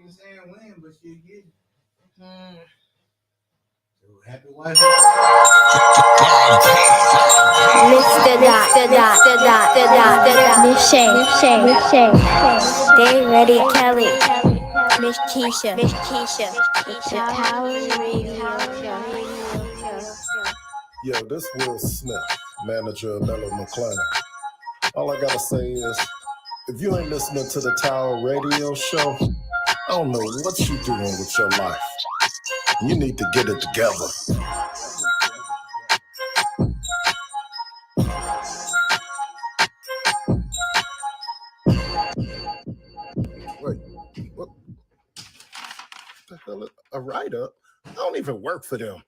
ain't saying when, but she'll get it. So happy wife. Miss Shay, Stay Ready Kelly, Miss Keisha, the Tower Radio Show. Yo, this Will Smith, manager of Mellow McClain. All I gotta say is, if you ain't listening to the Tower Radio Show, I don't know what you doing with your life. You need to get it together. Wait, what the hell? A write-up? I don't even work for them.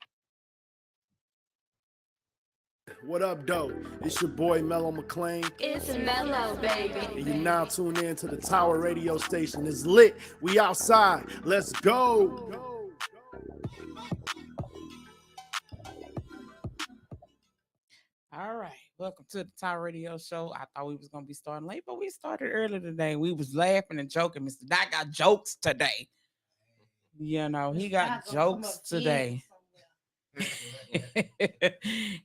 What up, though? It's your boy Mellow McClain. It's Mellow, baby. And you now tune in to the Tower Radio Station. It's lit. We outside. Let's go. All right. Welcome to the Tower Radio Show. I thought we was going to be starting late, but we started early today. We was laughing and joking. Mr. Doc got jokes today. You know, he got jokes today.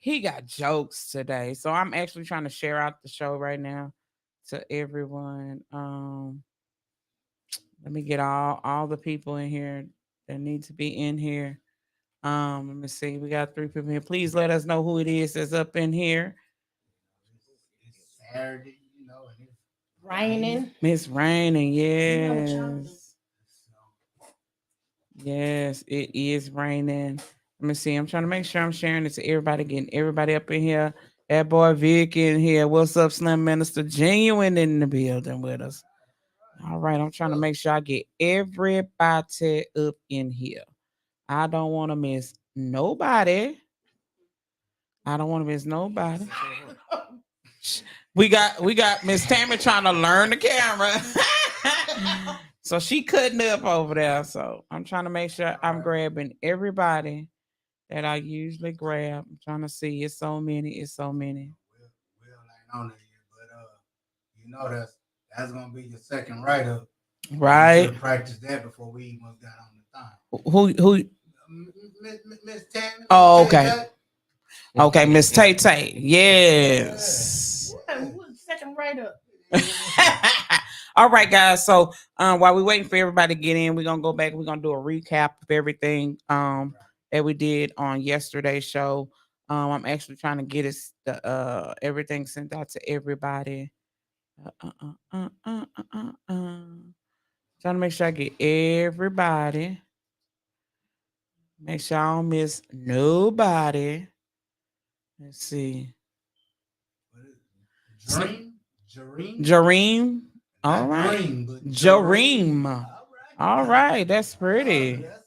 He got jokes today. So I'm actually trying to share out the show right now to everyone. Let me get all the people in here that need to be in here. Let me see. We got 3 people here. Please let us know who it is that's up in here. It's Saturday, you know, and it's Raining. Miss Raining, yes. Yes, it is raining. Let me see. I'm trying to make sure I'm sharing it to everybody, getting everybody up in here. That boy Vic in here. What's up, Slim Minister? Genuine in the building with us. All right. I'm trying to make sure I get everybody up in here. I don't want to miss nobody. I don't want to miss nobody. We got Miss Tammy trying to learn the camera. So she cutting up over there. So I'm trying to make sure I'm grabbing everybody that I usually grab. I'm trying to see. It's so many. Will ain't on it yet, but you know that's gonna be your second write-up. Right. We practice that before we even got on the time. Who? Miss Tammy. Oh, okay. Okay, Miss Tay Tay. Yes. Second write-up. All right, guys. So while we're waiting for everybody to get in, we're gonna go back. We're gonna do a recap of everything that we did on yesterday's show. I'm actually trying to get us the everything sent out to everybody. Trying to make sure I get everybody. Make sure I don't miss nobody. Let's see. Jareem. All right. Jareem. All right. That's pretty. That's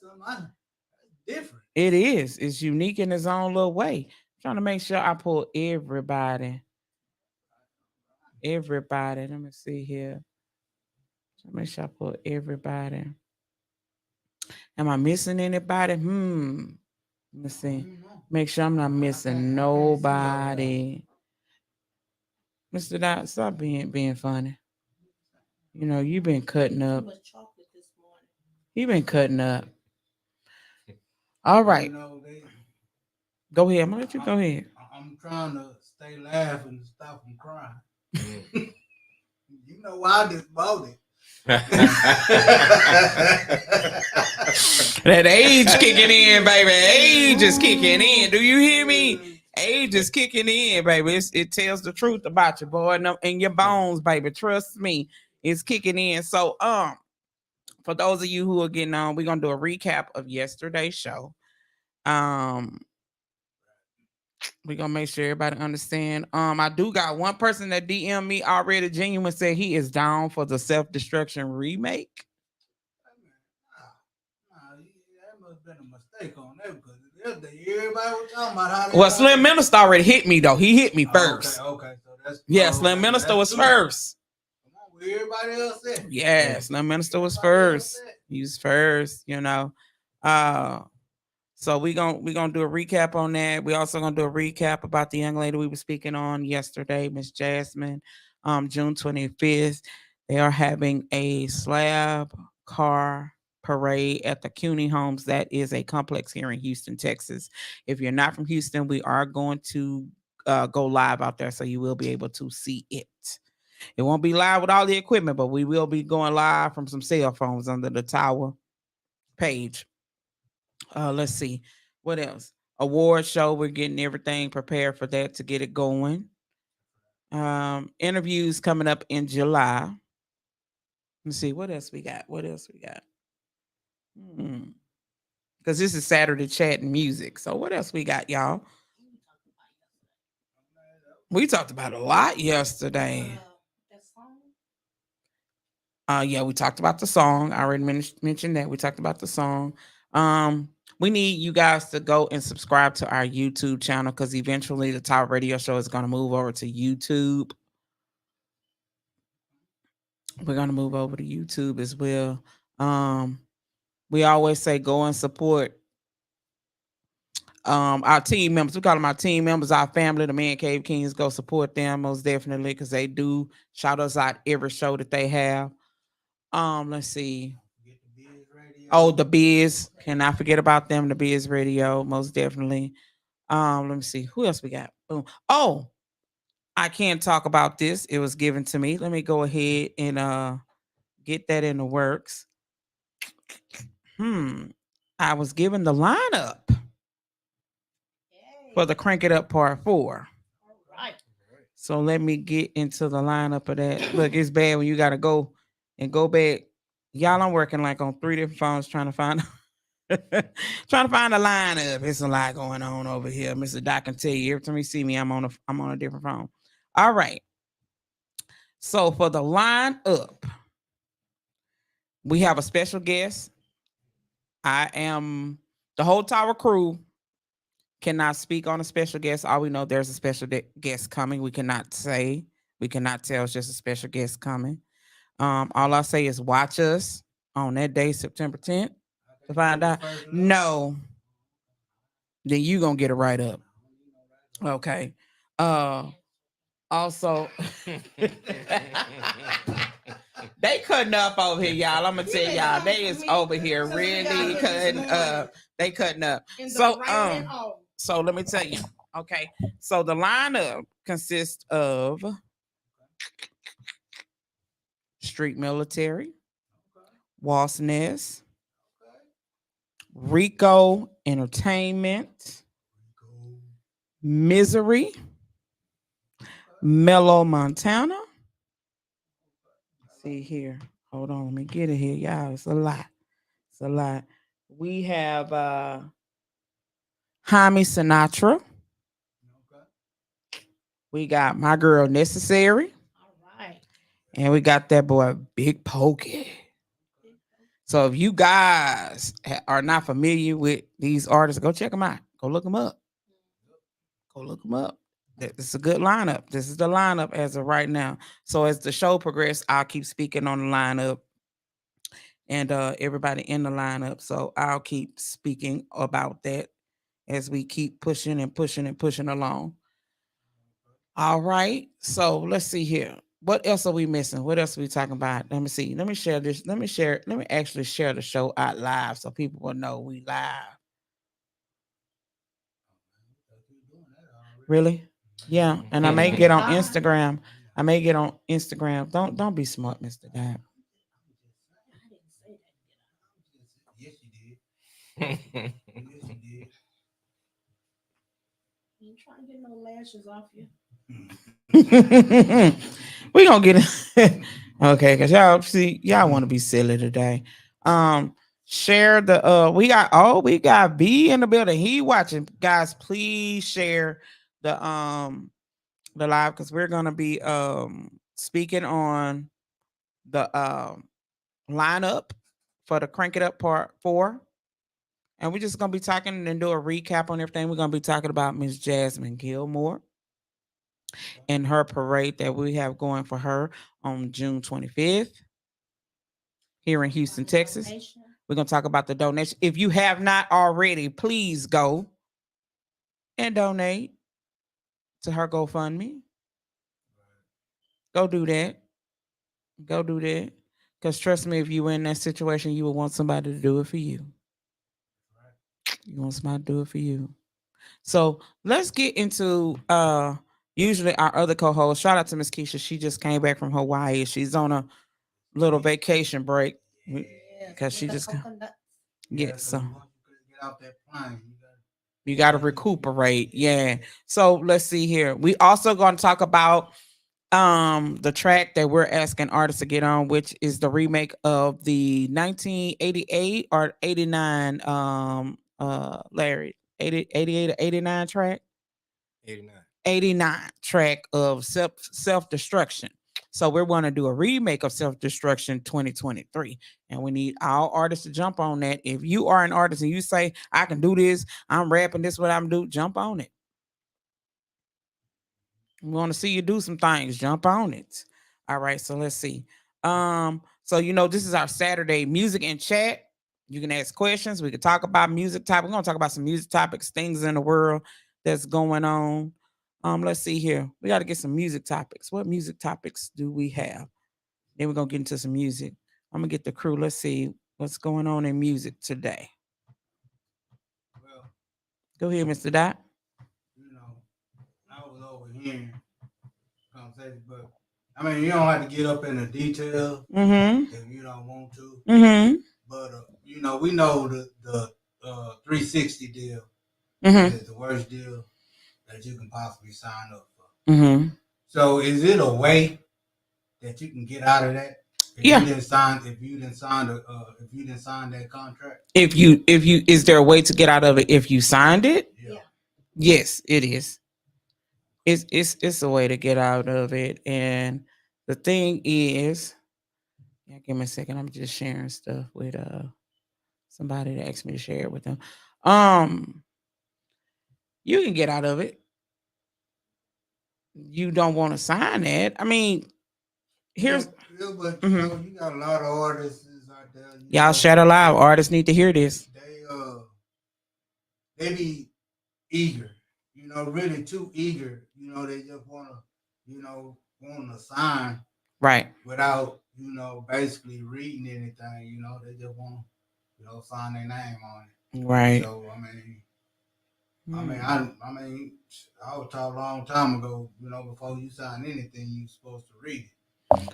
different. It is. It's unique in its own little way. I'm trying to make sure I pull everybody. Everybody. Let me see here. Make sure I pull everybody. Am I missing anybody? Let me see. Make sure I'm not missing nobody. Mr. Dot, stop being funny. You know, you've been cutting up. You've been cutting up. All right. Go ahead. I'm gonna let you go ahead. I'm trying to stay laughing and stop from crying. You know why I just bought it. That age kicking in, baby. Age is kicking in. Do you hear me? Age is kicking in, baby. It tells the truth about you, boy, and your bones, baby. Trust me, it's kicking in. So, for those of you who are getting on, we're gonna do a recap of yesterday's show. We're gonna make sure everybody understand. I do got one person that DM me already. Genuine said he is down for the Self-Destruction remake. That must have been a mistake on that because everybody was talking about how. Well, Slim Minister already hit me though. He hit me first. Okay. So that's Slim Minister was first. Come on, where everybody else at? Yeah, Slim Minister was first. He was first. You know. So we're gonna do a recap on that. We also gonna do a recap about the young lady we were speaking on yesterday, Miss Jasmine. June 25th, they are having a slab car parade at the CUNY Homes. That is a complex here in Houston, Texas. If you're not from Houston, we are going to go live out there, so you will be able to see it. It won't be live with all the equipment, but we will be going live from some cell phones under the tower page. Let's see. What else? Award show. We're getting everything prepared for that to get it going. Interviews coming up in July. Let's see. What else we got? Because this is Saturday Chat and Music. So what else we got, y'all? We talked about a lot yesterday. Yeah, we talked about the song. I already mentioned that. We talked about the song. We need you guys to go and subscribe to our YouTube channel, because eventually the Tower Radio Show is going to move over to YouTube. We're going to move over to YouTube as well. We always say go and support our team members. We call them our team members, our family, the Man Cave Kings. Go support them most definitely, because they do shout us out every show that they have. Let's see. Oh, the Biz. Cannot forget about them. The Biz Radio, most definitely. Let me see. Who else we got? Boom. Oh, I can't talk about this. It was given to me. Let me go ahead and get that in the works. I was given the lineup for the Crank It Up Part 4. Right. So let me get into the lineup of that. Look, it's bad when you got to go back. Y'all, I'm working like on 3 different phones trying to find a lineup. It's a lot going on over here. Mr. Doc can tell you every time you see me, I'm on a different phone. All right. So for the lineup, we have a special guest. The whole Tower crew cannot speak on a special guest. All we know, there's a special guest coming. We cannot tell. It's just a special guest coming. All I say is watch us on that day, September 10th, to find out. No. Then you gonna get it right up. Okay. Also, they cutting up over here, y'all. I'm gonna tell y'all, they is over here really cutting up. They cutting up. So let me tell you. Okay. So the lineup consists of Street Military, Walsness, Rico Entertainment, Misery, Mellow Montana. See here. Hold on. Let me get it here, y'all. It's a lot. We have Jaime Sinatra. We got My Girl Necessary. And we got that boy Big Pokey. So if you guys are not familiar with these artists, go check them out. Go look them up. This is a good lineup. This is the lineup as of right now. So as the show progresses, I'll keep speaking on the lineup and everybody in the lineup. So I'll keep speaking about that as we keep pushing along. All right. So let's see here. What else are we missing? What else are we talking about? Let me see. Let me share this. Let me actually share the show out live so people will know we live. Really? Yeah. And I may get on Instagram. Don't be smart, Mr. Dad. Yes, you did. Yes, you did. You ain't trying to get no lashes off you. We gonna get it. Okay, because y'all want to be silly today. Share the we got B in the building. He watching. Guys, please share the live, because we're gonna be speaking on the lineup for the Crank It Up Part 4. And we're just gonna be talking and do a recap on everything. We're gonna be talking about Miss Jasmine Gilmore and her parade that we have going for her on June 25th here in Houston, Texas. We're going to talk about the donation. If you have not already, please go and donate to her GoFundMe. Go do that. Because Because trust me, if you were in that situation, you would want somebody to do it for you. You want somebody to do it for you. So let's get into usually our other co-host. Shout out to Miss Keisha. She just came back from Hawaii. She's on a little vacation break. Yes, Because she with the just coconuts. yeah, so once you get out that plane, you got to recuperate. Yeah. So let's see here. We also going to talk about the track that we're asking artists to get on, which is the remake of the 1988 or 89 Larry 88 or 89 track 89 track of self-destruction. So we're going to do a remake of Self-Destruction 2023. And we need all artists to jump on that. If you are an artist and you say, I can do this, I'm rapping this, what I'm doing, jump on it. We want to see you do some things. Jump on it. All right. So let's see. So this is our Saturday music and chat. You can ask questions. We can talk about music topics. We're gonna talk about some music topics, things in the world that's going on. Let's see here. We got to get some music topics. What music topics do we have? Then we're gonna get into some music. I'm gonna get the crew. Let's see what's going on in music today. Well, Go ahead, Mr. Dot. I was overhearing conversation, but I mean, you don't have to get up in the detail if you don't want to. But we know the 360 deal is the worst deal that you can possibly sign up for. So, is it a way that you can get out of that? If you didn't sign that contract. If you is there a way to get out of it if you signed it? Yeah. Yes, it is. It's a way to get out of it. And the thing is, give me a second. I'm just sharing stuff with somebody that asked me to share it with them. You can get out of it. You don't want to sign that. I mean, here's but you got a lot of artists out there. Y'all share it loud. Artists need to hear this. They be eager, really too eager. They just wanna sign right without basically reading anything. They just want sign their name on it. Right. So I was taught a long time ago. Before you sign anything, you're supposed to read it.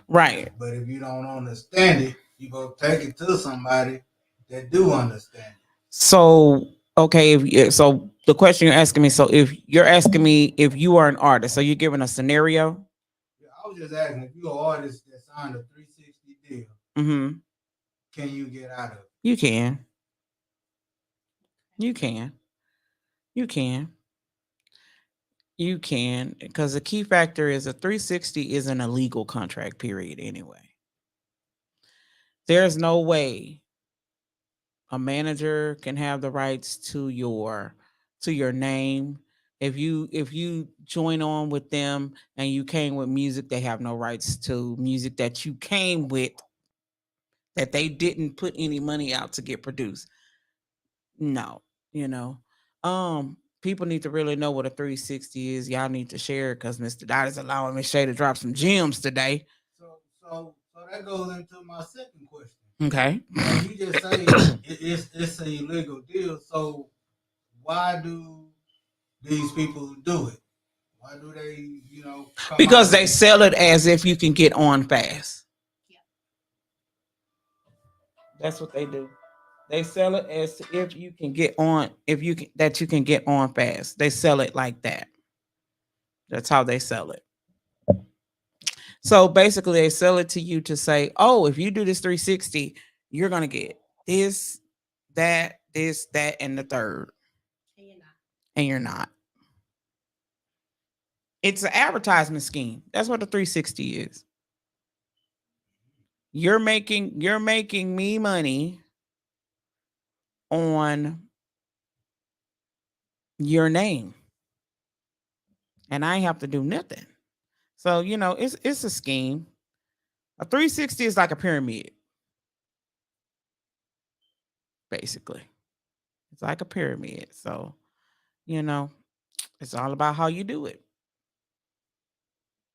Right. But if you don't understand it, you go take it to somebody that do understand it. So okay, so the question you're asking me, so if you're asking me if you are an artist, so you're giving a scenario. Yeah, I was just asking if you're an artist that signed a 360 deal. Can you get out of it? You can. You can. You can. You can, because the key factor is a 360 is an illegal contract, period, anyway. There's no way a manager can have the rights to your name. If you join on with them and you came with music, they have no rights to music that you came with that they didn't put any money out to get produced. No, people need to really know what a 360 is. Y'all need to share it because Mr. Dot is allowing Miss Shay to drop some gems today. So that goes into my second question. Okay. You just say it's an illegal deal. So why do these people do it? Why do they, because they sell it as if you can get on fast. Yeah. That's what they do. They sell it as if you can get on, you can get on fast. They sell it like that. That's how they sell it. So basically, they sell it to you to say, oh, if you do this 360, you're going to get this, that, and the third. And you're not. It's an advertisement scheme. That's what the 360 is. You're making me money on your name. And I have to do nothing. So, it's a scheme. A 360 is like a pyramid. Basically. It's like a pyramid. So, it's all about how you do it.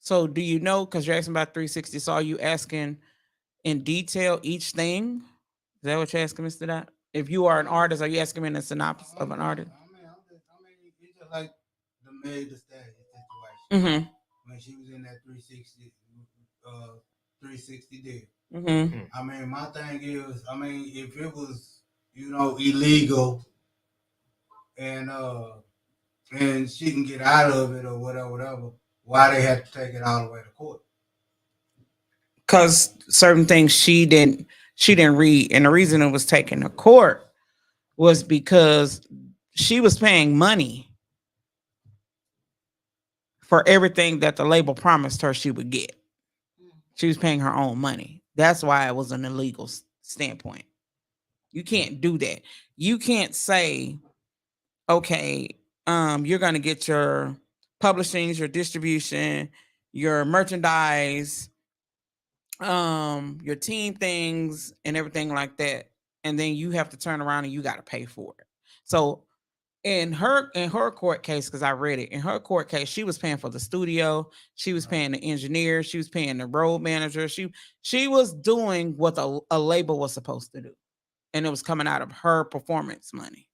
So do you know, because you're asking about 360, so are you asking in detail each thing? Is that what you're asking, Mr. Dot? If you are an artist, are you asking me in a synopsis of an artist? It's just like the Meg Thee Stallion situation. Mm-hmm. When she was in that 360 deal. Mm-hmm. I mean, my thing is, I mean, if it was, illegal and she can get out of it or whatever, why they have to take it all the way to court? Because certain things she didn't read, and the reason it was taken to court was because she was paying money for everything that the label promised her she would get. She was paying her own money. That's why it was an illegal standpoint. You can't do that. You can't say, okay, you're going to get your publishing, your distribution, your merchandise, your team things and everything like that. And then you have to turn around and you got to pay for it. So in her court case, because I read it, in her court case, she was paying for the studio, she was paying the engineer, she was paying the road manager, she was doing what a label was supposed to do, and it was coming out of her performance money.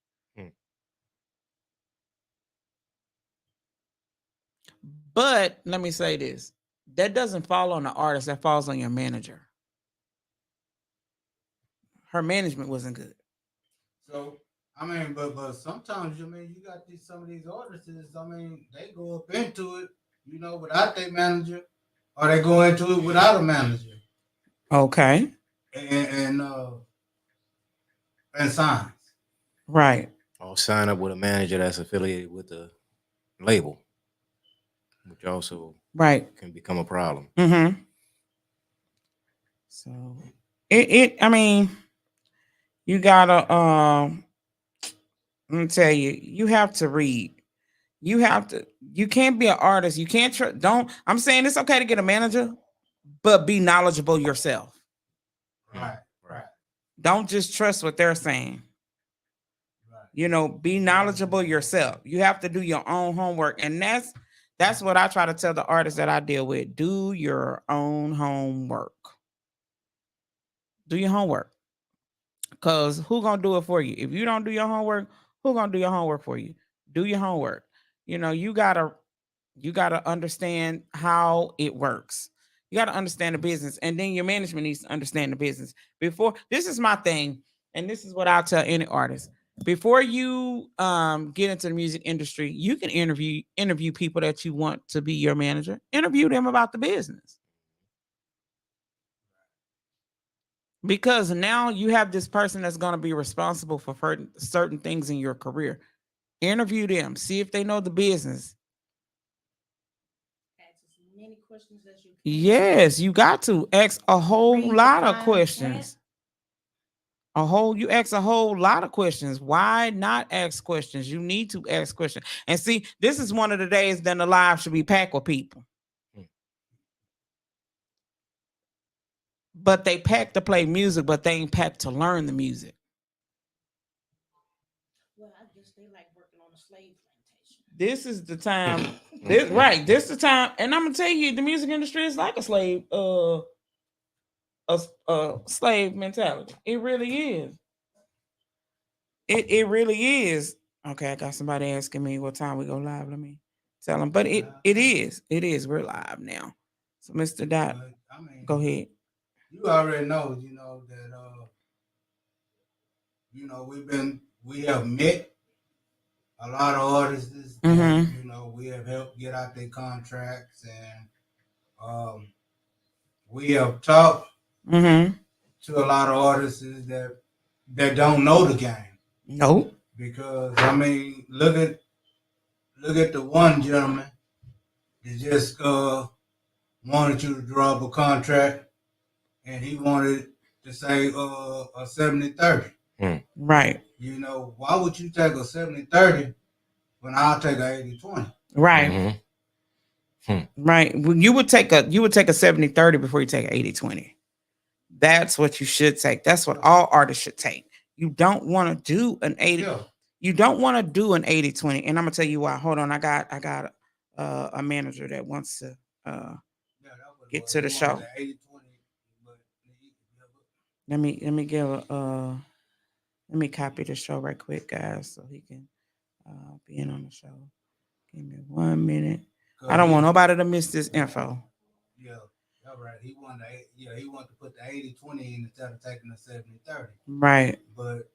But let me say this, that doesn't fall on the artist, that falls on your manager. Her management wasn't good. So I mean, but sometimes you got some of these artists. I mean, they go up into it, without their manager, or they go into it without a manager. Okay. And signs. Right. Or sign up with a manager that's affiliated with the label, which also can become a problem. Mm-hmm. So I mean, you gotta let me tell you, you have to read. You can't be an artist. You can't I'm saying it's okay to get a manager, but be knowledgeable yourself. Right. Don't just trust what they're saying. Right. Be knowledgeable yourself. You have to do your own homework. And that's what I try to tell the artists that I deal with. Do your own homework. Do your homework. Because who gonna do it for you? If you don't do your homework, who gonna do your homework for you? Do your homework. You gotta understand how it works. You gotta understand the business, and then your management needs to understand the business. This is my thing, and this is what I'll tell any artist. Before you get into the music industry, you can interview people that you want to be your manager. Interview them about the business. Because now you have this person that's going to be responsible for certain things in your career. Interview them. See if they know the business. Ask as many questions as you can. Yes, you got to ask a whole lot of questions. You ask a whole lot of questions. Why not ask questions? You need to ask questions. And see, this is one of the days that the live should be packed with people. But they packed to play music, but they ain't packed to learn the music. Well, I guess they like working on a slave plantation. This is the time. This is the time. And I'm gonna tell you, the music industry is like a slave, slave mentality. It really is. It really is. Okay, I got somebody asking me what time we go live. Let me tell them. But it is. We're live now. So Mr. Dot, go ahead. You already know, that we have met a lot of artists. Mm-hmm. That, we have helped get out their contracts, and we have talked to a lot of artists that don't know the game. Nope. Because look at the one gentleman that just wanted you to draw up a contract. And he wanted to say a 70-30. Right. Why would you take a 70-30 when I'll take a 80-20? Right. Right. Well, you would take a 70-30 before you take an 80-20. That's what you should take. That's what all artists should take. You don't want to do an 80. Yeah. You don't want to do an 80-20. And I'm gonna tell you why. Hold on. I got a manager that wants to get to the show. Let me give let me copy the show right quick, guys, so he can be in on the show. Give me 1 minute. I don't want nobody to miss this info. Yeah, all right. He wanted to put the 80-20 in instead of taking the 70-30. Right. But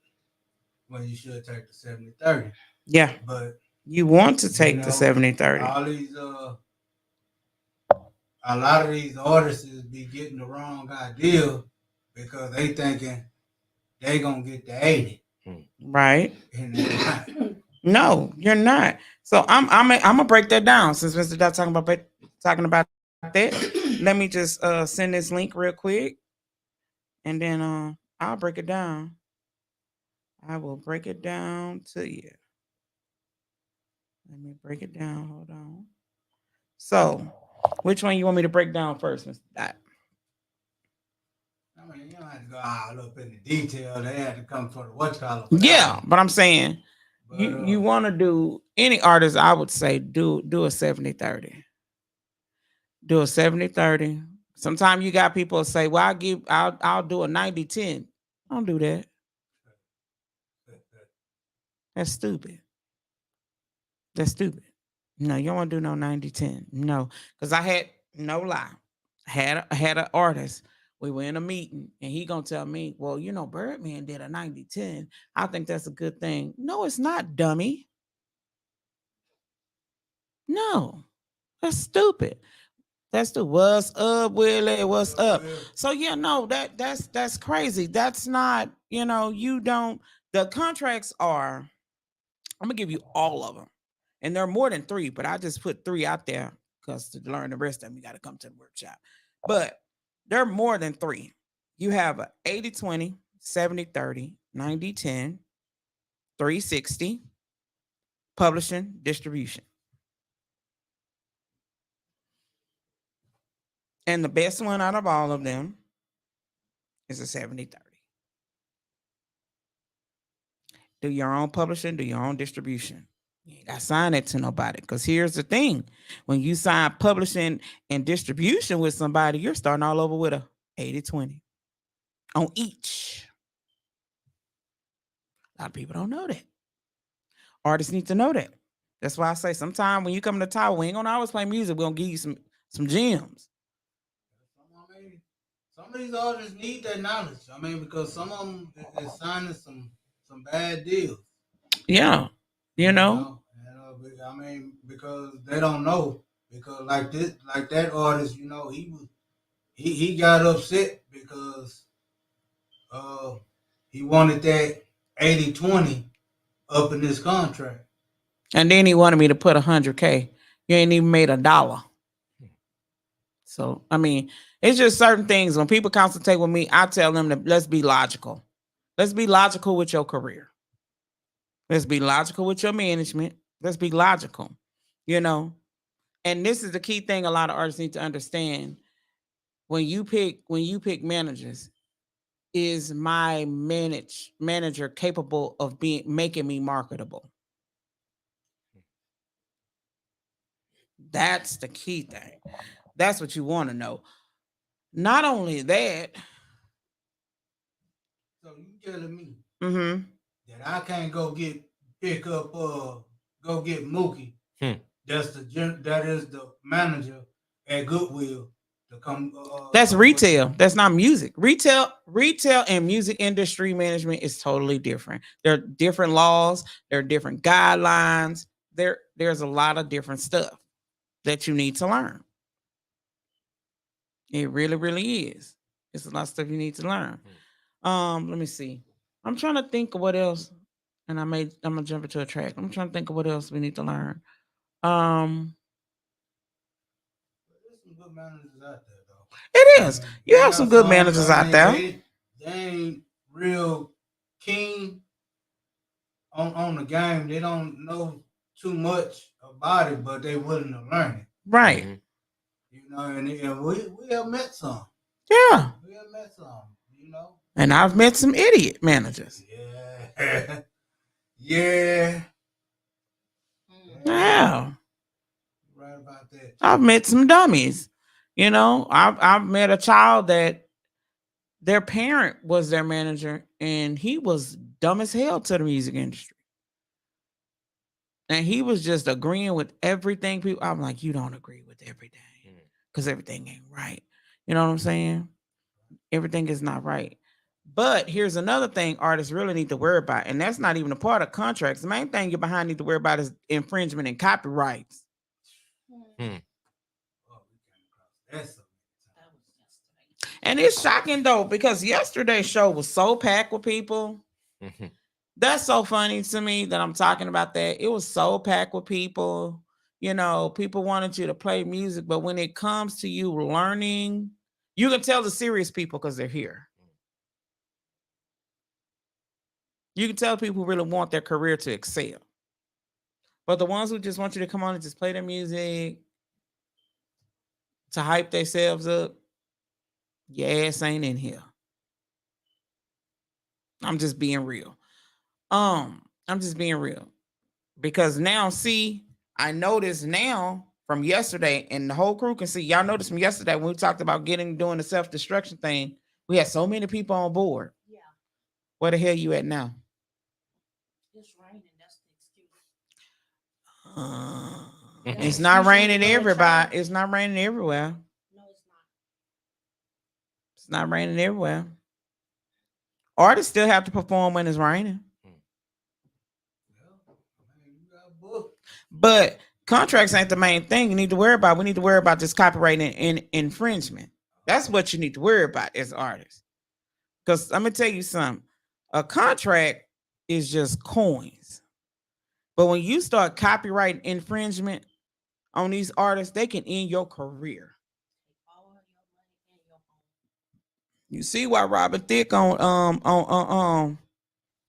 when you should take the 70-30. Yeah. But you want to take the 70-30. All these a lot of these artists be getting the wrong idea because they thinking they gonna get the 80. Right. No, you're not. So I'm gonna break that down since Mr. Dot talking about that. Let me just send this link real quick, and then I'll break it down. I will break it down to you. Let me break it down. Hold on. So, which one you want me to break down first, Mr. Dot? I mean, you don't have to go all up in the detail. They had to come for the whatchamacallit. Yeah, but I'm saying you want to do any artist, I would say do a 70-30. Do a 70-30. Sometimes you got people say, well, I'll do a 90-10. Don't do that. That's stupid. That's stupid. No, you don't want to do no 90-10. No, because I had no lie. Had an artist. We were in a meeting and he gonna tell me, well, you know, Birdman did a 90-10. I think that's a good thing. No, it's not, dummy. No, that's stupid. That's the what's up, Willie? What's up? So yeah, no, that's crazy. That's not, you don't. The contracts are. I'm gonna give you all of them, and there are more than 3, but I just put 3 out there because to learn the rest of them, you got to come to the workshop. But there are more than 3. You have a 80-20, 70-30, 90-10, 360, publishing, distribution. And the best one out of all of them is a 70-30. Do your own publishing, do your own distribution. You ain't got to sign it to nobody. Because here's the thing. When you sign publishing and distribution with somebody, you're starting all over with a 80-20 on each. A lot of people don't know that. Artists need to know that. That's why I say sometimes when you come to the tower, we ain't gonna always play music. We're gonna give you some gems. Some of these artists need that knowledge. I mean, because some of them is signing some bad deals. Yeah, I mean, because they don't know. Because like that artist, he got upset because he wanted that 80-20 up in his contract. And then he wanted me to put $100K. You ain't even made $1. So, I mean, it's just certain things. When people consultate with me, I tell them that let's be logical. Let's be logical with your career. Let's be logical with your management. Let's be logical, And this is the key thing a lot of artists need to understand. When you pick managers, is my manager capable of making me marketable? That's the key thing. That's what you want to know. Not only that. So you telling me that I can't go get Mookie? That is the manager at Goodwill to come. That's retail. That's not music. Retail and music industry management is totally different. There are different laws. There are different guidelines. There's a lot of different stuff that you need to learn. It really, really is. It's a lot of stuff you need to learn. Let me see. I'm trying to think of what else, and I'm gonna jump into a track. I'm trying to think of what else we need to learn. There's some good managers out there, though. It is. You have some good managers out there. They ain't real keen on the game. They don't know too much about it, but they willing to learn it. Right. And we have met some. Yeah. We have met some, And I've met some idiot managers. Yeah. Yeah. Yeah. Right about that. I've met some dummies. I've met a child that their parent was their manager, and he was dumb as hell to the music industry. And he was just agreeing with everything. People, I'm like, you don't agree with everything because everything ain't right. You know what I'm saying? Everything is not right. But here's another thing artists really need to worry about, and that's not even a part of contracts. The main thing you behind need to worry about is infringement and copyrights. And it's shocking though, because yesterday's show was so packed with people. That's so funny to me that I'm talking about that. It was so packed with people. You know, people wanted you to play music, but when it comes to you learning, you can tell the serious people because they're here. You can tell people who really want their career to excel. But the ones who just want you to come on and just play their music, to hype themselves up, your ass ain't in here. I'm just being real. I'm just being real. Because now, see, I noticed now from yesterday, and the whole crew can see, y'all noticed from yesterday when we talked about doing the self-destruction thing, we had so many people on board. Yeah. Where the hell you at now? It's raining. That's the excuse. It's not raining everybody. It's not raining everywhere. No, it's not. It's not raining everywhere. Artists still have to perform when it's raining. But contracts ain't the main thing you need to worry about. We need to worry about just copyright and infringement. That's what you need to worry about as artists. Because I'm going to tell you something. A contract is just coins. But when you start copyright infringement on these artists, they can end your career. You see why Robin Thicke on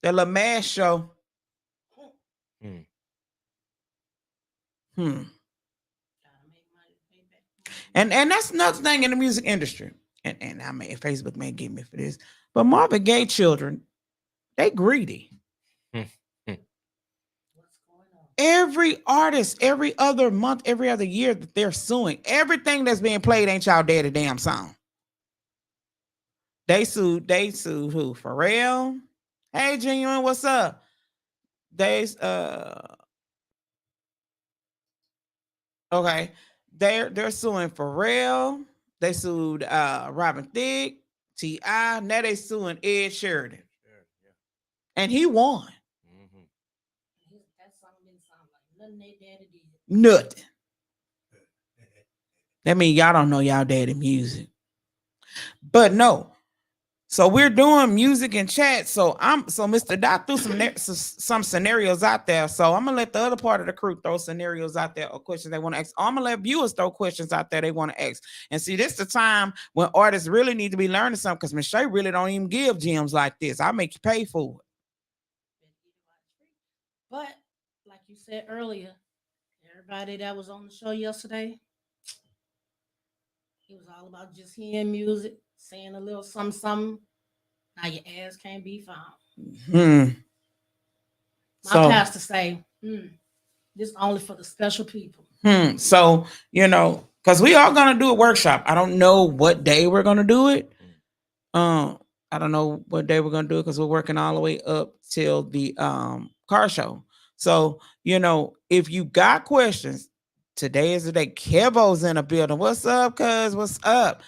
that little MASH show. And that's another thing in the music industry. And I mean, Facebook may get me for this, but Marvin Gaye children, they greedy. Every artist, every other month, every other year that they're suing, everything that's being played ain't y'all daddy damn song. They sued who? Pharrell? Hey, Genuine, what's up? Okay, they're suing Pharrell. They sued Robin Thicke, T.I. Now they suing Ed Sheridan, and he won. That song didn't sound like nothing they daddy did. Nothing. That means y'all don't know y'all daddy music. But no. So we're doing music and chat. So Mr. Doc threw some scenarios out there. So I'm gonna let the other part of the crew throw scenarios out there or questions they want to ask. I'm gonna let viewers throw questions out there they want to ask. And see, this is the time when artists really need to be learning something, because Miss Shay really don't even give gems like this. I make you pay for it. But like you said earlier, everybody that was on the show yesterday, it was all about just hearing music, saying a little something. Now your ass can't be found. My pastor say, this is only for the special people. So, because we are going to do a workshop. I don't know what day we're going to do it. I don't know what day we're going to do it because we're working all the way up till the car show. So, if you got questions, today is the day. Kevo's in the building. What's up, cuz? What's up?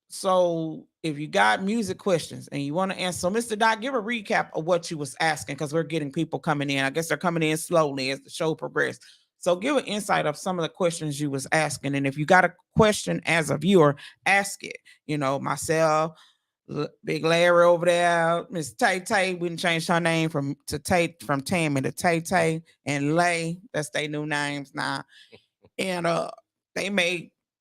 So if you got music questions and you want to answer, so Mr. Doc, give a recap of what you was asking, because we're getting people coming in. I guess they're coming in slowly as the show progressed. So give an insight of some of the questions you was asking. And if you got a question as a viewer, ask it. Myself, Big Larry over there, Miss Tay Tay, we didn't change her name from Tammy to Tay Tay, and Lay. That's their new names now. And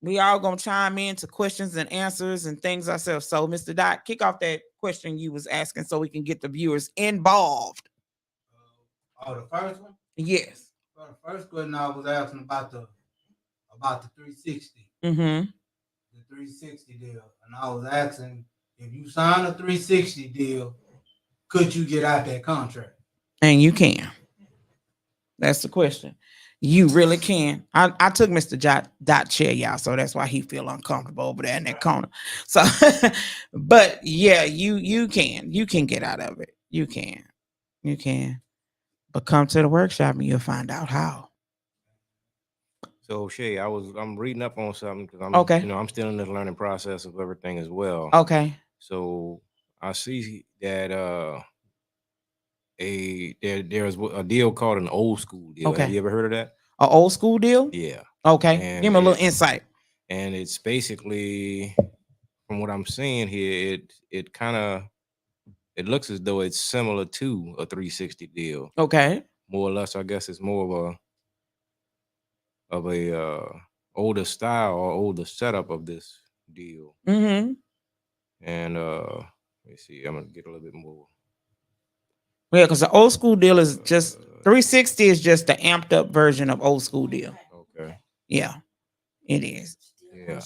we all gonna chime in to questions and answers and things ourselves. So, Mr. Doc, kick off that question you was asking so we can get the viewers involved. The first one? Yes. Well, the first question I was asking about the 360. Mm-hmm. The 360 deal. And I was asking, if you sign a 360 deal, could you get out that contract? And you can. That's the question. You really can. I took Mr. Dot chair, y'all, so that's why he feel uncomfortable over there in that corner. So, but yeah, you can get out of it. You can. But come to the workshop and you'll find out how. So Shay, I'm reading up on something because I'm okay. I'm still in the learning process of everything as well. Okay. So I see that there's a deal called an old school deal. Okay. Have you ever heard of that? An old school deal? Yeah. Okay. And give me a little insight. And it's basically, from what I'm seeing here, it looks as though it's similar to a 360 deal. Okay. More or less, I guess it's more of a older style or older setup of this deal. Mm-hmm. And let me see, I'm gonna get a little bit more. Yeah, because the old school deal is just 360 is just the amped up version of old school deal. Okay. Yeah, it is. Yeah.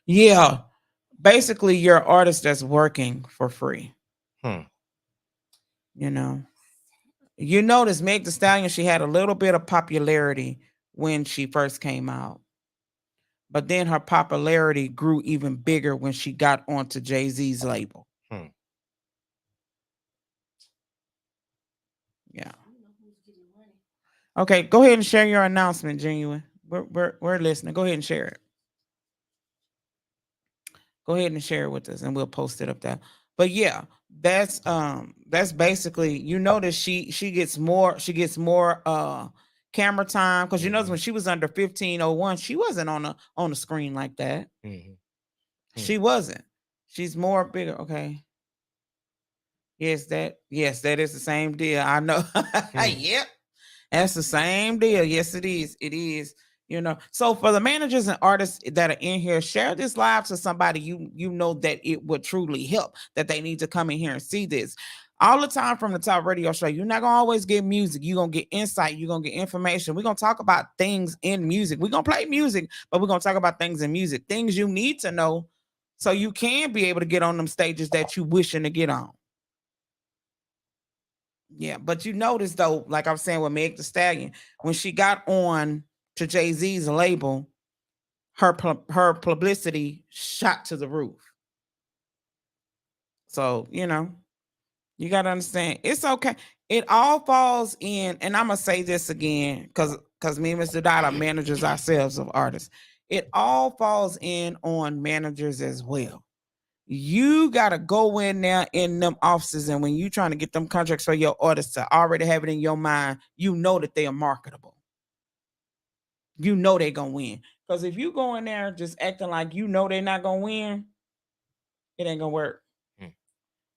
Yeah. Basically, you're an artist that's working for free. You notice Meg Thee Stallion, she had a little bit of popularity when she first came out. But then her popularity grew even bigger when she got onto Jay-Z's label. Yeah. Okay, go ahead and share your announcement, Genuine. We're listening. Go ahead and share it. Go ahead and share it with us, and we'll post it up there. But yeah, that's basically, notice she gets more camera time, because notice when she was under 1501, she wasn't on the screen like that. She wasn't. She's more bigger. Okay. Yes, that is the same deal. I know. Yep. That's the same deal. Yes, it is. It is. So for the managers and artists that are in here, share this live to somebody you know that it would truly help, that they need to come in here and see this. All the time from the Top Radio Show, you're not going to always get music. You're going to get insight. You're going to get information. We're going to talk about things in music. We're going to play music, but we're going to talk about things in music, things you need to know so you can be able to get on them stages that you wishing to get on. Yeah, but you notice though, like I was saying with Meg Thee Stallion, when she got on to Jay-Z's label, her publicity shot to the roof. So, you got to understand, it's okay. It all falls in, and I'm going to say this again, because me and Mr. Dot are managers ourselves of artists. It all falls in on managers as well. You got to go in there in them offices, and when you trying to get them contracts for your artists to already have it in your mind, that they are marketable. They're going to win. Because if you go in there just acting like they're not going to win, it ain't going to work.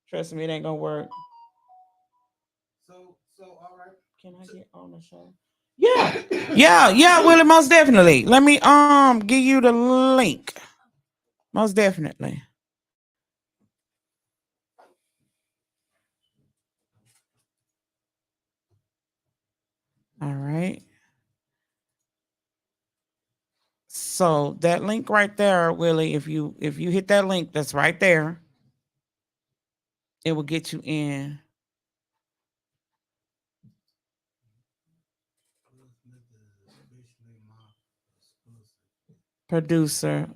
Trust me, it ain't going to work. So all right. Can I get on the show? Yeah, Willie, most definitely. Let me give you the link. Most definitely. All right. So that link right there, Willie, if you hit that link that's right there, it will get you in. Producer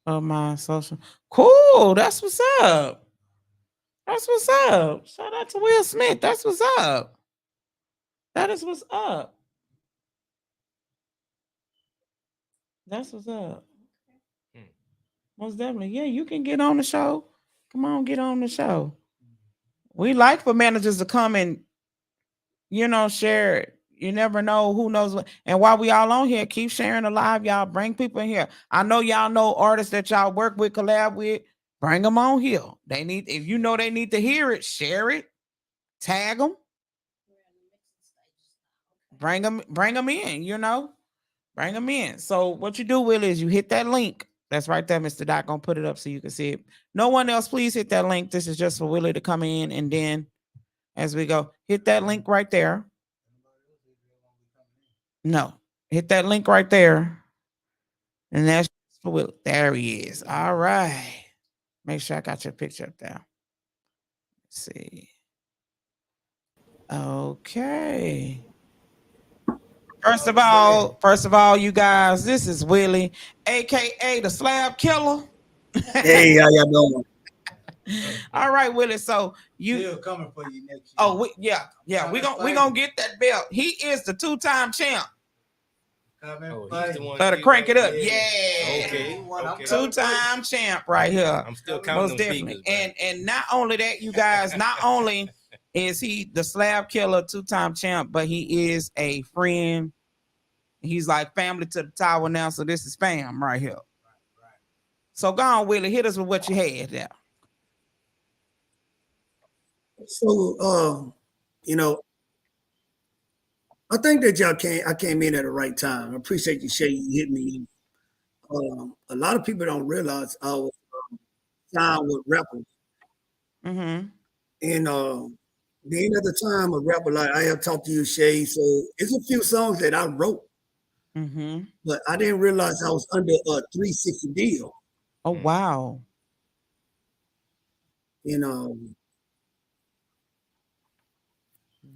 of my social. Cool. That's what's up. Shout out to Will Smith. That's what's up. That is what's up. That's what's up. Most definitely. Yeah, you can get on the show. Come on, get on the show. We like for managers to come and, share it. You never know who knows what. And while we all on here, keep sharing the live, y'all. Bring people in here. I know y'all know artists that y'all work with, collab with. Bring them on here. They need to hear it, share it, tag them. Bring them in, Bring them in. So what you do, Will, is you hit that link. That's right there, Mr. Doc. Gonna put it up so you can see it. No one else, please hit that link. This is just for Willie to come in, and then as we go, hit that link right there. No, hit that link right there. And that's for Willie. There he is. All right. Make sure I got your picture up there. Let's see. Okay. First of all, you guys, this is Willie, aka the Slab Killer. Hey, how y'all doing? All right, Willie. So you still coming for you next year. Oh, we gonna get that belt. He is the 2-time champ. Better crank it up. Yeah. Okay. 2-time champ right here. I'm still counting most definitely. And not only that, you guys, not only is he the Slab Killer 2-time champ, but he is a friend. He's like family to the tower now. So this is fam right here. So go on, Willie, hit us with what you had there. So, I think that I came in at the right time. I appreciate you, Shay, you hit me. A lot of people don't realize I was signed with rappers. Mm-hmm. And being at the time a rapper, like I have talked to you, Shay, so it's a few songs that I wrote. Mm-hmm. But I didn't realize I was under a 360 deal. Oh, wow.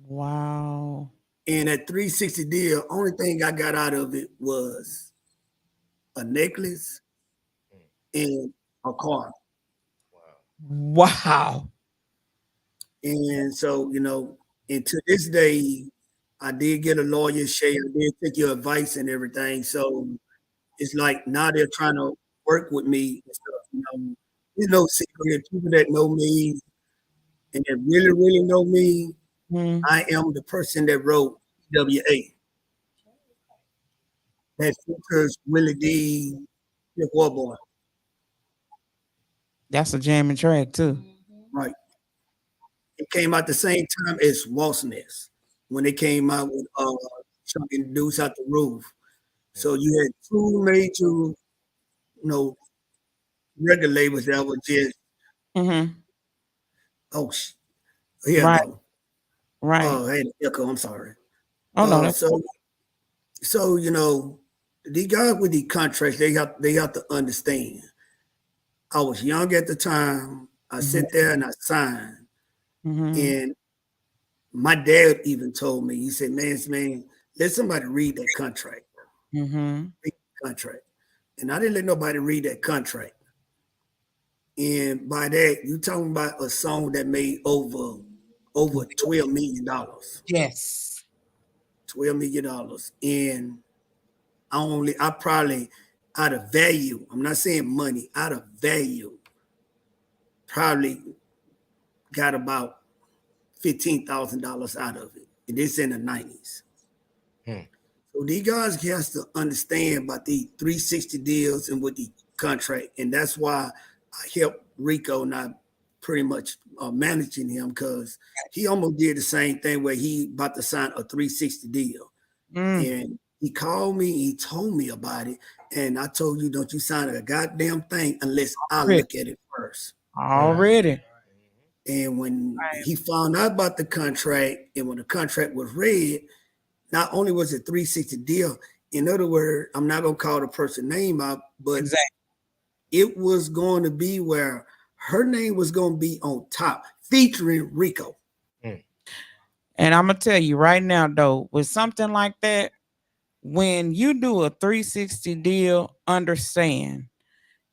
Wow. And at 360 deal, only thing I got out of it was a necklace and a car. Wow. And so, and to this day, I did get a lawyer, Shay. I did take your advice and everything. So it's like now they're trying to work with me and stuff. There's no secret. People that know me and that really, really know me, I am the person that wrote WA. That features Willie D, Flip Warboy. That's a jamming track too. Right. It came out the same time as Waltz Nest when they came out with Chucking Deuce Out the Roof. So you had two major, record labels that were just Right. Oh, hey, echo. I'm sorry. Oh no. So the guys with the contracts, they have to understand. I was young at the time. I sit there and I signed. And my dad even told me, he said, man, let somebody read that contract. Read the contract. And I didn't let nobody read that contract. And by that, you talking about a song that made over $12 million. Yes. $12 million. And I probably out of value, I'm not saying money, out of value, probably got about $15,000 out of it. And it's in the 90s. So these guys has to understand about the 360 deals and with the contract. And that's why I helped Rico, and I pretty much managing him, because he almost did the same thing where he about to sign a 360 deal. And he called me, he told me about it. And I told you, don't you sign a goddamn thing unless I look at it first. Already. And when he found out about the contract, and when the contract was read, not only was it 360 deal, in other words, I'm not going to call the person name out, but it was going to be where her name was going to be on top, featuring Rico. And I'm going to tell you right now, though, with something like that, when you do a 360 deal, understand,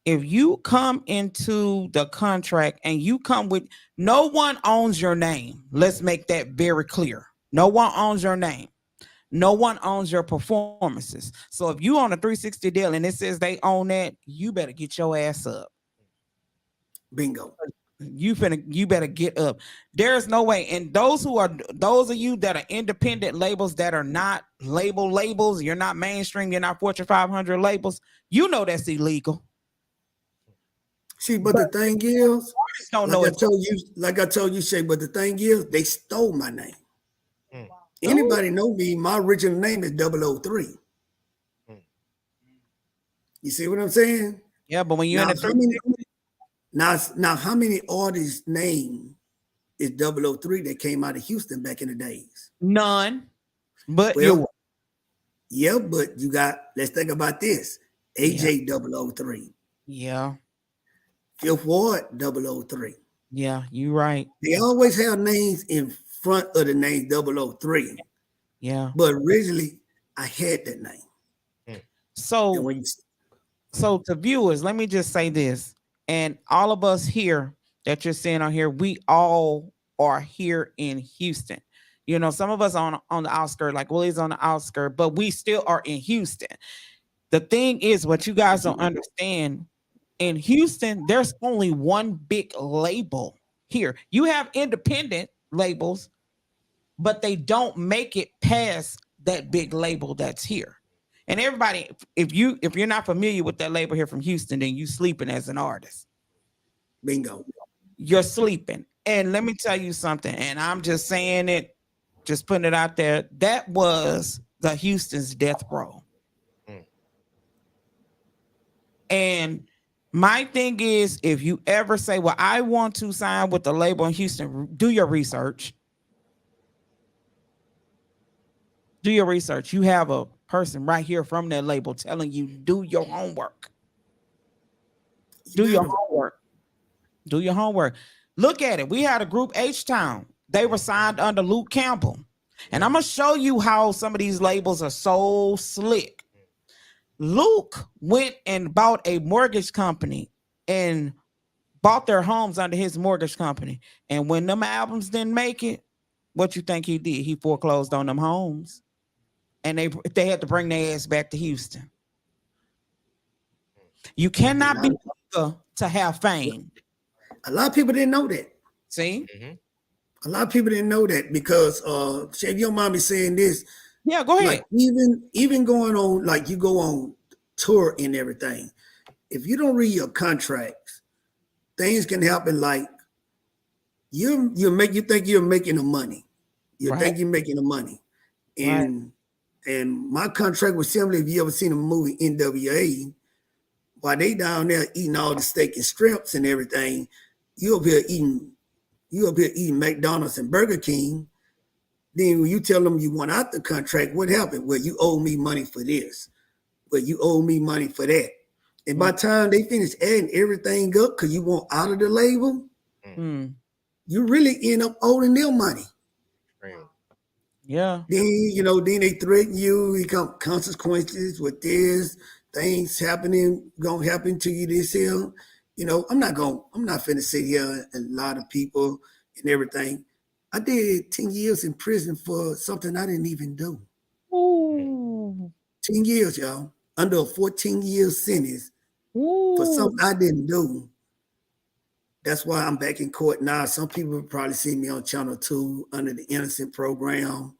if you come into the contract and you come with, no one owns your name. Let's make that very clear. No one owns your name. No one owns your performances. So if you on a 360 deal and it says they own that, you better get your ass up. Bingo. You better get up. There's no way. And those of you that are independent labels that are not labels, you're not mainstream, you're not Fortune 500 labels, you know that's illegal. See, but the thing is, like I told you, Shay, but the thing is, they stole my name. Anybody know me, my original name is 003. You see what I'm saying? Yeah, but when you're now, how many artists' name is 003 that came out of Houston back in the days? None. But but you got, let's think about this. AJ 003. Yeah. Fifth Ward 003. Yeah, you're right. They always have names in front of the name 003. Yeah. But originally, I had that name. So, so to viewers, let me just say this, and all of us here that you're seeing on here, we all are here in Houston. You know, some of us on the outskirts, like Willie's on the outskirts, but we still are in Houston. The thing is, what you guys don't understand, in Houston, there's only one big label here. You have independent labels, but they don't make it past that big label that's here. And everybody, if you're not familiar with that label here from Houston, then you sleeping as an artist. Bingo. You're sleeping. And let me tell you something, and I'm just saying it, just putting it out there. That was the Houston's death row. And my thing is, if you ever say, well, I want to sign with the label in Houston, do your research. Do your research. You have a person right here from that label telling you, do your homework. Do your homework. Do your homework. Look at it. We had a group, H-Town. They were signed under Luke Campbell. And I'm going to show you how some of these labels are so slick. Luke went and bought a mortgage company and bought their homes under his mortgage company. And when them albums didn't make it, what you think he did? He foreclosed on them homes. And they had to bring their ass back to Houston. You cannot be eager to have fame. A lot of people didn't know that. See? A lot of people didn't know that because if your mom is saying this. Yeah, go ahead. Like even going on, like you go on tour and everything. If you don't read your contracts, things can happen. Like you think you're making the money. You think you're making the money. And my contract with Assembly, if you ever seen a movie NWA, while they down there eating all the steak and strips and everything, you up here eating McDonald's and Burger King. Then when you tell them you want out the contract, what happened? Well, you owe me money for this. Well, you owe me money for that. And by the time they finish adding everything up because you want out of the label, you really end up owing them money. Yeah. Then, then they threaten you. You come consequences with this, things happening, gonna happen to you this year. I'm not finna sit here and lie to people and everything. I did 10 years in prison for something I didn't even do. Ooh. 10 years, y'all, under a 14-year sentence for something I didn't do. That's why I'm back in court now. Some people will probably see me on Channel 2 under the Innocent Program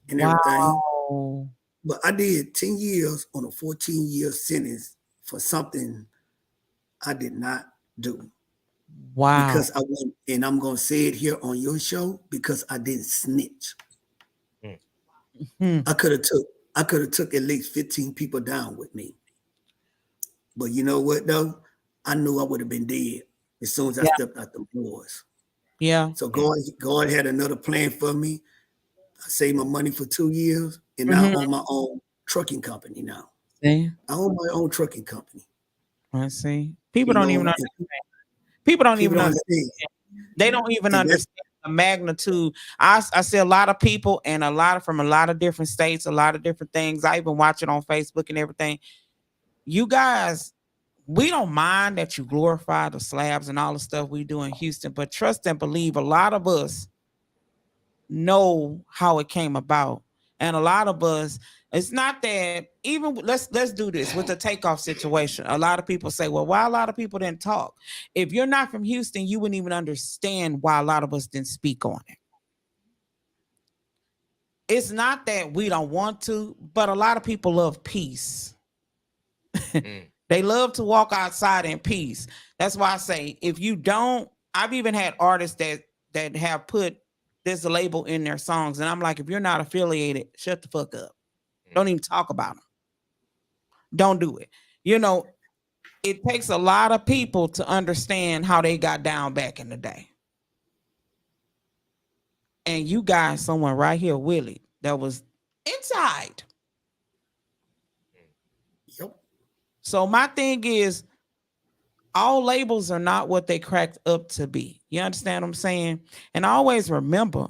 and everything. But I did 10 years on a 14-year sentence for something I did not do. Wow. Because I went, and I'm going to say it here on your show, because I didn't snitch. I could have took at least 15 people down with me. But you know what, though? I knew I would have been dead as soon as I stepped out the doors. Yeah. So God had another plan for me. I saved my money for 2 years, and now I own my own trucking company now. See? I own my own trucking company. I see. People don't even understand. People don't even understand. They don't even understand the magnitude. I see a lot of people and from a lot of different states, a lot of different things. I even watch it on Facebook and everything. You guys, we don't mind that you glorify the slabs and all the stuff we do in Houston, but trust and believe, a lot of us know how it came about. And a lot of us, it's not that, even let's do this with the Takeoff situation. A lot of people say, well, why a lot of people didn't talk? If you're not from Houston, you wouldn't even understand why a lot of us didn't speak on it. It's not that we don't want to, but a lot of people love peace. They love to walk outside in peace. That's why I say, if you don't, I've even had artists that have put this label in their songs, and I'm like, if you're not affiliated, shut the fuck up. Don't even talk about them. Don't do it. It takes a lot of people to understand how they got down back in the day. And you got someone right here, Willie, that was inside. Yep. So my thing is, all labels are not what they cracked up to be. You understand what I'm saying? And always remember,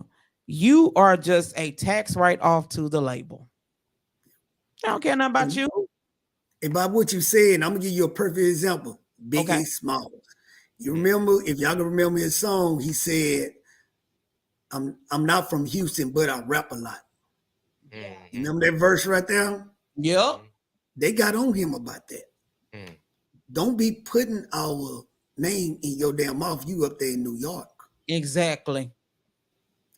you are just a tax write-off to the label. I don't care nothing about you. About what you said, I'm gonna give you a perfect example. Biggie Smalls. You remember, if y'all can remember his song, he said, I'm not from Houston, but I rap a lot. You remember that verse right there? Yep. They got on him about that. Don't be putting our name in your damn mouth. You up there in New York. Exactly.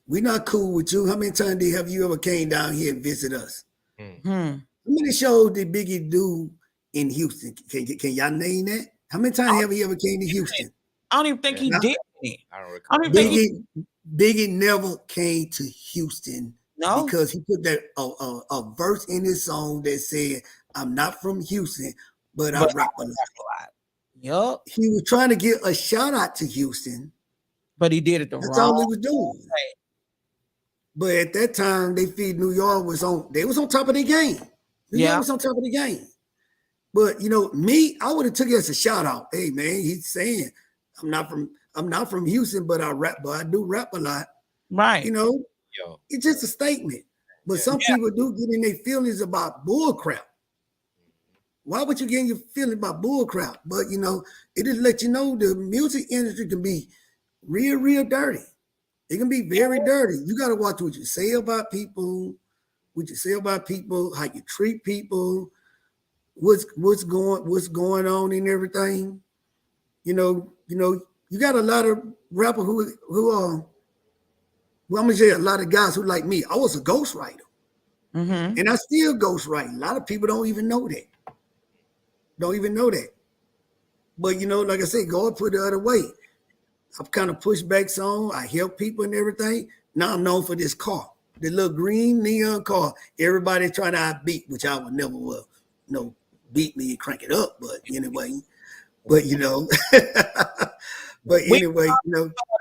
We're not cool with you. How many times have you ever came down here and visit us? How many shows did Biggie do in Houston? Can y'all name that? How many times have he ever came to Houston? I don't even think he did. I don't recall. Biggie never came to Houston because he put that a verse in his song that said, I'm not from Houston, but I rap a lot. Yup. He was trying to get a shout out to Houston, but he did it the That's wrong all he was doing. way. But at that time, they feel New York was on top of their game. New York was on top of the game. But you know, me, I would have took it as a shout out. Hey man, he's saying I'm not from Houston, but I do rap a lot. Right. You know, it's just a statement. But some people do get in their feelings about bull crap. Why would you get in your feelings about bull crap? But you know, it just let you know the music industry can be real, real dirty. It can be very dirty. You got to watch what you say about people, how you treat people, what's going on and everything. You know, you got a lot of rappers who are, well, I'm gonna say a lot of guys who like me. I was a ghostwriter. And I still ghostwrite. A lot of people don't even know that. But you know, like I said, God put it the other way. I've kind of pushed back some. I help people and everything. Now I'm known for this car, the little green neon car. Everybody trying to outbeat, which I would never will. Beat me and crank it up. But anyway,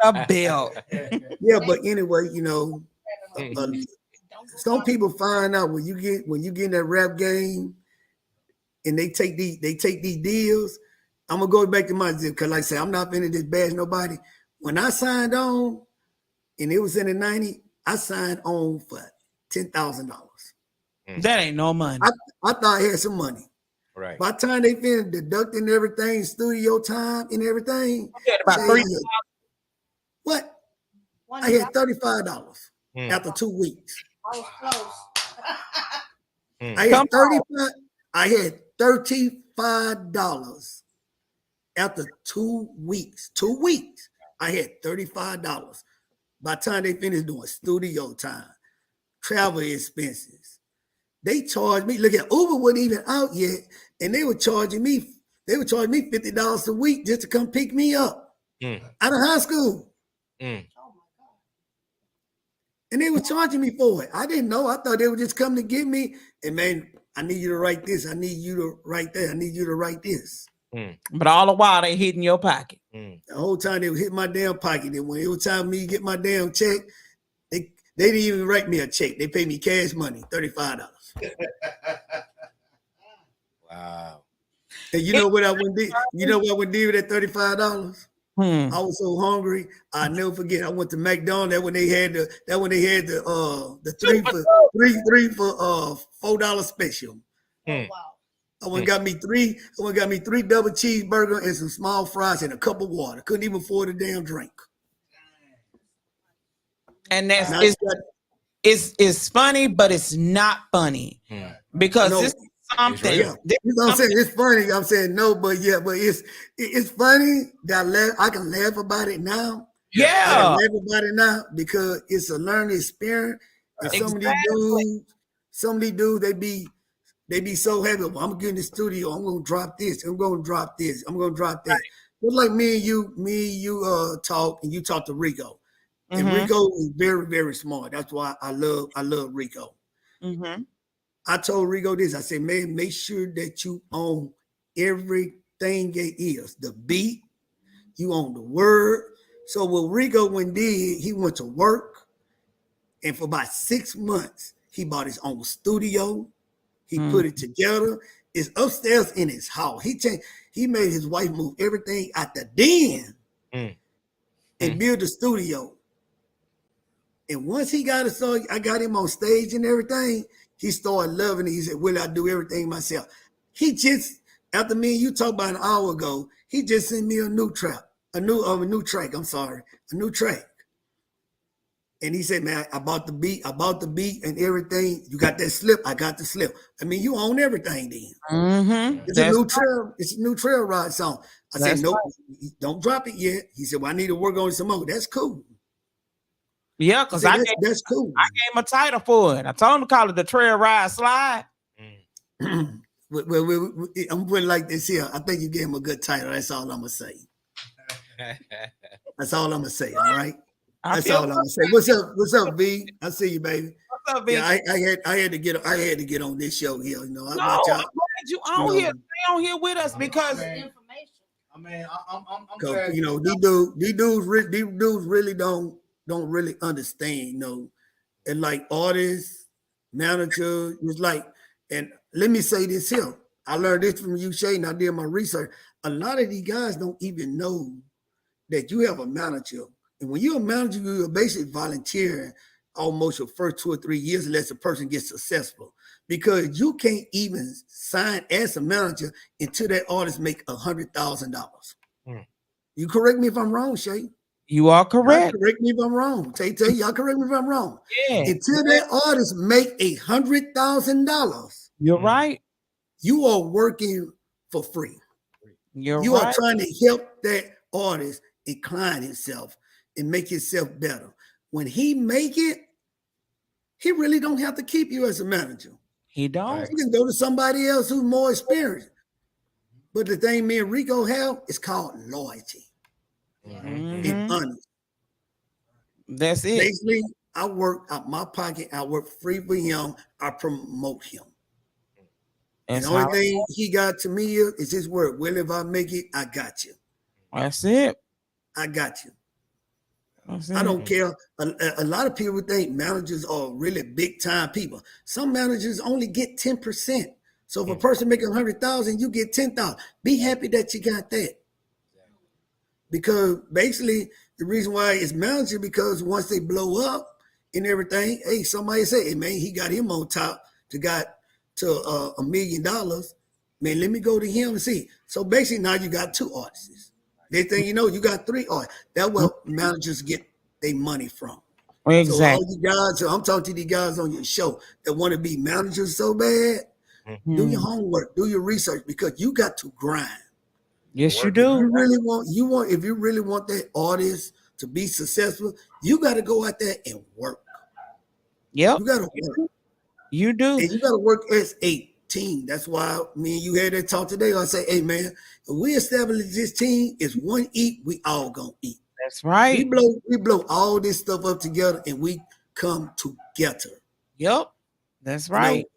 a bill. Yeah, but anyway, some people find out when you get in that rap game, and they take these deals. I'm gonna go back to my zip because, like I said, I'm not finna just bash nobody. When I signed on, and it was in the 90s, I signed on for $10,000. That ain't no money. I thought I had some money. Right. By the time they finished deducting everything, studio time and everything, about $3,000. What? I had $35 after 2 weeks. I was close. I had $35 after 2 weeks. 2 weeks, I had $35. By the time they finished doing studio time, travel expenses, they charged me. Look at Uber wasn't even out yet, and they were charging me $50 a week just to come pick me up out of high school. And they were charging me for it. I didn't know. I thought they would just come to get me. And man, I need you to write this. I need you to write that. I need you to write this. But all the while they hitting your pocket. The whole time they would hit my damn pocket. And when it was time for me to get my damn check, they didn't even write me a check. They paid me cash money, $35. Wow. And you know what I went do? You know what I would do with that $35? I was so hungry. I'll never forget. I went to McDonald's when they had the three for $4 special. Wow. I went got me three double cheeseburger and some small fries and a cup of water. Couldn't even afford a damn drink. And it's funny, but it's not funny because this is something. Yeah. I'm saying it's funny. I'm saying no, but it's funny that I can laugh about it now. Yeah, I can laugh about it now because it's a learning experience. And some of these dudes, they be so happy. Well, I'm gonna get in the studio. I'm gonna drop this. I'm gonna drop this. I'm gonna drop that. Right. But like me and you talk, and you talk to Rico. And Rico is very, very smart. That's why I love Rico. I told Rico this. I said, man, make sure that you own everything it is. The beat, you own the word. So what Rico did, he went to work, and for about 6 months, he bought his own studio. He put it together. It's upstairs in his house. He made his wife move everything out the den and build a studio. And once he got us, so I got him on stage and everything, he started loving it. He said, "Will I do everything myself?" He just, after me and you talked about an hour ago, he just sent me a new track. A new track. And he said, "Man, I bought the beat and everything. You got that slip? I got the slip. I mean, you own everything then." Mm-hmm. It's a new trail ride song. I said, "Nope, don't drop it yet." He said, "Well, I need to work on it some more." That's cool. Yeah, because that's cool. I gave him a title for it. I told him to call it the Trail Ride Slide. Well, I'm putting like this here. I think you gave him a good title. That's all I'm gonna say. That's all I'm gonna say. All right. That's all I'm gonna say. What's up, V? I see you, baby. What's up, V? Yeah, I had to get on this show here. You know, I'm glad you on here. Stay on here with us because information. I mean, I'm you know, these dudes really don't really understand. You know, and like artists, managers, it's like, and let me say this here. I learned this from you, Shay, and I did my research. A lot of these guys don't even know that you have a manager. And when you're a manager, you're basically volunteering almost your first 2 or 3 years unless a person gets successful. Because you can't even sign as a manager until that artist make $100,000. You correct me if I'm wrong, Shay. You are correct. Y'all correct me if I'm wrong. Tell y'all correct me if I'm wrong. Yeah. Until that artist make $100,000. You're right. You are working for free. You are trying to help that artist incline himself and make himself better. When he make it, he really don't have to keep you as a manager. He don't. You can go to somebody else who's more experienced. But the thing me and Rico have is called loyalty and honest. That's it. Basically, I work out my pocket. I work free for him. I promote him. And the only thing he got to me is his word. Well, if I make it, I got you. That's it. I got you. I don't care. A lot of people think managers are really big time people. Some managers only get 10%. So if a person making 100,000, you get 10,000. Be happy that you got that. Because basically the reason why it's manager, because once they blow up and everything, hey, somebody say, "Hey man, he got him on top to $1 million. Man, let me go to him and see." So basically now you got 2 artists. They think, you know, you got 3 artists. That's where managers get their money from. Exactly. So all you guys, I'm talking to these guys on your show that want to be managers so bad. Do your homework, do your research, because you got to grind. Yes, you do. If you really want that artist to be successful, you got to go out there and work. Yep. You got to work. You do. And you got to work as a team. That's why me and you had that talk today. I say, hey man, if we establish this team, it's one eat, we all gonna eat. That's right. We blow all this stuff up together and we come together. Yep. That's right. You know,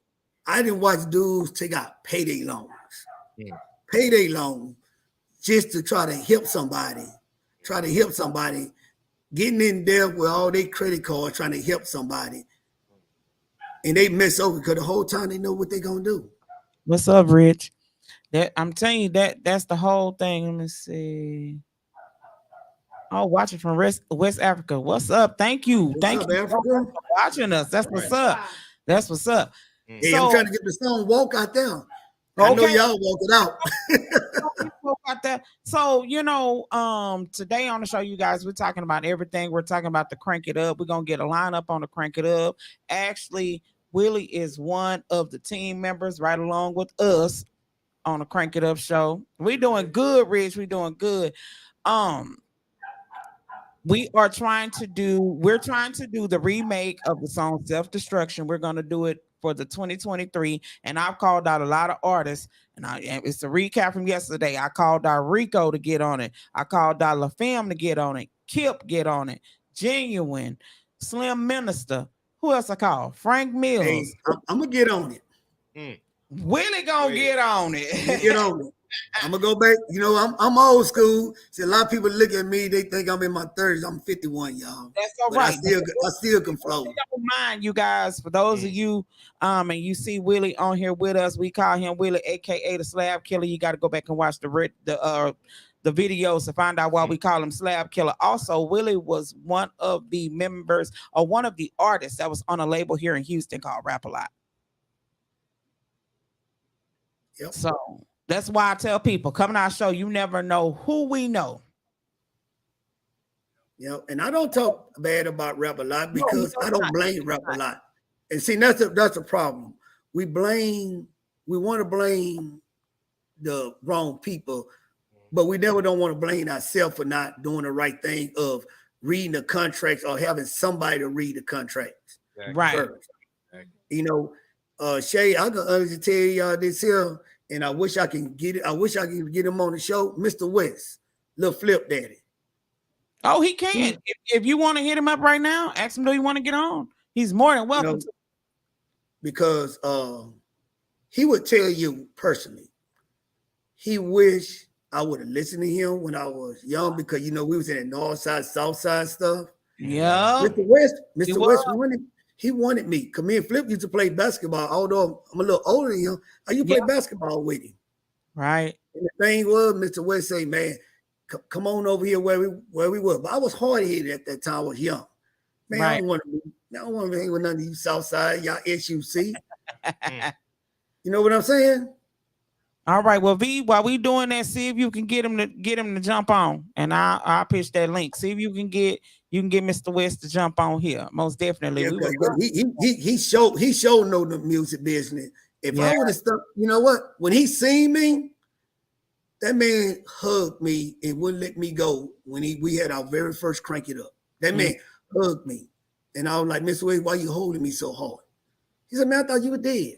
I didn't watch dudes take out payday loans. Payday loan just to try to help somebody. Getting in there with all their credit cards, trying to help somebody. And they mess over because the whole time they know what they're gonna do. What's up, Rich? That I'm telling you, that's the whole thing. Let me see. Oh, watching from West Africa. What's up? Thank you. Thank you for watching us. That's what's up. That's what's up. Hey, I'm trying to get the song Walk out there. I know y'all walk it out. So, you know, today on the show, you guys, we're talking about everything. We're talking about the Crank It Up. We're going to get a lineup on the Crank It Up. Actually, Willie is one of the team members right along with us on the Crank It Up show. We're doing good, Rich. We're doing good. We're trying to do the remake of the song Self-Destruction. We're going to do it for the 2023, and I've called out a lot of artists, and it's a recap from yesterday. I called out Rico to get on it. I called out La Femme to get on it. Kip get on it. Genuine, Slim Minister. Who else I called? Frank Mills. Hey, I'm gonna get on it. Willie gonna get on it. Get on it. I'm gonna go back. You know, I'm old school. See, a lot of people look at me, they think I'm in my 30s. I'm 51, y'all. That's all right. I still can flow. Don't mind, you guys. For those of you, and you see Willie on here with us, we call him Willie, aka the Slab Killer. You got to go back and watch the the videos to find out why we call him Slab Killer. Also, Willie was one of the members or one of the artists that was on a label here in Houston called Rap A Lot. Yep. So that's why I tell people, come to our show, you never know who we know. And I don't talk bad about Rap A Lot because I don't blame Rap A Lot. And see, that's a problem. We want to blame the wrong people, but we never don't want to blame ourselves for not doing the right thing of reading the contracts or having somebody to read the contracts. Right. First. You know, Shay, I can honestly tell y'all this here, and I wish I can get it. I wish I can get him on the show, Mr. West, Lil Flip Daddy. Oh, he can. If you want to hit him up right now, ask him, do you want to get on? He's more than welcome. You know, because he would tell you personally, he wish I would have listened to him when I was young because, you know, we was in the north side, south side stuff. Yeah. Mr. West wanted me. Because me and Flip used to play basketball. Although I'm a little older than him, I used to play basketball with him. Right. And the thing was, Mr. West say, man, come on over here where we were. But I was hard-headed at that time. I was young. Man, I don't want to hang with none of you south side, y'all SUC. You know what I'm saying? All right. Well, V, while we doing that, see if you can get him to jump on, and I'll pitch that link. See if you can get Mr. West to jump on here. Most definitely. Yeah, he showed know the music business. If I would have stuck, you know what? When he seen me, that man hugged me and wouldn't let me go when we had our very first Crank It Up. That man hugged me, and I was like, Mr. West, why you holding me so hard? He said, man, I thought you were dead.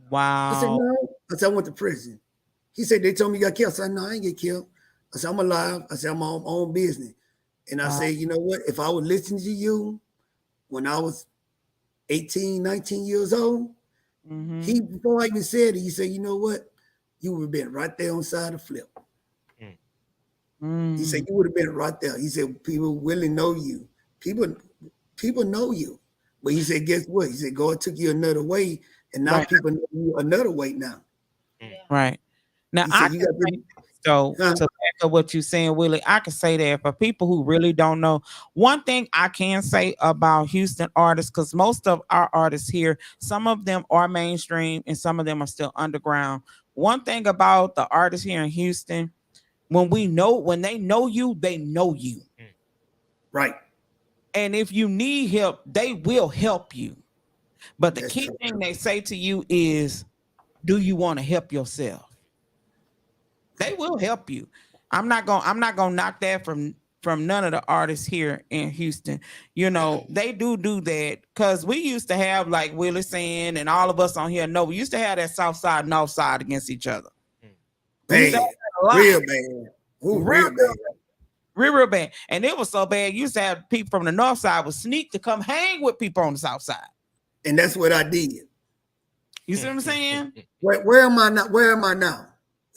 Wow. I said, no. I said, I went to prison. He said, they told me you got killed. I said, no, I ain't get killed. I said, I'm alive. I said, I'm on my own business. And I said, you know what? If I would listen to you when I was 18, 19 years old, before I even said it, he said, you know what? You would have been right there on side of Flip. He said, you would have been right there. He said, people really know you. People know you. But he said, guess what? He said, God took you another way. And now people know you another way now. Right. Now, to echo what you're saying, Willie, I can say that for people who really don't know, one thing I can say about Houston artists, because most of our artists here, some of them are mainstream and some of them are still underground. One thing about the artists here in Houston, when they know you, they know you. Right. And if you need help, they will help you. But the key thing they say to you is, do you want to help yourself? They will help you. I'm not gonna knock that from none of the artists here in Houston. You know, they do that because we used to have, like Willie saying, and all of us on here know, we used to have that south side, north side against each other. Bad. Real bad. Real bad. Real bad. And it was so bad, you used to have people from the north side would sneak to come hang with people on the south side. And that's what I did. You see what I'm saying? Where am I now? Where am I now?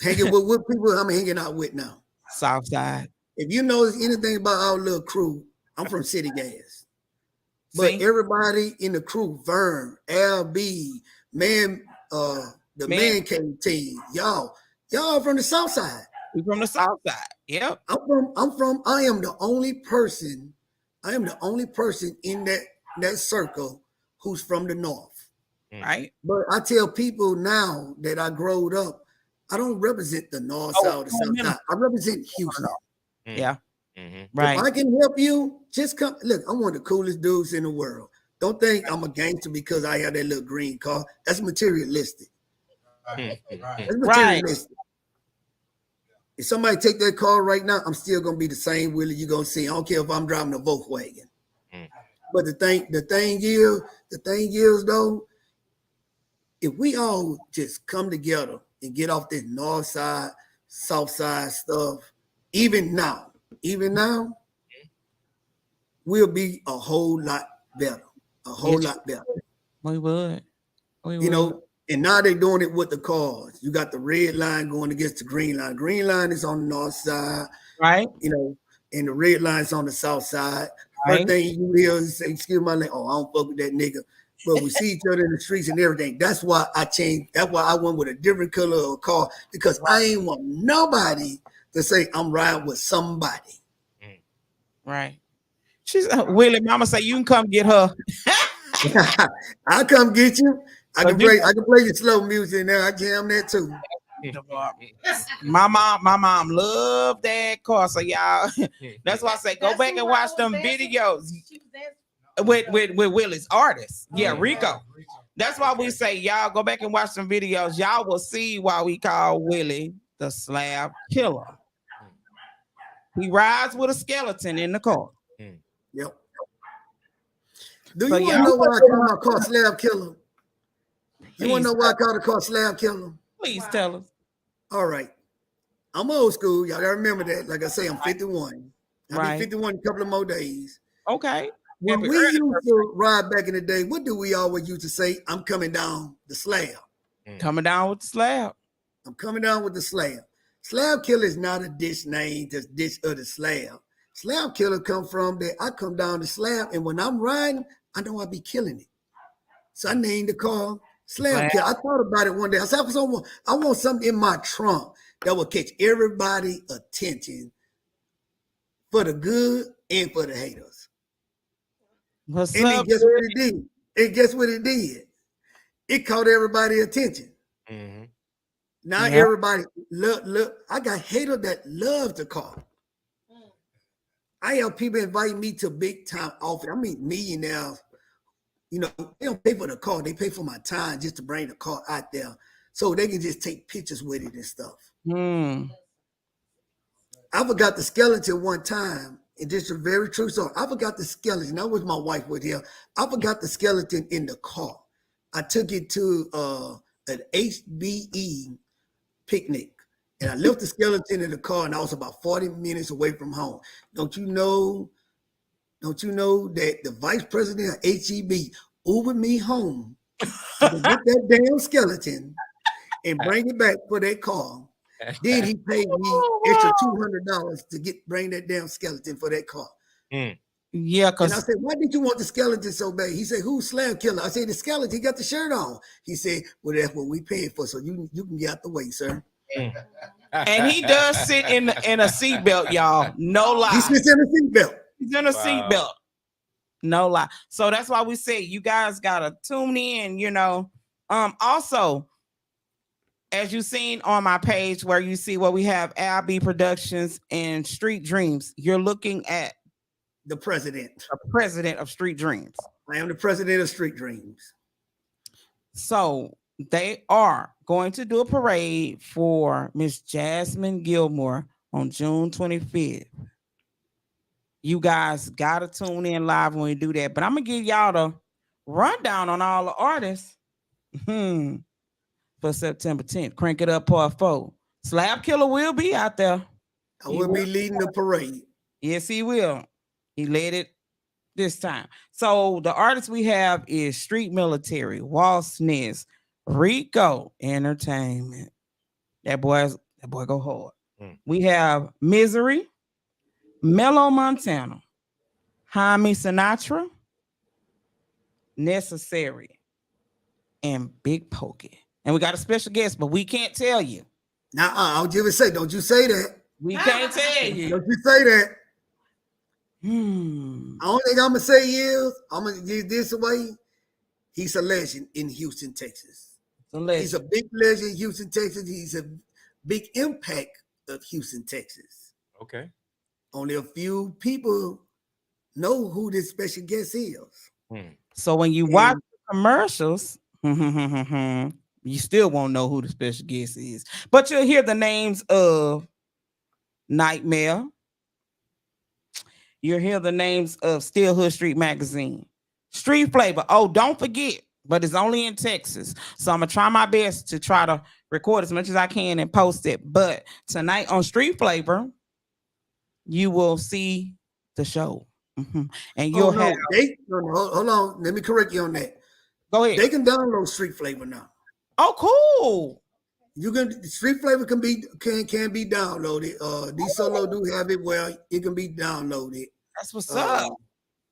Hanging with what people I'm hanging out with now? South side. If you know anything about our little crew, I'm from City Gas. But everybody in the crew, Vern, LB, Man Cave team, y'all from the south side. We from the south side. Yep. I am the only person in that circle who's from the north. Right. But I tell people now that I growed up, I don't represent the north side or the south side. I represent Houston. Yeah. Right. If I can help you, just come. Look, I'm one of the coolest dudes in the world. Don't think I'm a gangster because I have that little green car. That's materialistic. That's materialistic. If somebody take that car right now, I'm still gonna be the same Willie you're gonna see. I don't care if I'm driving a Volkswagen. But the thing is though, if we all just come together and get off this north side, south side stuff, even now, we'll be a whole lot better. A whole lot better. We would. You know, and now they're doing it with the cars. You got the red line going against the green line. Green line is on the north side. Right. You know, and the red line's on the south side. Right. First thing you hear is say, excuse my language, oh, I don't fuck with that nigga. But we see each other in the streets and everything. That's why I changed. That's why I went with a different color of car, because I ain't want nobody to say I'm riding with somebody. Right. She's Willie. Mama say you can come get her. I'll come get you. I can play your slow music in there. I jam that too. My mom loved that car. So y'all, that's why I say go back and watch them videos with Willie's artists. Yeah, Rico. That's why we say y'all go back and watch some videos. Y'all will see why we call Willie the Slab Killer. He rides with a skeleton in the car. Yep. Do you want to know why I call my car Slab Killer? You want to know why I call the car Slab Killer? Please tell us. All right. I'm old school. Y'all gotta remember that. Like I say, I'm 51. I'll be 51 in a couple of more days. Okay. When we used to ride back in the day, what do we always used to say? I'm coming down the slab. Coming down with the slab. I'm coming down with the slab. Slab Killer is not a dish name, just dish of the slab. Slab Killer come from that I come down the slab, and when I'm riding, I know I'll be killing it. So I named the car Slab Killer. I thought about it one day. I said, I want something in my trunk that will catch everybody's attention for the good and for the haters. What's and up? guess what it did? And guess what it did? It caught everybody's attention. Mm-hmm. Now everybody look. I got haters that love the car. I have people invite me to big time office. I mean, millionaires. You know, they don't pay for the car. They pay for my time just to bring the car out there so they can just take pictures with it and stuff. I forgot the skeleton one time, and this is a very true story. I forgot the skeleton. I was my wife with him. I forgot the skeleton in the car. I took it to an HBE picnic, and I left the skeleton in the car, and I was about 40 minutes away from home. Don't you know that the vice president of HEB Ubered me home to get that damn skeleton and bring it back for that car? Then he paid me extra $200 to bring that damn skeleton for that car. Yeah, because I said, why did you want the skeleton so bad? He said, who's Slab Killer? I said, the skeleton, he got the shirt on. He said, well, that's what we paying for, so you can get out the way, sir. And he does sit in a seatbelt, y'all. No lie. He sits in a seatbelt. He's in a seatbelt. No lie. So that's why we say you guys gotta tune in, you know. Also, as you've seen on my page where you see what we have, Albee Productions and Street Dreams, you're looking at the president of Street Dreams. I am the president of Street Dreams. So they are going to do a parade for Miss Jasmine Gilmore on June 25th. You guys gotta tune in live when we do that. But I'm gonna give y'all the rundown on all the artists for September 10th. Crank It Up Part 4. Slab Killer will be out there. I will be leading the parade. Yes, he will. He led it this time. So the artists we have is Street Military, Waltz Ness, Rico Entertainment. That boy go hard. We have Misery, Mellow Montana, Jaime Sinatra, Necessary, and Big Pokey. And we got a special guest, but we can't tell you. Now, I'll just say, don't you say that. We can't tell you. Don't you say that. The only thing I'm gonna say is I'm gonna give this away. He's a legend in Houston, Texas. He's a big legend in Houston, Texas. He's a big impact of Houston, Texas. Okay. Only a few people know who this special guest is. So when you watch the commercials, you still won't know who the special guest is. But you'll hear the names of Nightmare. You'll hear the names of Still Hood Street Magazine. Street Flavor. Oh, don't forget, but it's only in Texas. So I'm going to try my best to try to record as much as I can and post it. But tonight on Street Flavor, you will see the show. And you'll have... hold on. Let me correct you on that. Go ahead. They can download Street Flavor now. Oh, cool. Street Flavor can be downloaded. D Solo do have it where it can be downloaded. That's what's up.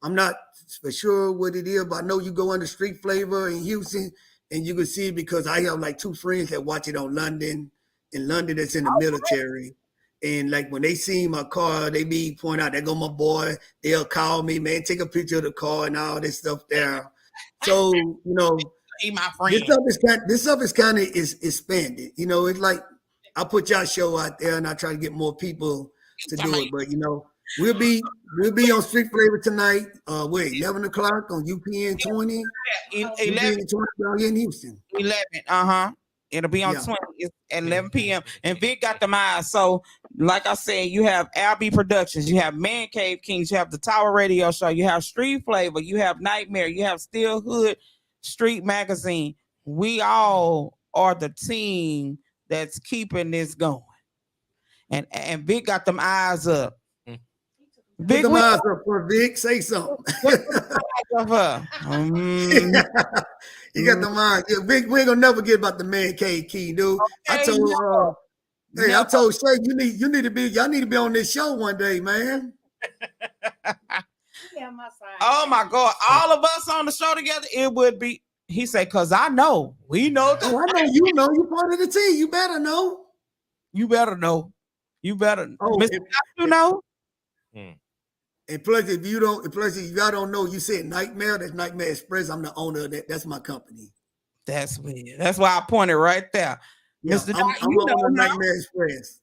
I'm not for sure what it is, but I know you go under Street Flavor in Houston and you can see it because I have like two friends that watch it on London. In London, that's in the military. And like when they see my car, they be point out, there go my boy. They'll call me, man, take a picture of the car and all this stuff there. So, you know, my friend. This stuff is kind of expanded. You know, it's like I put y'all show out there and I try to get more people to do it. But you know, we'll be on Street Flavor tonight. 11 o'clock on UPN 20. 11 20 in Houston. 11. It'll be on 20 at 11 p.m. And Vic got them eyes. So, like I said, you have LB Productions, you have Man Cave Kings, you have the Tower Radio Show, you have Street Flavor, you have Nightmare, you have Still Hood Street Magazine. We all are the team that's keeping this going. And Vic got them eyes up. Vic, put them eyes up for Vic. Say something. You got the mind. Yeah, Vic, we ain't gonna never get about the Man Cave King, dude. Okay, I told Shay, y'all need to be on this show one day, man. Oh my God, all of us on the show together, it would be. He said, "Cause I know, we know." Oh, I know you know. You part of the team. You better know. You better know. You better. Oh, you know. And plus, if y'all don't know, you said Nightmare. That's Nightmare Express. I'm the owner of that. That's my company. That's weird. That's why I pointed right there. Yeah, Mr. I'm owner of Nightmare Express.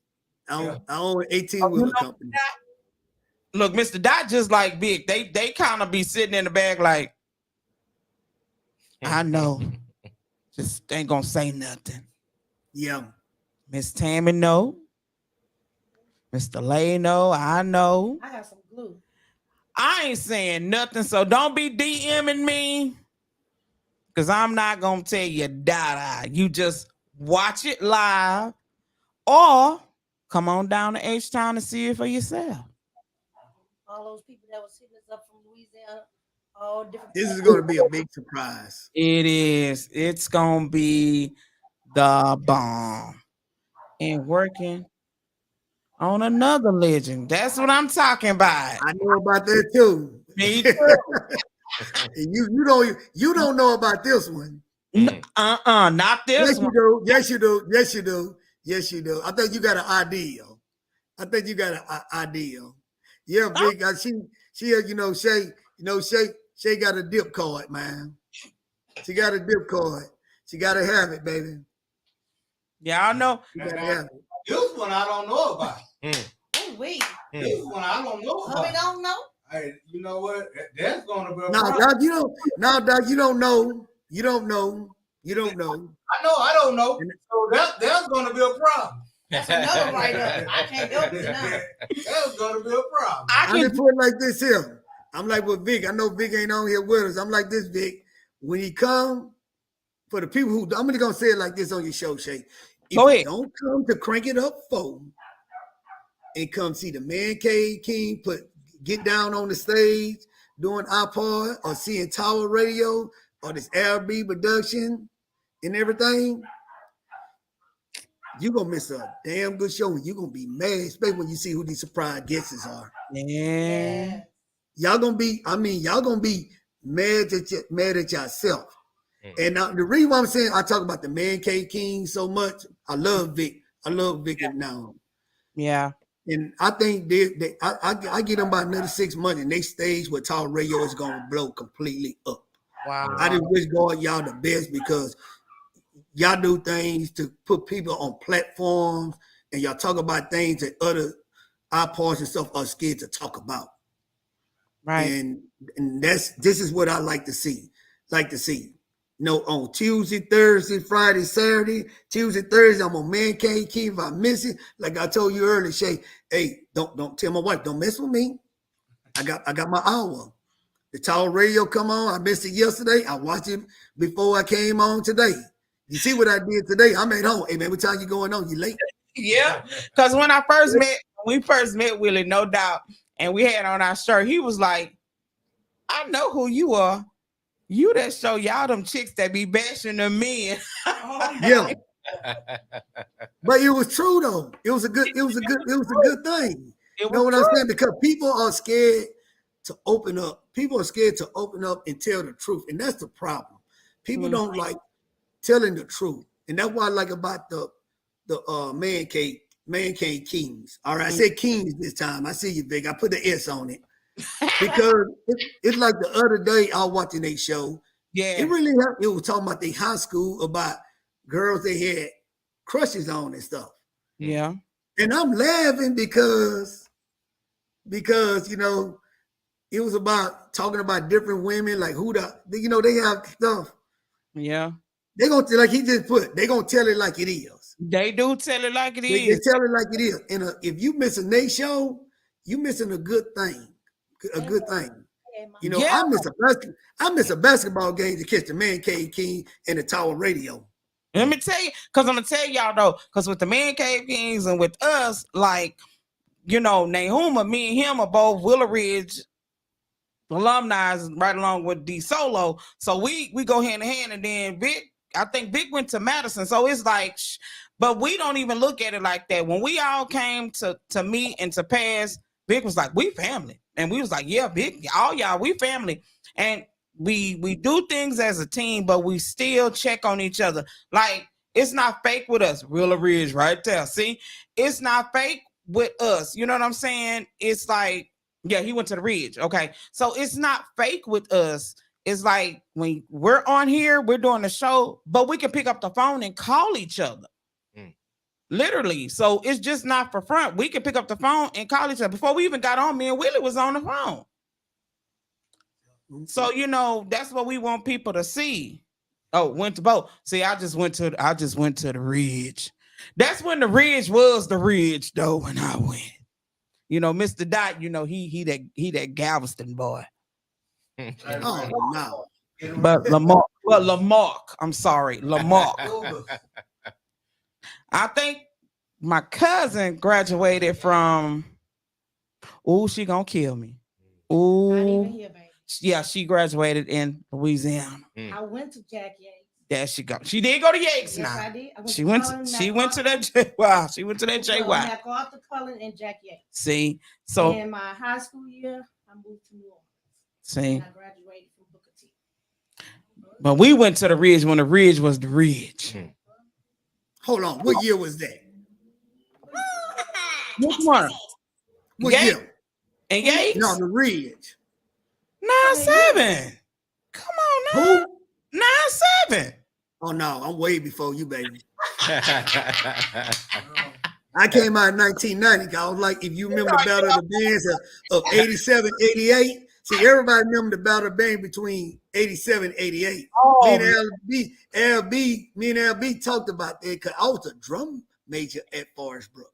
I own 18-wheeler company. Look, Mr. Dot just like Big. They kind of be sitting in the bag like, I know. Just ain't gonna say nothing. Yeah. Miss Tammy know. Mr. Lay know. I know. I got some glue. I ain't saying nothing, so don't be DMing me, because I'm not going to tell you Dada. You just watch it live or come on down to H-Town and see it for yourself. All those people that was hitting us up from Louisiana, all different. This is going to be a big surprise. It is. It's going to be the bomb. And working on another legend. That's what I'm talking about. I know about that too. Me too. you don't know about this one. Not this one. Yes, you do. Yes, you do. I think you got an idea. Yeah, Big. She Shay got a dip card, man. She got a dip card. She got to have it, baby. Yeah, I know. You got to have it. This one I don't know about. Oh, wait. This one I don't know about. We don't know. Hey, you know what? That's gonna be a problem. Doc, you don't know. You don't know. I don't know. So that's gonna be a problem. That's another write-up. I can't help it now. That's gonna be a problem. I just put it like this here. I'm like with Vic. I know Vic ain't on here with us. I'm like this, Vic. When he come, for the people who, I'm gonna say it like this on your show, Shay. If you don't come to Crank It Up 4 and come see the Man Cave King get down on the stage doing iPod or seeing Tower Radio or this LB production and everything, you're gonna miss a damn good show and you're gonna be mad, especially when you see who these surprise guests are. Yeah. Y'all gonna be mad at yourself. And now the reason why I'm saying I talk about the Man Cave King so much, I love Vic now. Yeah. And I think I get them about another 6 months and they stage where Tower Radio is gonna blow completely up. Wow. I just wish God y'all the best because y'all do things to put people on platforms and y'all talk about things that other iPods and stuff are scared to talk about. Right. And this is what I like to see. On Tuesday, Thursday, Friday, Saturday. Tuesday, Thursday, I'm on Man Cave King. If I miss it, like I told you earlier, Shay, hey, don't tell my wife, don't mess with me. I got my hour. The Tower Radio come on. I missed it yesterday. I watched it before I came on today. You see what I did today? I'm at home. Hey man, what time you going on? You late? Yeah. Because when we first met Willie, no doubt, and we had on our shirt, he was like, I know who you are. You that show y'all them chicks that be bashing the men. Yeah. But it was true though. It was a good thing. You know what I'm saying? Because people are scared to open up. People are scared to open up and tell the truth. And that's the problem. People don't like telling the truth. And that's what I like about the Man Cave Man Cave Kings. All right, I said Kings this time. I see you, Vic. I put the S on it because it's like the other day I was watching a show. Yeah, it really helped. It was talking about the high school about girls they had crushes on and stuff. Yeah, and I'm laughing because you know it was about talking about different women, like who they have stuff. Yeah, they gonna like he just put. They gonna tell it like it is. They do tell it like it is. They tell it like it is. And if you miss a Nate show, you missing a good thing. A good thing. You know, yeah. I miss a basketball game to catch the Man Cave King and the Tower Radio. Let me tell you, because I'm gonna tell y'all though, because with the Man Cave Kings and with us, like, you know, Nahuma, me and him are both Willow Ridge alumni, right along with D Solo. So we go hand in hand, and then Vic, I think Vic went to Madison. So it's like, but we don't even look at it like that. When we all came to meet and to pass, Vic was like, we family. And we was like, yeah, Vic, all y'all, we family. And we do things as a team, but we still check on each other. Like, it's not fake with us. Willow Ridge right there. See, it's not fake with us. You know what I'm saying? It's like, yeah, he went to the Ridge. Okay. So it's not fake with us. It's like when we're on here, we're doing the show, but we can pick up the phone and call each other. Literally. So it's just not for front. We can pick up the phone and call each other. Before we even got on, me and Willie was on the phone. So, you know, that's what we want people to see. Oh, went to both. See, I just went to the Ridge. That's when the Ridge was the Ridge, though, when I went. You know, Mr. Dot, you know, he that Galveston boy. Oh no. But Lamarck, I'm sorry, Lamarck. I think my cousin graduated from. Oh, she gonna kill me. Oh, yeah, she graduated in Louisiana. I went to Jack Yates. There she go. She did go to Yates. Yes, now. I did. She went to that. Wow, she went to that JY. MacArthur Cullen and Jack Yates. See, so in my high school year, I moved to New Orleans. See, and I graduated from Booker T. But we went to the Ridge when the Ridge was the Ridge. Hold on, what year was that? Which one? What Yates? year? And Yates? No, the Ridge. 9-7. Come on now. Who? 9-7. Oh no, I'm way before you, baby. I came out in 1990. I was like, if you remember the Battle of the Bands of 87, 88. See, everybody remember the Battle of the Band between 87 and 88. Oh, me and LB talked about that because I was a drum major at Forest Brook.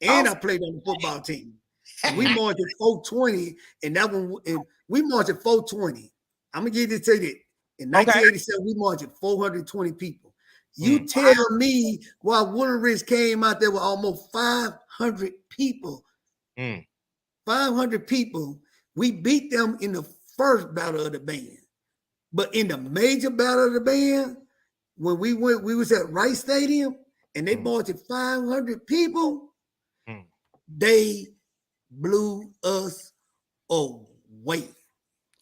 And I played on the football team. And we marched at 420, and that one, and we marched at 420. I'm gonna give you to you. In 1987, we marched at 420 people. You tell me why Willow Ridge came out there with almost 500 people. 500 people. We beat them in the first battle of the band. But in the major battle of the band, when we was at Rice Stadium and they marched at 500 people, they blew us away.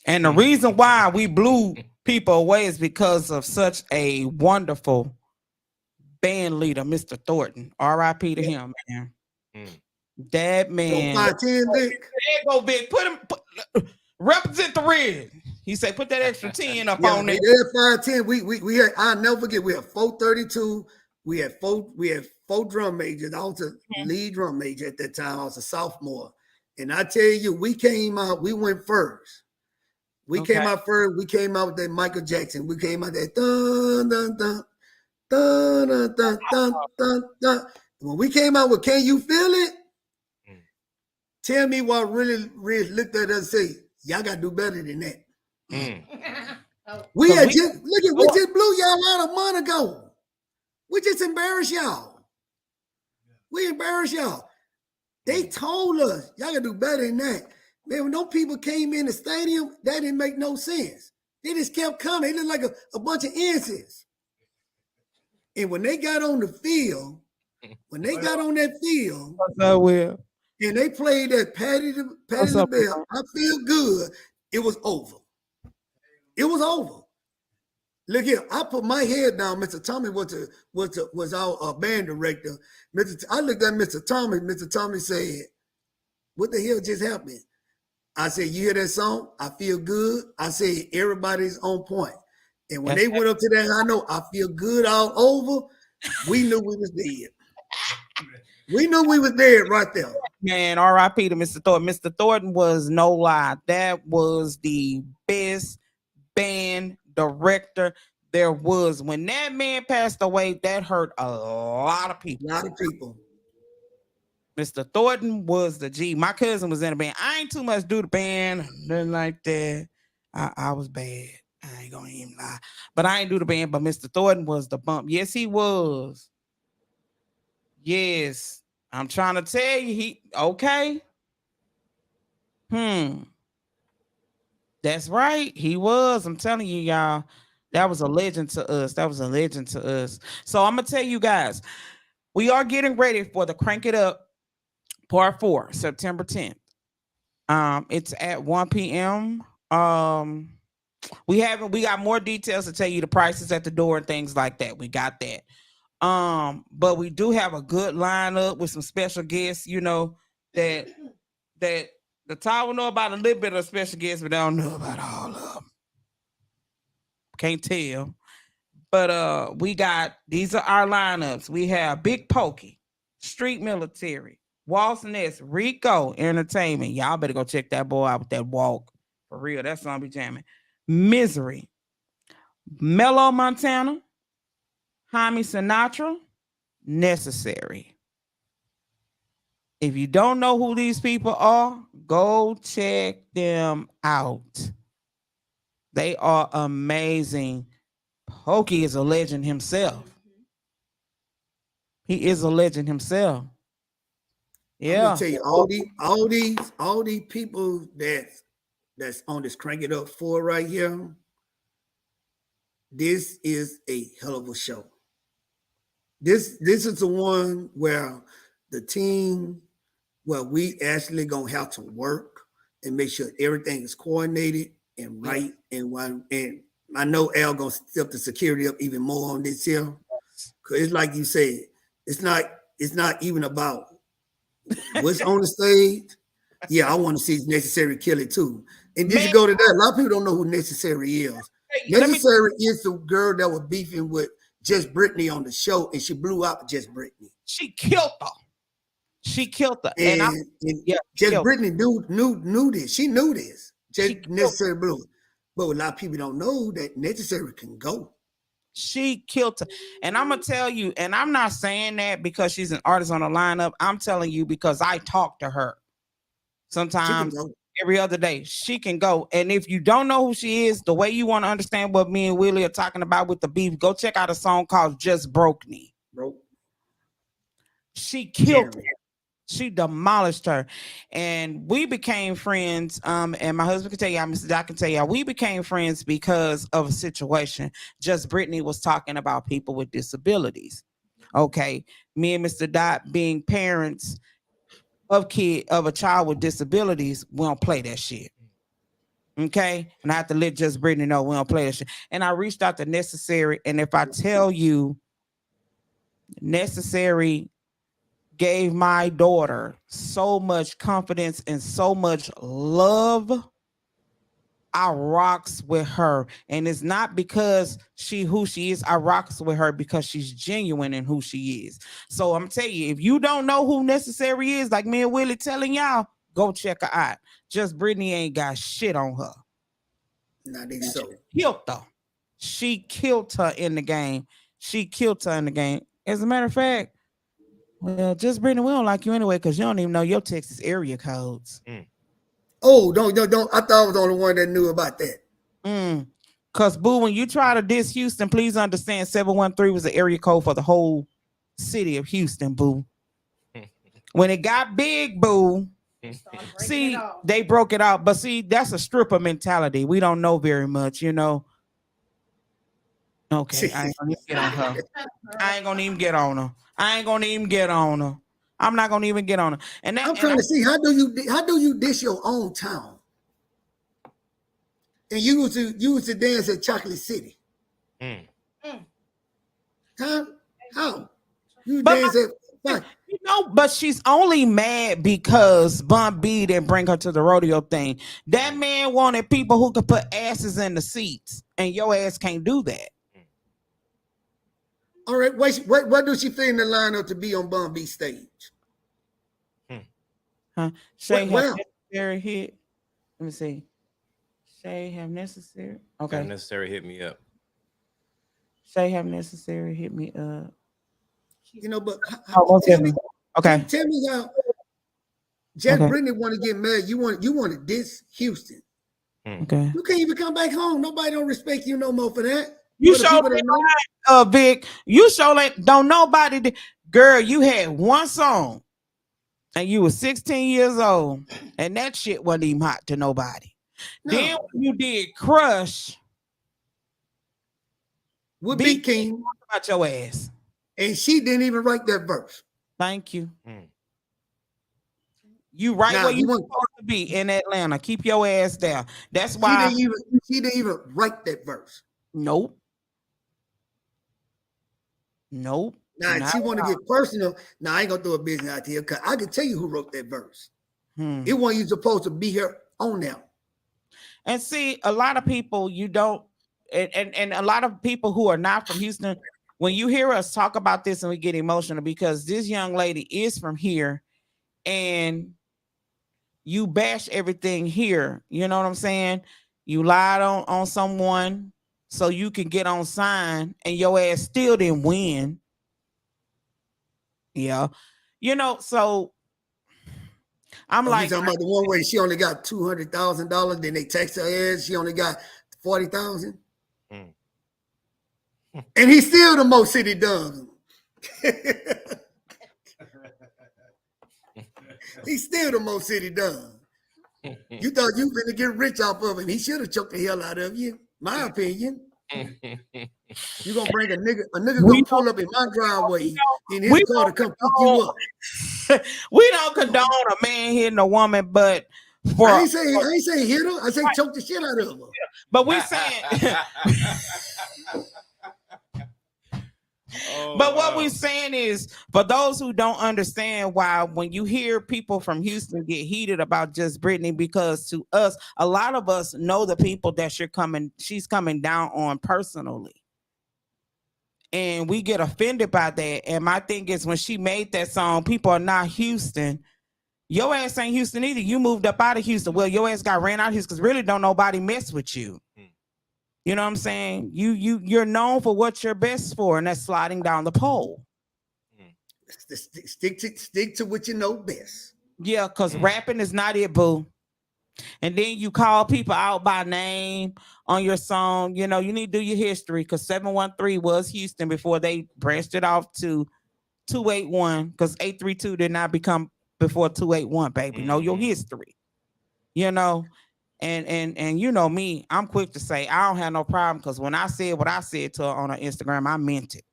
And the reason why we blew people away is because of such a wonderful band leader, Mr. Thornton. R.I.P. to him, man. That man. There you go, Vic. Represent the Ridge. He said, put that extra 10 up on it. Yeah, 510. We had, I'll never forget, we had 432. We had four drum majors. I was a lead drum major at that time. I was a sophomore. And I tell you, we went first. We came out first. We came out with that Michael Jackson. We came out that dun dun dun dun dun dun dun dun dun. When we came out with "Can You Feel It?" Tell me what really looked at us and say, y'all gotta do better than that. We just blew y'all out a month ago. We just embarrassed y'all. We embarrassed y'all. They told us y'all gotta do better than that. Man, when those people came in the stadium, that didn't make no sense. They just kept coming. They looked like a bunch of incense. And when they got on the field, and they played that Patty the Bell, I Feel Good, it was over. It was over. Look here, I put my head down. Mr. Tommy was our band director. I looked at Mr. Tommy. Mr. Tommy said, "What the hell just happened?" I said, "You hear that song? I feel good." I said, "Everybody's on point." And when they went up to that, I know I feel good all over. We knew we was dead. We knew we was dead right there. Man, R.I.P. to Mr. Thornton. Mr. Thornton was no lie. That was the best band director there was. When that man passed away, that hurt a lot of people. Mr. Thornton was the G. My cousin was in a band. I ain't too much do the band, nothing like that. I was bad. I ain't gonna even lie. But I ain't do the band, but Mr. Thornton was the bump. Yes, he was. Yes. I'm trying to tell you, he okay. That's right. He was. I'm telling you, y'all. That was a legend to us. That was a legend to us. So I'm gonna tell you guys, we are getting ready for the Crank It Up Part 4, September 10th. It's at 1 p.m. We got more details to tell you, the prices at the door and things like that. We got that. But we do have a good lineup with some special guests, you know, that the tower know about a little bit of special guests, but they don't know about all of them. Can't tell. But these are our lineups. We have Big Pokey, Street Military, Waltz Ness, Rico Entertainment. Y'all better go check that boy out with that walk. For real, that song be jamming. Misery, Mellow Montana, Jaime Sinatra, Necessary. If you don't know who these people are, go check them out. They are amazing. Pokey is a legend himself. He is a legend himself. Yeah. I'm gonna tell you, all these people that's on this Crank It Up 4 right here. This is a hell of a show. This is the one where the team, we actually gonna have to work and make sure everything is coordinated and right. And I know Al gonna step the security up even more on this here, because it's like you said, it's not even about what's on the stage. Yeah, I want to see Necessary kill it too. And did you go to that? A lot of people don't know who Necessary is. Necessary is the girl that was beefing with Just Brittany on the show, and she blew up Just Brittany. She killed her. And Just Brittany knew this. She knew this. Just Necessary blew it. But a lot of people don't know that Necessary can go. She killed her. And I'm going to tell you, and I'm not saying that because she's an artist on the lineup. I'm telling you because I talk to her sometimes every other day. She can go. And if you don't know who she is, the way you want to understand what me and Willie are talking about with the beef, go check out a song called Just Broke Me. She killed her. She demolished her, and we became friends. And my husband can tell y'all, Mr. Doc can tell y'all, we became friends because of a situation. Just Brittany was talking about people with disabilities. Okay, me and Mr. Dot being parents of a child with disabilities, we don't play that shit. Okay, and I have to let Just Brittany know we don't play that shit. And I reached out to Necessary, and if I tell you, Necessary gave my daughter so much confidence and so much love. I rocks with her. And it's not because who she is. I rocks with her because she's genuine in who she is. So I'm telling you, if you don't know who Necessary is, like me and Willie telling y'all, go check her out. Just Brittany ain't got shit on her. Not even so. Killed her. She killed her in the game. As a matter of fact, well, Just Brittany, we don't like you anyway because you don't even know your Texas area codes. Oh, don't. I thought I was the only one that knew about that. Because, boo, when you try to diss Houston, please understand 713 was the area code for the whole city of Houston, boo. When it got big, boo, see, they broke it out. But see, that's a stripper mentality. We don't know very much, you know. Okay, I ain't gonna get on her. I ain't gonna even get on her. I'm not gonna even get on her. And I'm trying to see how do you dish your own town? And you was to dance at Chocolate City. How? You But dance at fuck. you know, but she's only mad because Bun B didn't bring her to the rodeo thing. That man wanted people who could put asses in the seats, and your ass can't do that. All right, what does she fit in the lineup to be on Bun B stage? Huh? Shay have necessary hit. Let me see. Shay have necessary. Okay. Have necessary hit me up. Shay have necessary hit me up. You know, but Tell me how Jack Brittany want to get mad. You want to diss Houston. Okay. You can't even come back home. Nobody don't respect you no more for that. You show Vic. You show like don't nobody. Girl, you had one song, and you were 16 years old, and that shit wasn't even hot to nobody. No. Then when you did Crush with Big King about your ass. And she didn't even write that verse. Thank you. You right where you supposed to be in Atlanta. Keep your ass there. That's why she didn't even write that verse. Nope. Now she want to get personal. Now I ain't gonna do a business out here because I can tell you who wrote that verse. It wasn't you supposed to be here on now. And see, a lot of people you don't, and a lot of people who are not from Houston. When you hear us talk about this and we get emotional because this young lady is from here and you bash everything here. You know what I'm saying? You lied on someone so you can get on sign and your ass still didn't win. Yeah. You know, so I'm like, you talking about the one where she only got $200,000, then they text her ass, she only got 40,000. And he's still the most city done. He's still the most city done. You thought you were gonna get rich off of him. He should have choked the hell out of you, my opinion. You gonna bring a nigga gonna pull up in my driveway in his car to come pick you up. We don't condone a man hitting a woman, but for I ain't say hit her, I say choke the shit out of her. But we saying but what we're saying is, for those who don't understand why, when you hear people from Houston get heated about just Brittany, because to us, a lot of us know the people that she's coming down on personally. And we get offended by that. And my thing is, when she made that song, people are not Houston. Your ass ain't Houston either. You moved up out of Houston. Well, your ass got ran out of Houston because really don't nobody mess with you. You know what I'm saying? You're known for what you're best for, and that's sliding down the pole. Stick to what you know best. Yeah, because rapping is not it, boo. And then you call people out by name on your song. You know, you need to do your history because 713 was Houston before they branched it off to 281 because 832 did not become before 281, baby. Know your history. You know. And you know me, I'm quick to say I don't have no problem because when I said what I said to her on her Instagram, I meant it.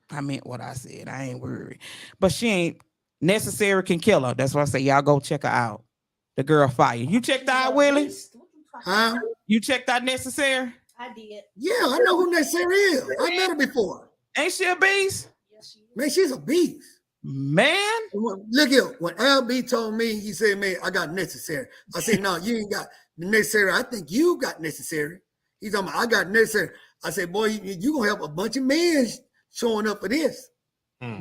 I meant what I said. I ain't worried. But she ain't necessary can kill her. That's why I say y'all go check her out. The girl fire. You checked out Willie? Huh? You checked out Necessary? I did. Yeah, I know who Necessary is. I met her before. Ain't she a beast? Yes, she is. Man, she's a beast. Man, look here. When LB told me, he said, "Man, I got Necessary." I said, "No, you ain't got Necessary. I think you got Necessary." He's talking about, "I got Necessary." I said, "Boy, you gonna have a bunch of men showing up for this."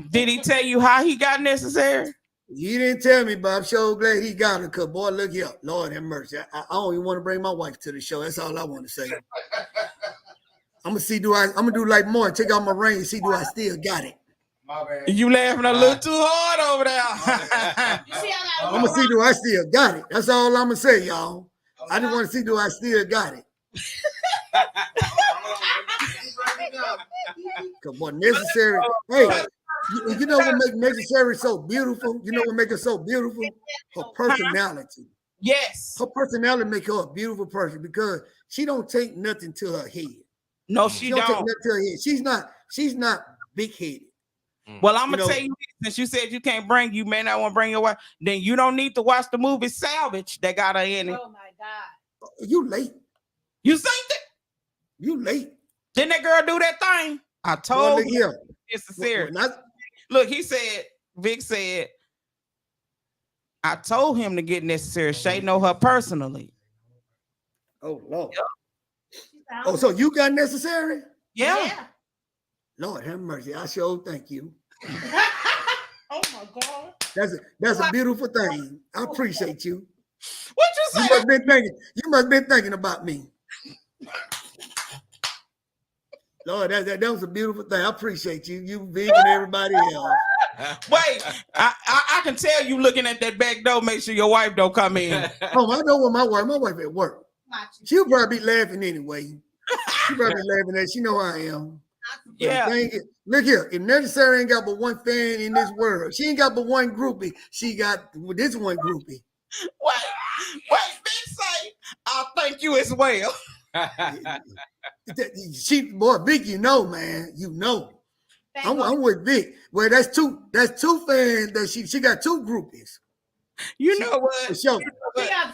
Did he tell you how he got Necessary? He didn't tell me, but I'm so glad he got it. Cause boy, look here, Lord have mercy. I don't even want to bring my wife to the show. That's all I want to say. I'm gonna do like more. Take out my ring and see do I still got it. You laughing a little too hard over there. I'm gonna see do I still got it. That's all I'm gonna say, y'all. I just want to see do I still got it. Come on, Necessary. Hey, you know what makes Necessary so beautiful? You know what makes her so beautiful? Her personality. Yes. Her personality make her a beautiful person because she don't take nothing to her head. No, she don't. Take nothing to her head. She's not big-headed. Well, I'm gonna tell you, since you said you can't bring, you may not want to bring your wife, then you don't need to watch the movie Salvage that got her in it. Oh my God. You late. You think that? You late. Didn't that girl do that thing? I told him necessary. Look, he said, Vic said, I told him to get necessary. Shay know her personally. Oh, Lord. Yeah. Oh, so you got necessary? Yeah. Lord have mercy. I sure thank you. Oh my God. That's a beautiful thing. I appreciate you. What you say? You must have been thinking about me. Lord, that was a beautiful thing. I appreciate you. You, Vic, and everybody else. Wait, I can tell you looking at that back door. Make sure your wife don't come in. Oh, I know what my wife at work. She'll probably be laughing anyway. She'll probably be laughing at. She know how I am. Yeah. Look here. If necessary ain't got but one fan in this world, she ain't got but one groupie. She got this one groupie. Wait, Vic say, I thank you as well. Vic, you know, man, you know. I'm with Vic. Well, that's two fans that she got two groupies. You know what? For sure.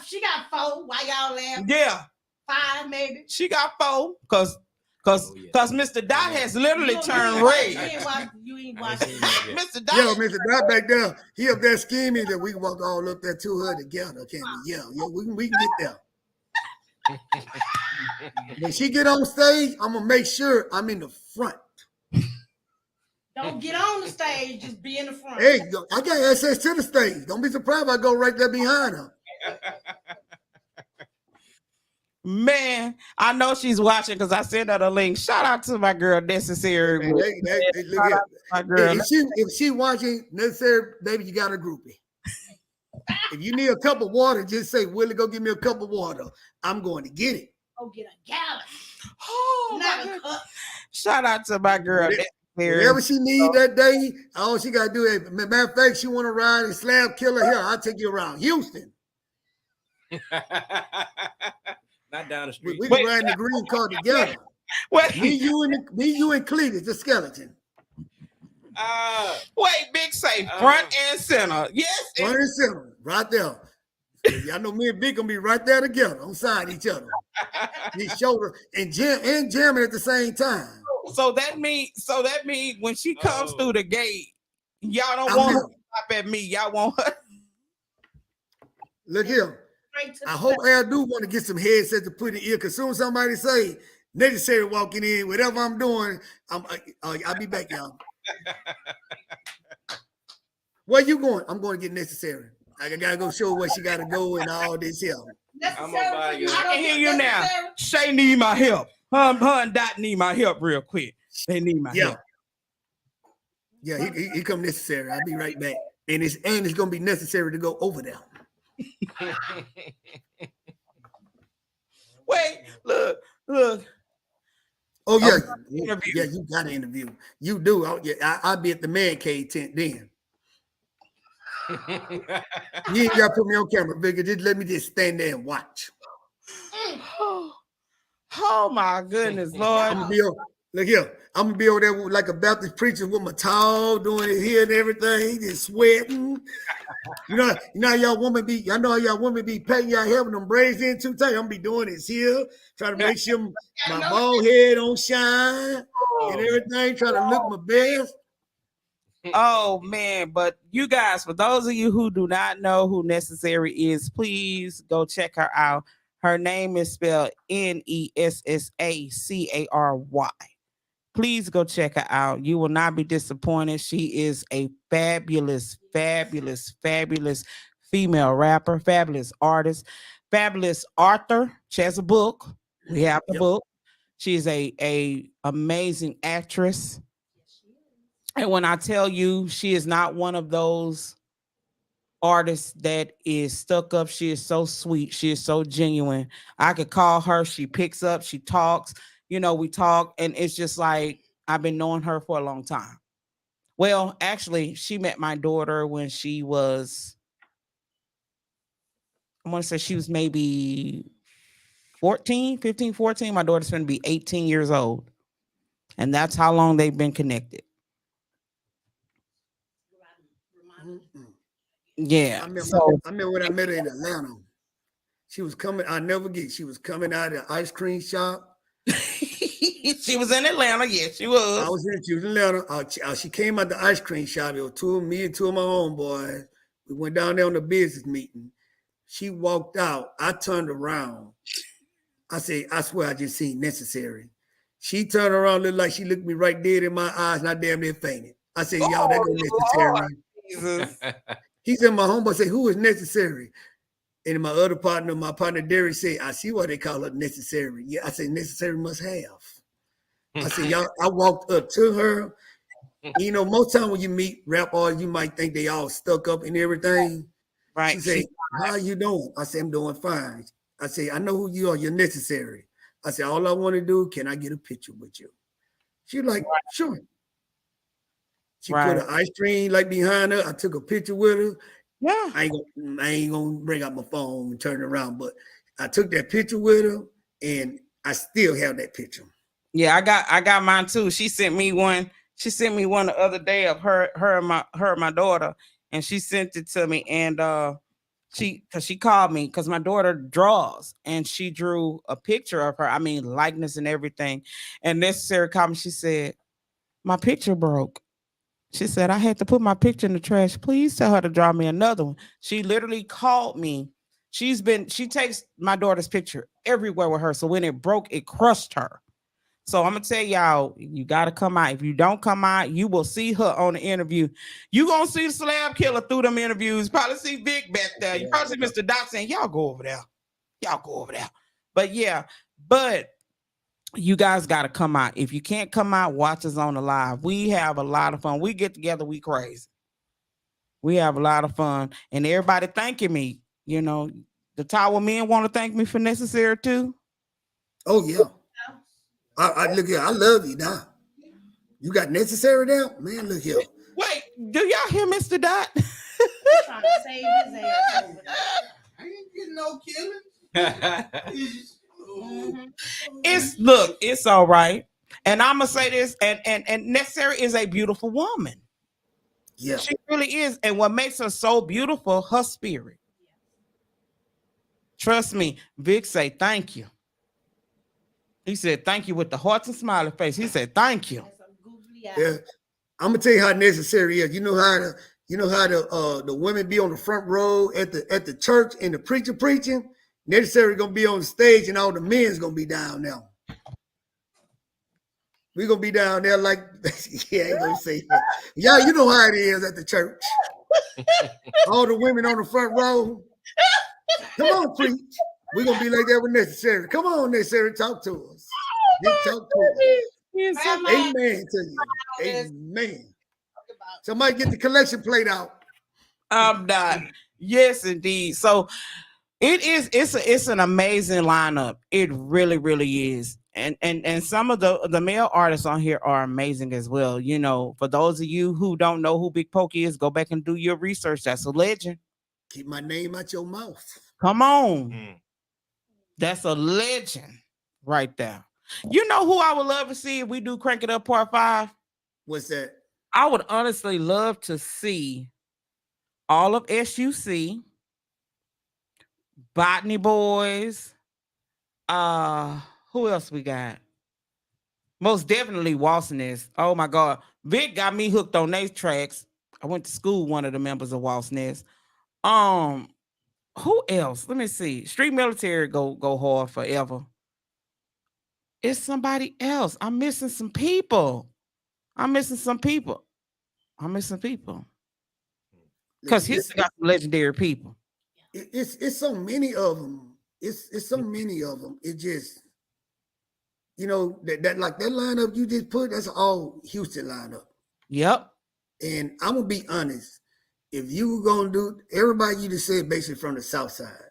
She got 4. Why y'all laughing? Yeah. 5 maybe. She got 4 because Mr. Dot has literally turned red. You ain't watching. Mr. Dot. Yo, Mr. Dot back there, he up there scheming that we can walk all up there to her together, can't we? Yeah, we can get there. When she get on stage, I'm gonna make sure I'm in the front. Don't get on the stage, just be in the front. Hey, I got access to the stage. Don't be surprised if I go right there behind her. Man, I know she's watching because I sent her the link. Shout out to my girl Necessary. Man, look at my girl. If she watching Necessary, baby, you got a groupie. If you need a cup of water, just say, Willie, go get me a cup of water. I'm going to get it. Go get a gallon. Oh, not a cup. Shout out to my girl. Whatever she need that day, all she got to do is, matter of fact, she want to ride and slab killer here. I'll take you around Houston. Not down the street. We can ride in the green car together. Me, you, and Cletus, the skeleton. Wait, Big say front and center. Yes. Front and center, right there. Y'all know me and Big gonna be right there together on side each other. His shoulder and jamming at the same time. So that means when she comes through the gate, y'all don't want her to stop at me. Y'all want her. Look here. I hope I do want to get some headsets to put in ear, because soon as somebody say Necessary walking in, whatever I'm doing, I'll be back, y'all. Where you going? I'm going to get Necessary. I gotta go show where she gotta go and all this here. I'm gonna buy you. I can hear you now. Shay need my help. Her and Dot need my help real quick. They need my help. Yeah, he come Necessary. I'll be right back. And it's gonna be necessary to go over there. Wait, look. Oh yeah, yeah. You got an interview. You do. I'll be at the man cave tent then. You ain't got to put me on camera, Bigger. Just let me just stand there and watch. Oh my goodness, Lord! Look here. I'm gonna be over there like a Baptist preacher with my towel, doing it here and everything, just sweating. You know how y'all women be. I know how y'all women be patting y'all hair with them braids in too tight. I'm gonna be doing this here, trying to make sure my bald head don't shine and everything. Trying to look my best. Oh man, but you guys, for those of you who do not know who Necessary is, please go check her out. Her name is spelled Nessacary. Please go check her out. You will not be disappointed. She is a fabulous, fabulous, fabulous female rapper, fabulous artist, fabulous author. She has a book. We have the book. She's a amazing actress. And when I tell you, she is not one of those artists that is stuck up. She is so sweet. She is so genuine. I could call her. She picks up. She talks. You know, we talk. And it's just like, I've been knowing her for a long time. Well, actually, she met my daughter when she was, I want to say she was maybe 14. My daughter's going to be 18 years old. And that's how long they've been connected. Yeah. I remember when I met her in Atlanta. She was coming, I never forget. She was coming out of the ice cream shop. She was in Atlanta. Yes, she was. She was in Atlanta. She came out the ice cream shop. It was me and two of my homeboys. We went down there on the business meeting. She walked out. I turned around. I said, I swear I just seen Necessary. She turned around, looked like she looked me right dead in my eyes, and I damn near fainted. I said, y'all, that go Necessary. He said, my homeboy said, who is Necessary? And my other partner, my partner Derry, said, I see why they call her Necessary. Yeah, I said, Necessary must have. I said, y'all, I walked up to her. You know, most time when you meet rap artists, you might think they all stuck up and everything. Right. She said, how you doing? I said, I'm doing fine. I said, I know who you are. You're Necessary. I said, all I want to do, can I get a picture with you? She was like, sure. She put an ice cream like behind her. I took a picture with her. Yeah. I ain't gonna bring out my phone and turn it around, but I took that picture with her, and I still have that picture. Yeah, I got mine too. She sent me one. She sent me one the other day of her and my daughter, and she sent it to me. And she called me because my daughter draws, and she drew a picture of her. I mean, likeness and everything. And Necessary called me. She said, my picture broke. She said, I had to put my picture in the trash. Please tell her to draw me another one. She literally called me. She takes my daughter's picture everywhere with her. So when it broke, it crushed her. So I'm going to tell y'all, you got to come out. If you don't come out, you will see her on the interview. You going to see the Slab Killer through them interviews. Probably see Vic back there. You probably see Mr. Doc saying, y'all go over there. Y'all go over there. But yeah, you guys got to come out. If you can't come out, watch us on the live. We have a lot of fun. We get together, we crazy. We have a lot of fun. And everybody thanking me. You know, the Tower men want to thank me for Necessary too. Oh, yeah. I look here. I love you now. You got Necessary now? Man, look here. Wait, do y'all hear Mr. Dot? Trying to save his ass over there. I ain't getting no killing. It's all right. And I'm gonna say this, and Necessary is a beautiful woman. Yeah, she really is. And what makes her so beautiful, her spirit. Trust me, Vic say thank you. He said thank you with the hearts and smiley face. He said thank you. Yeah, I'm gonna tell you how Necessary is. You know how the women be on the front row at the church and the preacher preaching. Necessary gonna be on the stage and all the men's gonna be down there. We're gonna be down there like yeah, I ain't gonna say that. Yeah, you know how it is at the church. All the women on the front row. Come on, preach. We're gonna be like that with Necessary. Come on, Necessary, talk to us. Just talk to us. Amen to you. Amen. Somebody get the collection plate out. I'm done. Yes, indeed. So it's an amazing lineup. It really, really is. And some of the male artists on here are amazing as well. You know, for those of you who don't know who Big Pokey is, go back and do your research. That's a legend. Keep my name out your mouth. Come on. That's a legend right there. You know who I would love to see if we do Crank It Up Part 5? What's that? I would honestly love to see all of SUC, Botany Boys. Who else we got? Most definitely Waltz. Oh my God. Vic got me hooked on these tracks. I went to school with one of the members of Waltz. Who else? Let me see. Street Military go hard forever. It's somebody else. I'm missing some people. Because he's got some legendary people. It's so many of them. It's so many of them. It just, you know, that like that lineup you just put, that's all Houston lineup. Yep. And I'm gonna be honest. If you were gonna do everybody you just said basically from the South Side.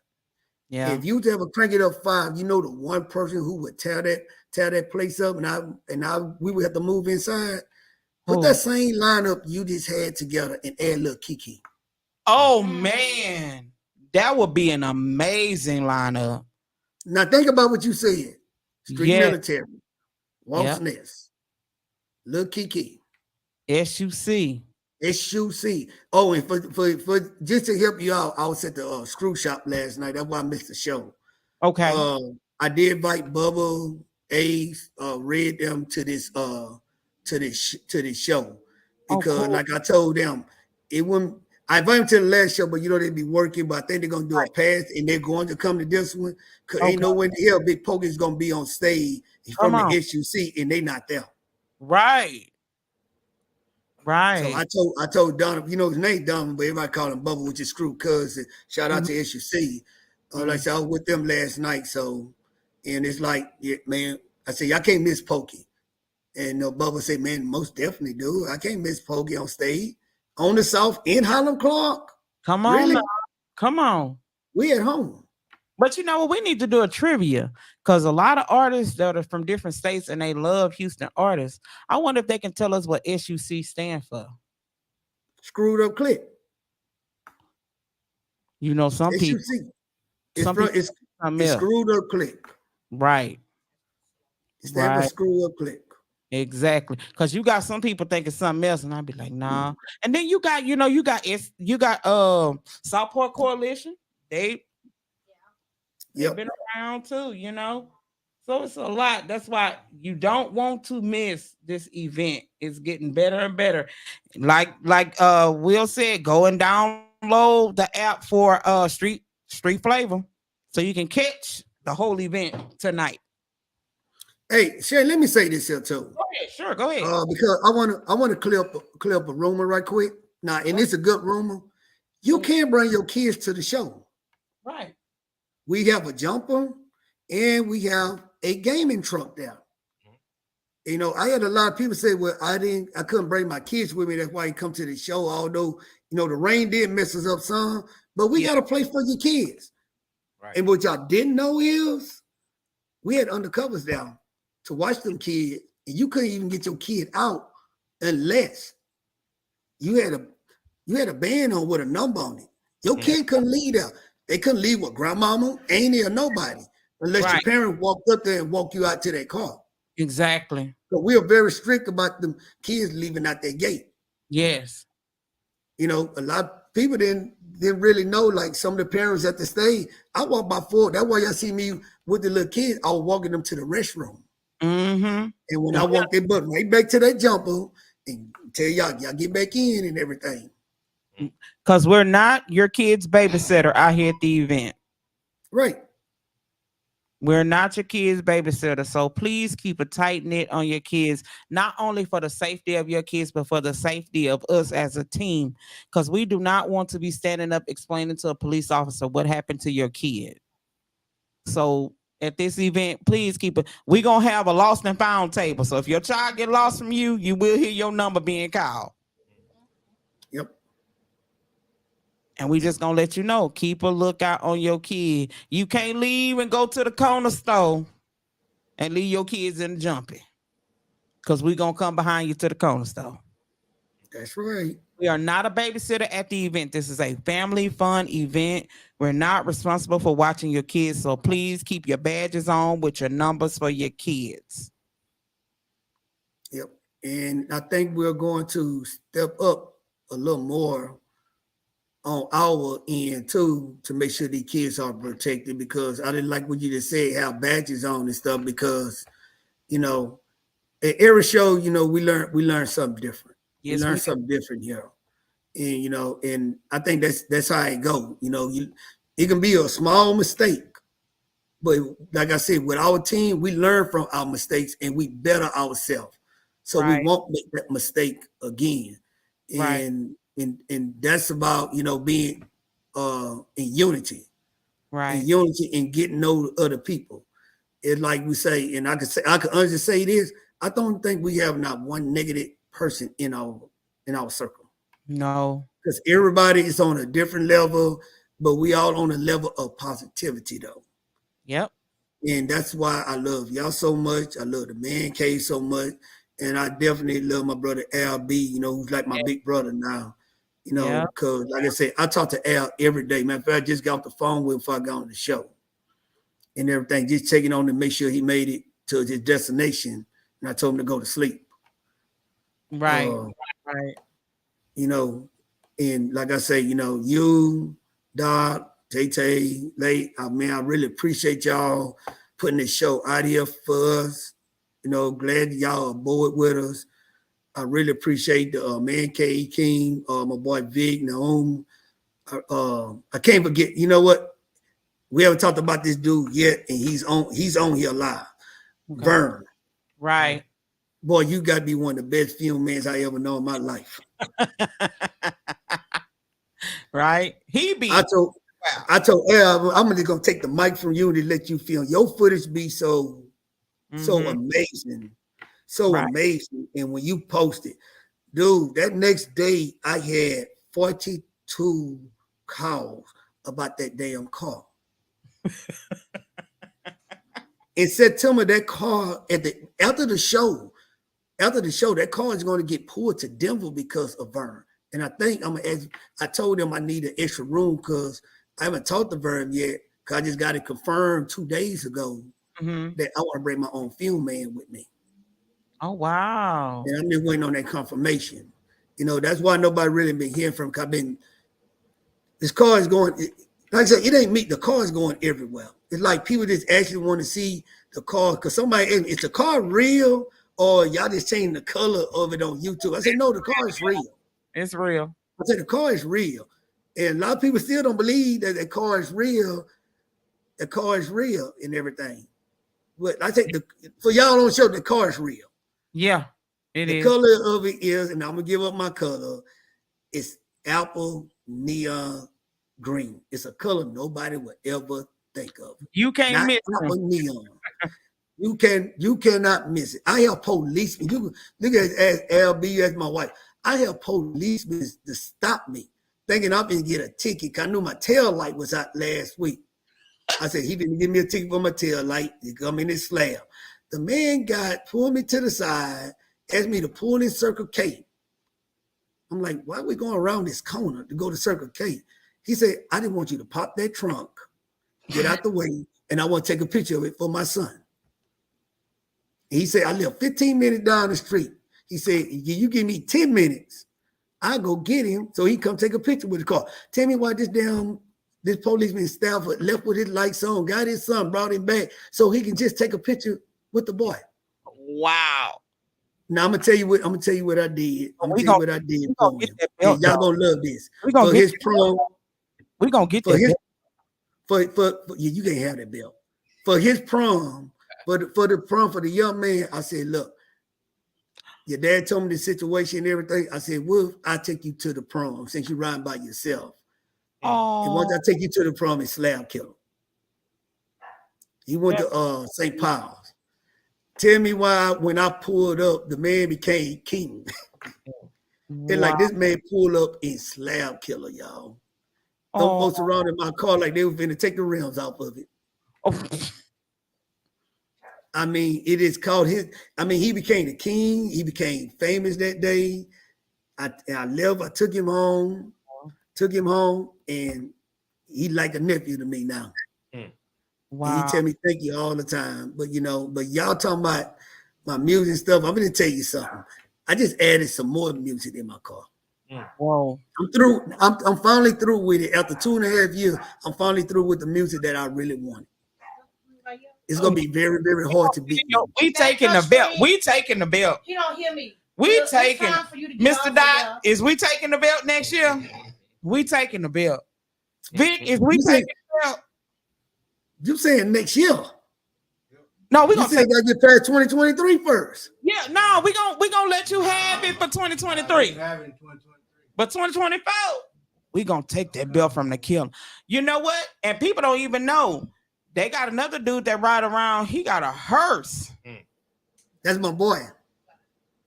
Yeah. If you ever Crank It Up 5, you know the one person who would tear that place up, we would have to move inside. Put that same lineup you just had together and add a little Kiki. Oh man, that would be an amazing lineup. Now think about what you said. Street Military, Waltz Ness, Lil Kiki, SUC. Oh, and for just to help you out, I was at the screw shop last night. That's why I missed the show. Okay. I did invite Bubba read them to this show because like I told them, it wouldn't. I invited them to the last show, but they'd be working. But I think they're gonna do a pass, and they're going to come to this one because ain't no way in hell Big Pokey is gonna be on stage from the SUC, and they not there. Right. So I told Donovan, his name Donovan, but everybody call him Bubba, which is Screw Cousin. Shout out to SUC. Like I said, I was with them last night, and it's like, yeah, man, I said, y'all can't miss Pokey. And Bubba said, man, most definitely do. I can't miss Pokey on stage. On the South in Highland Clark. Come on. Really? Come on. We at home. But you know what? We need to do a trivia because a lot of artists that are from different states and they love Houston artists. I wonder if they can tell us what SUC stand for. Screwed Up Click. Some SUC. people. It's Screwed Up Click. Right. It's that for Screwed Up Click. Exactly, because you got some people thinking something else, and I'd be like, nah. And then you got Southport Coalition. They've been around too, So it's a lot. That's why you don't want to miss this event. It's getting better and better. Like Will said, go and download the app for Street Flavor, so you can catch the whole event tonight. Hey, Shay, let me say this here too. Go ahead, sure, go ahead. Because I want to clear up a rumor right quick. Now, and it's a good rumor. You can't bring your kids to the show. Right. We have a jumper and we have a gaming truck there. I had a lot of people say, well, I couldn't bring my kids with me. That's why you come to the show. Although, the rain did mess us up some, but we got a place for your kids. Right. And what y'all didn't know is we had undercovers down to watch them kids, and you couldn't even get your kid out unless you had a band on with a number on it. Your kid couldn't leave there. They couldn't leave with grandmama, auntie, or nobody unless your parents walked up there and walked you out to their car. Exactly. So we are very strict about them kids leaving out their gate. Yes. A lot of people didn't really know, like some of the parents at the stage. I walk by 4. That's why y'all see me with the little kids. I was walking them to the restroom. Mm-hmm. And when I walked their butt right back to that jumper and tell y'all get back in and everything. Because we're not your kid's babysitter out here at the event. Right. We're not your kid's babysitter. So please keep a tight knit on your kids, not only for the safety of your kids, but for the safety of us as a team. Because we do not want to be standing up explaining to a police officer what happened to your kid. So at this event, please keep it. We're going to have a lost and found table. So if your child get lost from you, you will hear your number being called. Yep. And we just going to let you know, keep a lookout on your kid. You can't leave and go to the corner store and leave your kids in the jumpy. Because we're going to come behind you to the corner store. That's right. We are not a babysitter at the event. This is a family fun event. We're not responsible for watching your kids. So please keep your badges on with your numbers for your kids. Yep. And I think we're going to step up a little more on our end too, to make sure these kids are protected, because I didn't like what you just said, have badges on and stuff, because, at every show, we learn something different. Yes, we learn something different here. And, and I think that's how it go. It can be a small mistake, but like I said, with our team, we learn from our mistakes and we better ourselves. So we won't make that mistake again. And that's about, being in unity. Right. In unity and getting to know other people. It's like we say, and I can honestly say this, I don't think we have not one negative person in our circle. No. Because everybody is on a different level, but we all on a level of positivity though. Yep. And that's why I love y'all so much. I love the Man Cave so much. And I definitely love my brother Al B, who's like my big brother now. Because like I said, I talk to Al every day. Matter of fact, I just got off the phone with him before I got on the show. And everything, just checking on to make sure he made it to his destination. And I told him to go to sleep. Right. Right. And like I say, you, Doc, Tay, I really appreciate y'all. putting this show out here for us. You know, glad y'all are aboard with us. I really appreciate the Man Cave King, my boy Vic, Naum. I can't forget, you know what? We haven't talked about this dude yet, and he's on here live. Okay. Vern. Right. Boy, you got to be one of the best film mans I ever know in my life. Right. I told Al, I'm just gonna take the mic from you and let you film. Your footage be so amazing. So amazing. And when you post it, dude, that next day I had 42 calls about that damn car. In September, that car after the show, that car is going to get pulled to Denver because of Vern. And I think I told him I need an extra room because I haven't talked to Vern yet. Because I just got it confirmed 2 days ago that I want to bring my own film man with me. Oh, wow. And I'm just waiting on that confirmation. You know, that's why nobody really been hearing from him. This car is going, like I said, it ain't me. The car is going everywhere. It's like people just actually want to see the car because is the car real or y'all just changing the color of it on YouTube? I said, no, the car is real. It's real. I said, the car is real. And a lot of people still don't believe that the car is real. The car is real and everything. But I think for y'all on the show, the car is real. Yeah, the color of it is, and I'm going to give up my color, it's apple neon green. It's a color nobody would ever think of. You can't miss apple neon. You cannot miss it. I have policemen. You look at LB as my wife. I have policemen to stop me, thinking I'm going to get a ticket. Cause I knew my tail light was out last week. I said he didn't give me a ticket for my tail light. He come in his slab. The man pulled me to the side, asked me to pull in Circle K. I'm like, why are we going around this corner to go to Circle K? He said, I didn't want you to pop that trunk, get out the way, and I want to take a picture of it for my son. He said, I live 15 minutes down the street. He said, you give me 10 minutes, I'll go get him so he come take a picture with the car. Tell me why this policeman in Stafford left with his lights on, got his son, brought him back so he can just take a picture with the boy. Wow. Now I'm gonna tell you what I did. I'm gonna tell you what I did. Y'all gonna love this. We're gonna get his prom. We're gonna get that for you can't have that belt. For his prom, for the prom for the young man, I said, look, your dad told me the situation and everything. I said, well, I'll take you to the prom since you're riding by yourself. Oh. And once I take you to the prom, it's slab killer. He went to St. Paul's. Tell me why when I pulled up, the man became king. And like this man pulled up in slab killer, y'all. Those folks around in my car like they were finna take the rims off of it. Oh. I mean, it is called he became the king. He became famous that day. I left, I took him home, and he like a nephew to me now. Wow. And he tell me thank you all the time. But y'all talking about my music stuff. I'm gonna tell you something. I just added some more music in my car. Whoa. I'm through. I'm finally through with it. After 2.5 years, I'm finally through with the music that I really wanted. It's gonna be very, very hard to beat. We taking the belt. We taking the belt. He don't hear me. We taking Mr. Dot. Is we taking the belt next year? We taking the belt. Vic, is we taking the belt? You saying next year? No, we gonna gotta get past 2023 first. Yeah, no, we gonna let you have it for 2023. But 2024, we gonna take that belt from the killer. You know what? And people don't even know. They got another dude that ride around. He got a hearse. That's my boy.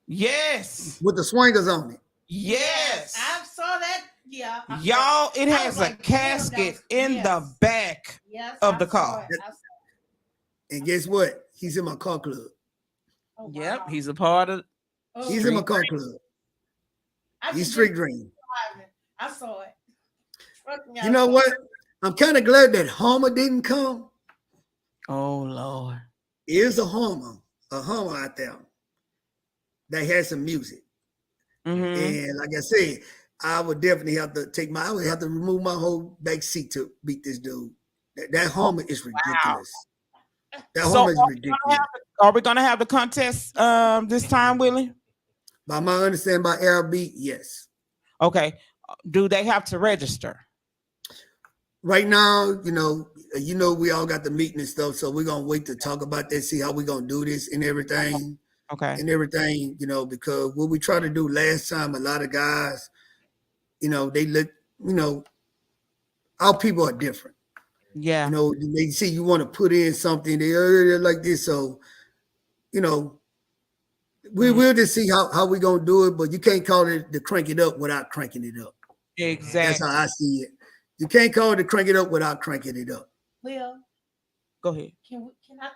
Yes. With the swingers on it. Yes. I saw that. Yeah. Y'all, it has a casket in the back of the car. And guess what? He's in my car club. Oh, wow. Yep, he's a part of. He's in my car club. He's Street Dream. I saw it. You know what? I'm kind of glad that Homer didn't come. Oh Lord. There's a Homer out there that has some music. And like I said, I would definitely have to I would have to remove my whole back seat to beat this dude. That Homer is ridiculous. That So home is ridiculous. are we gonna have the contest this time, Willie? By my understanding, by LB, yes. Okay. Do they have to register? Right now, we all got the meeting and stuff, so we're gonna wait to talk about that, see how we're gonna do this and everything. Okay. And everything, because what we tried to do last time, a lot of guys, they look, our people are different. Yeah. They see you want to put in something, they're like this. So, we'll just see how we gonna do it, but you can't call it to crank it up without cranking it up. Exactly. That's how I see it. You can't call it to crank it up without cranking it up. Well, go ahead. Can I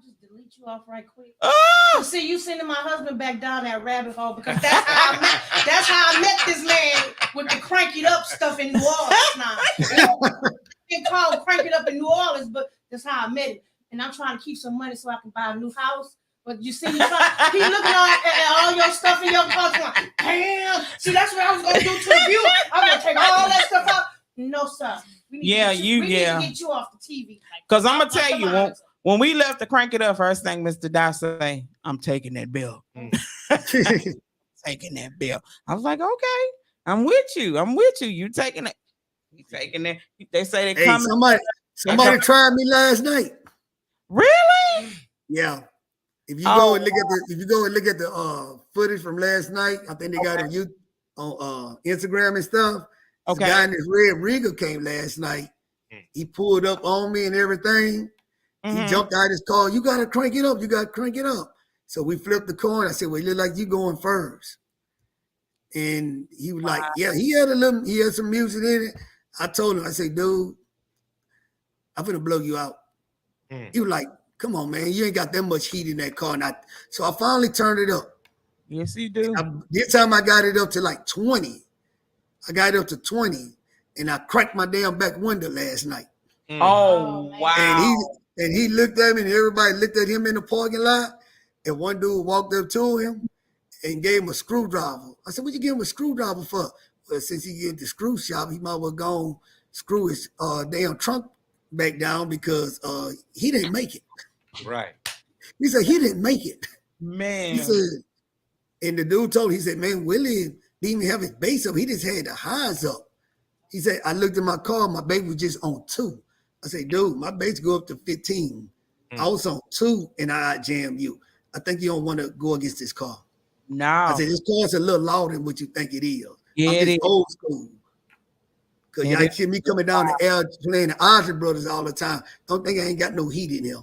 just delete you off right quick? Oh! See, you sending my husband back down that rabbit hole because that's how I met this man with the crank it up stuff in New Orleans now. It's called crank it up in New Orleans, but that's how I met it. And I'm trying to keep some money so I can buy a new house. But you see, he looking at all your stuff in your car. Like, damn. See, that's what I was gonna do to the viewer. I'm gonna take all that stuff out. No, sir. We need to get you off the TV. Because I'm gonna tell you, when we left to crank it up, first thing Mr. Dow say, I'm taking that bill. Taking that bill. I was like, okay, I'm with you. You taking it. You taking it. They say they come. Somebody tried me last night. Really? Yeah. If you go and look at the footage from last night, I think they got it on Instagram and stuff. Okay. The guy in this red Regal came last night. He pulled up on me and everything. Mm-hmm. He jumped out of his car. You got to crank it up. You got to crank it up. So we flipped the coin. I said, well, it look like you going first. And he was like, yeah, he had some music in it. I told him, I said, dude, I'm going to blow you out. He was like, come on, man, you ain't got that much heat in that car. So I finally turned it up. Yes, you do. This time I got it up to like 20. I got it up to 20, and I cracked my damn back window last night. Oh, wow. And he looked at me, and everybody looked at him in the parking lot, and one dude walked up to him and gave him a screwdriver. I said, what you give him a screwdriver for? Well, since he get the screw shop, he might well go and screw his damn trunk back down because he didn't make it. Right. He said he didn't make it. Man. He said, and the dude told him, he said, man, Willie didn't even have his bass up. He just had the highs up. He said, I looked at my car, my bass was just on 2. I said, dude, my bass go up to 15. I was on 2 and I jammed you. I think you don't want to go against this car. No. I said, this car's a little louder than what you think it is. Yeah, I'm just old school. Because y'all see me coming down the air playing the Isley Brothers all the time. Don't think I ain't got no heat in here.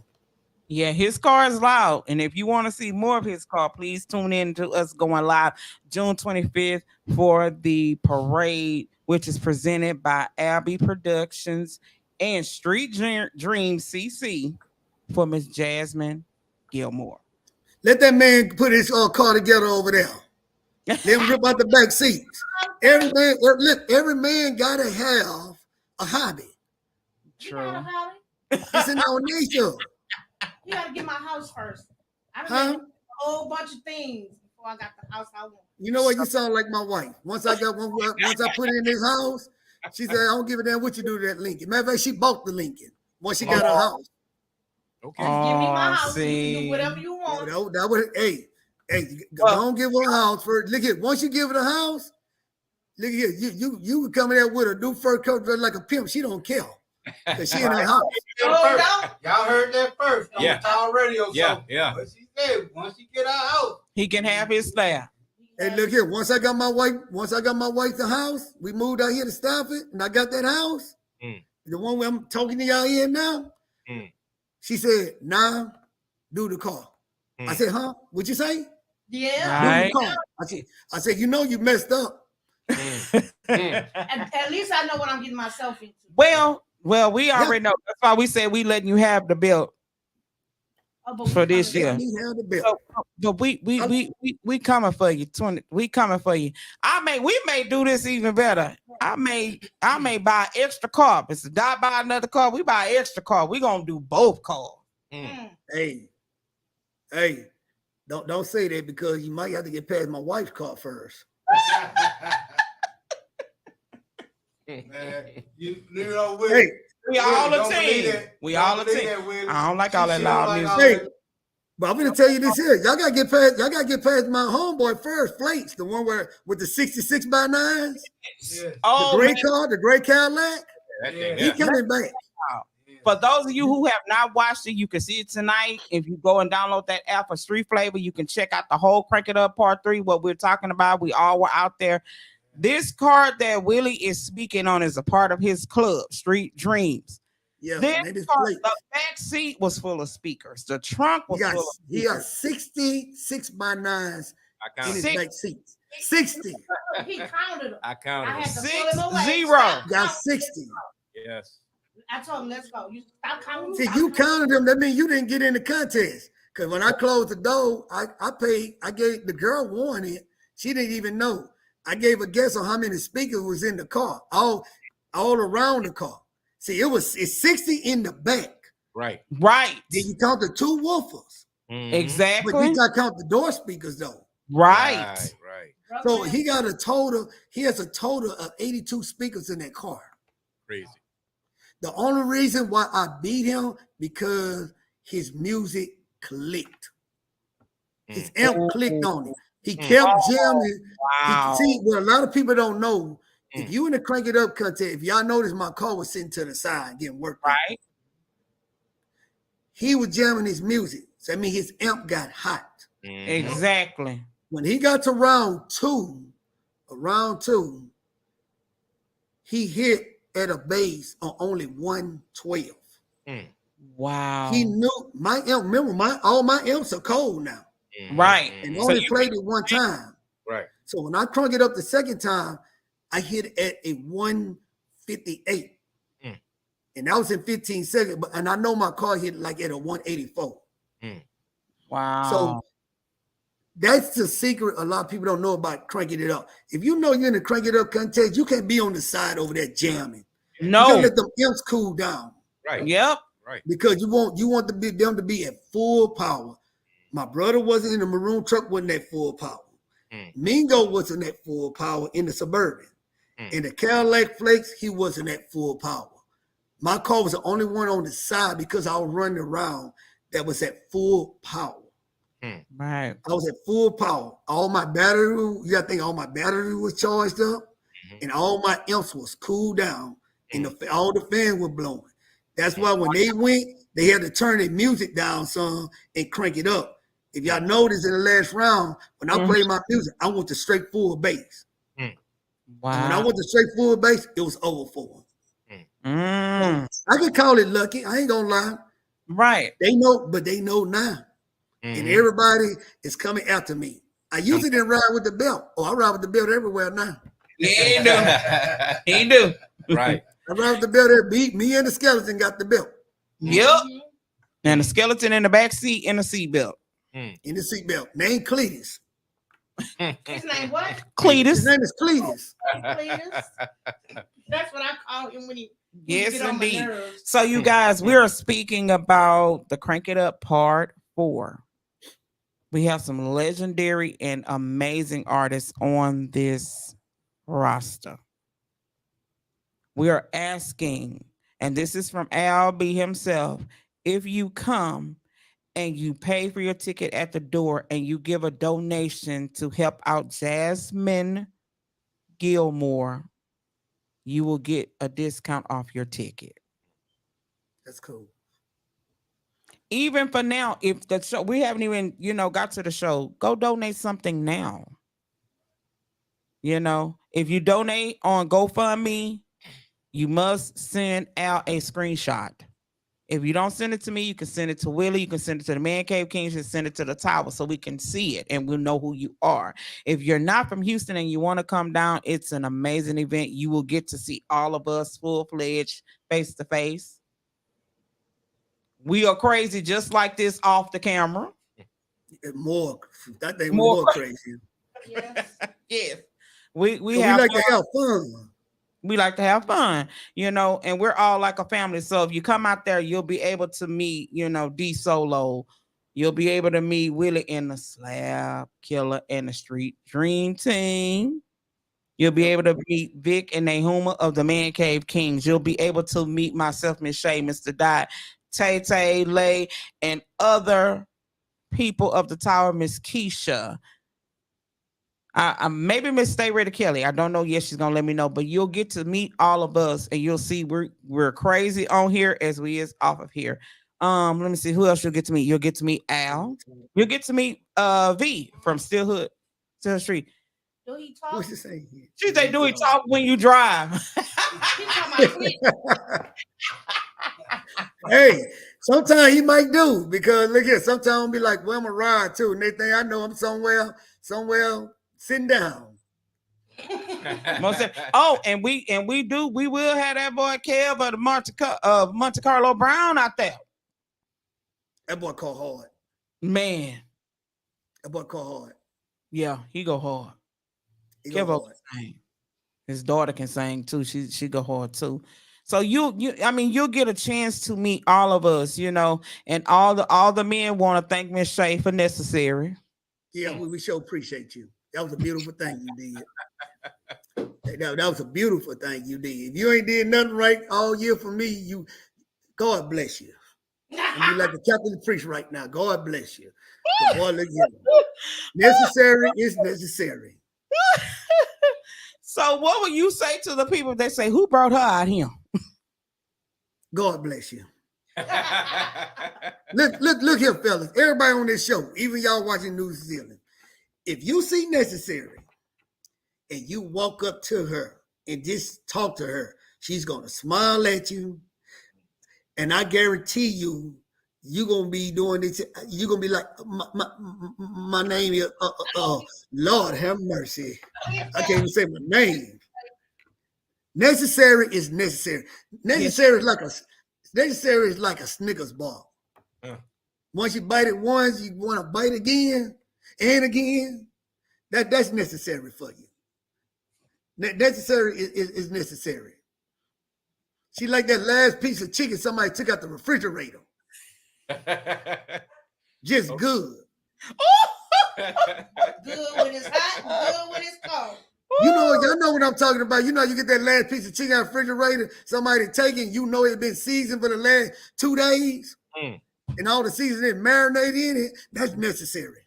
Yeah, his car is loud. And if you want to see more of his car, please tune in to us going live June 25th for the parade, which is presented by Albee Productions and Street Dream CC for Miss Jasmine Gilmore. Let that man put his car together over there. Let him rip out the back seats. Every man gotta have a hobby. True. It's in our nature. You gotta get my house first. I done a whole bunch of things before I got the house I want. You know what? You sound like my wife. Once I put it in this house, she said, I don't give a damn what you do to that Lincoln. Matter of fact, she bought the Lincoln once she got her house. Okay. Just give me my house. You can do whatever you want. Hey, don't give her a house first. Look here, once you give her the house, look here, you would come in there with a new fur coat like a pimp. She don't care. Because she in her house. Y'all heard that first on the Tower Radio show. Yeah. But she said once she get her house, he can have his staff. Hey, look here. Once I got my wife the house, we moved out here to Stafford, and I got that house. The one where I'm talking to y'all in now. She said, nah, do the car. I said, huh? What'd you say? Yeah. Do the car. I said, you know you messed up. At least I know what I'm getting myself into. Well, we already know. That's why we said we letting you have the bill for this year. But we coming for you. We coming for you. We may do this even better. I may buy extra car. If it's not buy another car, we buy extra car. We gonna do both cars. Hey, don't say that because you might have to get past my wife's car first. man, you know what? Hey, We all a team. We all a team. I don't like all that loud music. Hey, but I'm gonna tell you this here. Y'all gotta get past my homeboy first, Flakes, the one where with the 66 by 9s. Yeah. Oh, The gray Cadillac. Yeah. He coming back. For those of you who have not watched it, you can see it tonight. If you go and download that app for Street Flavor, you can check out the whole Crank It Up Part 3, what we're talking about. We all were out there. This card that Willie is speaking on is a part of his club, Street Dreams. Yeah, this car, the back seat was full of speakers. The trunk was full of speakers. He got 66 by 9s in his back seats. 60. He counted them. I counted I had to 6 pull him away. 0. Got 60. Yes. I told him, let's go. You stop counting. See, you counted them. That means you didn't get in the contest. Because when I closed the door, I paid. I gave the girl won it. She didn't even know. I gave a guess on how many speakers was in the car, all around the car. See, it's 60 in the back. Right. Right. Then you count the 2 woofers. Mm-hmm. Exactly. But you got to count the door speakers though. Right. Right. So he has a total of 82 speakers in that car. Crazy. The only reason why I beat him because his music clicked. His amp clicked on it. He kept jamming. Wow. See, what a lot of people don't know, if you in the Crank It Up contest, if y'all notice my car was sitting to the side getting worked on. Right. He was jamming his music. So I mean his amp got hot. Exactly. When he got to round two, he hit at a base on only 112. Wow. He knew my amp. Remember, all my amps are cold now. Right. And only played it one time. Right. So when I crunk it up the second time, I hit it at a 158. And that was in 15 seconds. And I know my car hit like at a 184. Wow. So that's the secret a lot of people don't know about cranking it up. If you know you're in the Crank It Up contest, you can't be on the side over there jamming. No. You gotta let them amps cool down. Right. Yep. Right. Because you want them to be at full power. My brother wasn't in the maroon truck, wasn't at full power. Mingo wasn't at full power in the Suburban. In the Cadillac Flakes, he wasn't at full power. My car was the only one on the side because I was running around that was at full power. Right. I was at full power. All my battery, you gotta think all my battery was charged up, and all my amps was cooled down, and all the fans were blowing. That's why when they went, they had to turn their music down some and crank it up. If y'all noticed in the last round, when I played my music, I went to straight full bass. Wow. And when I went to straight full bass, it was over for them. I could call it lucky. I ain't gonna lie. Right. They know, but they know now. And everybody is coming after me. I usually didn't ride with the belt. Oh, I ride with the belt everywhere now. Yeah, he do. Right. I ride with the belt there. Me and the skeleton got the belt. Yep. And the skeleton in the back seat in the seat belt. In the seat belt. Name Cletus. His name what? Cletus. His name is Cletus. Cletus. That's what I call him when he. Yes, indeed. So, you guys, we are speaking about the Crank It Up Part 4. We have some legendary and amazing artists on this roster. We are asking, and this is from Al B himself, if you come and you pay for your ticket at the door and you give a donation to help out Jasmine Gilmore, you will get a discount off your ticket. That's cool. Even for now, if the show, we haven't even, got to the show, go donate something now. If you donate on GoFundMe, you must send out a screenshot. If you don't send it to me, you can send it to Willie. You can send it to the Man Cave Kings and send it to the Tower so we can see it and we'll know who you are. If you're not from Houston and you want to come down, it's an amazing event. You will get to see all of us full-fledged, face-to-face. We are crazy just like this off the camera. That thing more crazy. Yes. Yes. So we like to have fun. We like to have fun, and we're all like a family. So if you come out there, you'll be able to meet, D Solo. You'll be able to meet Willie and the Slab Killer and the Street Dream Team. You'll be able to meet Vic and Nahuma of the Man Cave Kings. You'll be able to meet myself, Miss Shay, Mr. Dot, Tay, Lay, and other people of the tower, Miss Keisha. Maybe Miss Stay Ready Kelly. I don't know yet. She's gonna let me know, but you'll get to meet all of us, and you'll see we're crazy on here as we is off of here. Let me see who else you'll get to meet. You'll get to meet Al. You'll get to meet V from Still Street. Do he talk? What's he saying? She say, do he talk when you drive? Hey, sometimes he might do, because look here, sometimes I'll be like, well, I'm gonna ride too. And they think I know I'm somewhere sitting down. Oh, and we will have that boy Kev of Monte Carlo Brown out there. That boy call hard. Man. That boy call hard. Yeah, he go hard. He go hard. Can sing. His daughter can sing too. She go hard too. So you'll get a chance to meet all of us, you know, and all the men want to thank Miss Shay for Necessary. Yeah, we sure appreciate you. That was a beautiful thing you did. That was a beautiful thing you did. If you ain't did nothing right all year for me, God bless you. You like a Catholic priest right now. God bless you. Boy, look here. Necessary is necessary. So what would you say to the people that say, who brought her out here? God bless you. Look here, fellas. Everybody on this show, even y'all watching New Zealand, if you see Necessary and you walk up to her and just talk to her, she's gonna smile at you. And I guarantee you're gonna be doing this. You're gonna be like, my name is Lord have mercy. I can't even say my name. Necessary is necessary. Necessary is like a Snickers bar. Once you bite it once, you want to bite again and again. That's necessary for you. Necessary is necessary. She like that last piece of chicken somebody took out the refrigerator. Just good. Good when it's hot, good when it's cold. Y'all know what I'm talking about. You know, you get that last piece of chicken out of the refrigerator, somebody taking, you know it's been seasoned for the last 2 days, and all the seasoning marinated in it. That's necessary.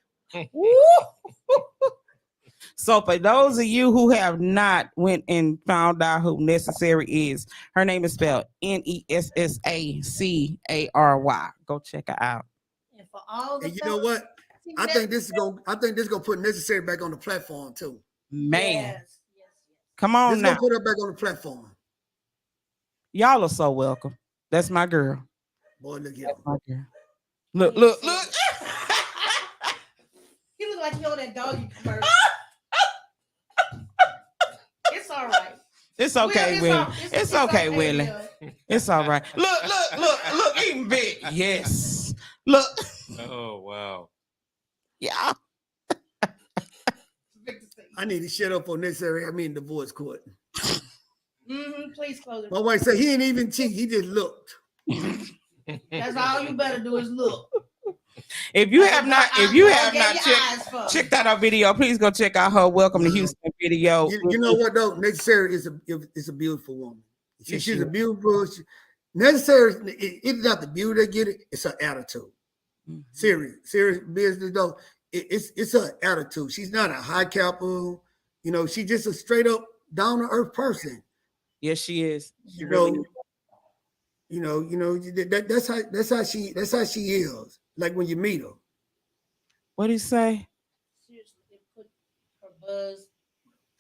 So for those of you who have not went and found out who Necessary is, her name is spelled Nessacary. Go check her out. And for all the you know what? I think this is gonna put Necessary back on the platform too. Man. Yes. Come on this now. Gonna put her back on the platform. Y'all are so welcome. That's my girl. Boy, look here. My girl. Look. He look like he on that doggy commercial. It's all right. It's okay, Willie. It's okay, Willie. It's all right. Look, even big. Yes. Look. Oh, wow. Yeah. I need to shut up on Necessary. I mean, divorce court. Please close it. My wife said he ain't even cheat. He just looked. That's all you better do is look. If you have not checked out our video, please go check out her Welcome to Houston video. You know what though? Necessary is a beautiful woman. She's a beautiful. Necessary. It's not the beauty they get it. It's her attitude. Serious business though. It's her attitude. She's not a high capper. You know, she's just a straight up down to earth person. Yes, she is. That's how she is. Like when you meet her. What do you say? Seriously, they put her buzz,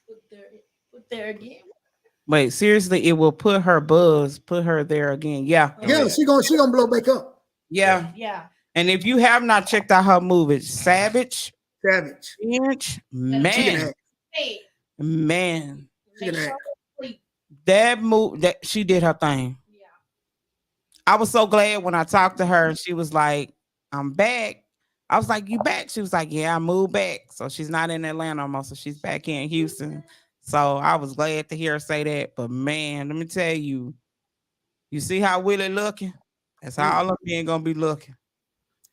put there again. Wait, seriously, it will put her there again. Yeah. Yeah, she gonna blow back up. Yeah. Yeah. And if you have not checked out her movie, Savage. Man. That movie, that she did her thing. Yeah. I was so glad when I talked to her and she was like, I'm back. I was like, you back? She was like, yeah, I moved back. So she's not in Atlanta anymore. So she's back here in Houston. So I was glad to hear her say that. But man, let me tell you, you see how Willie looking? That's how all of me ain't gonna be looking.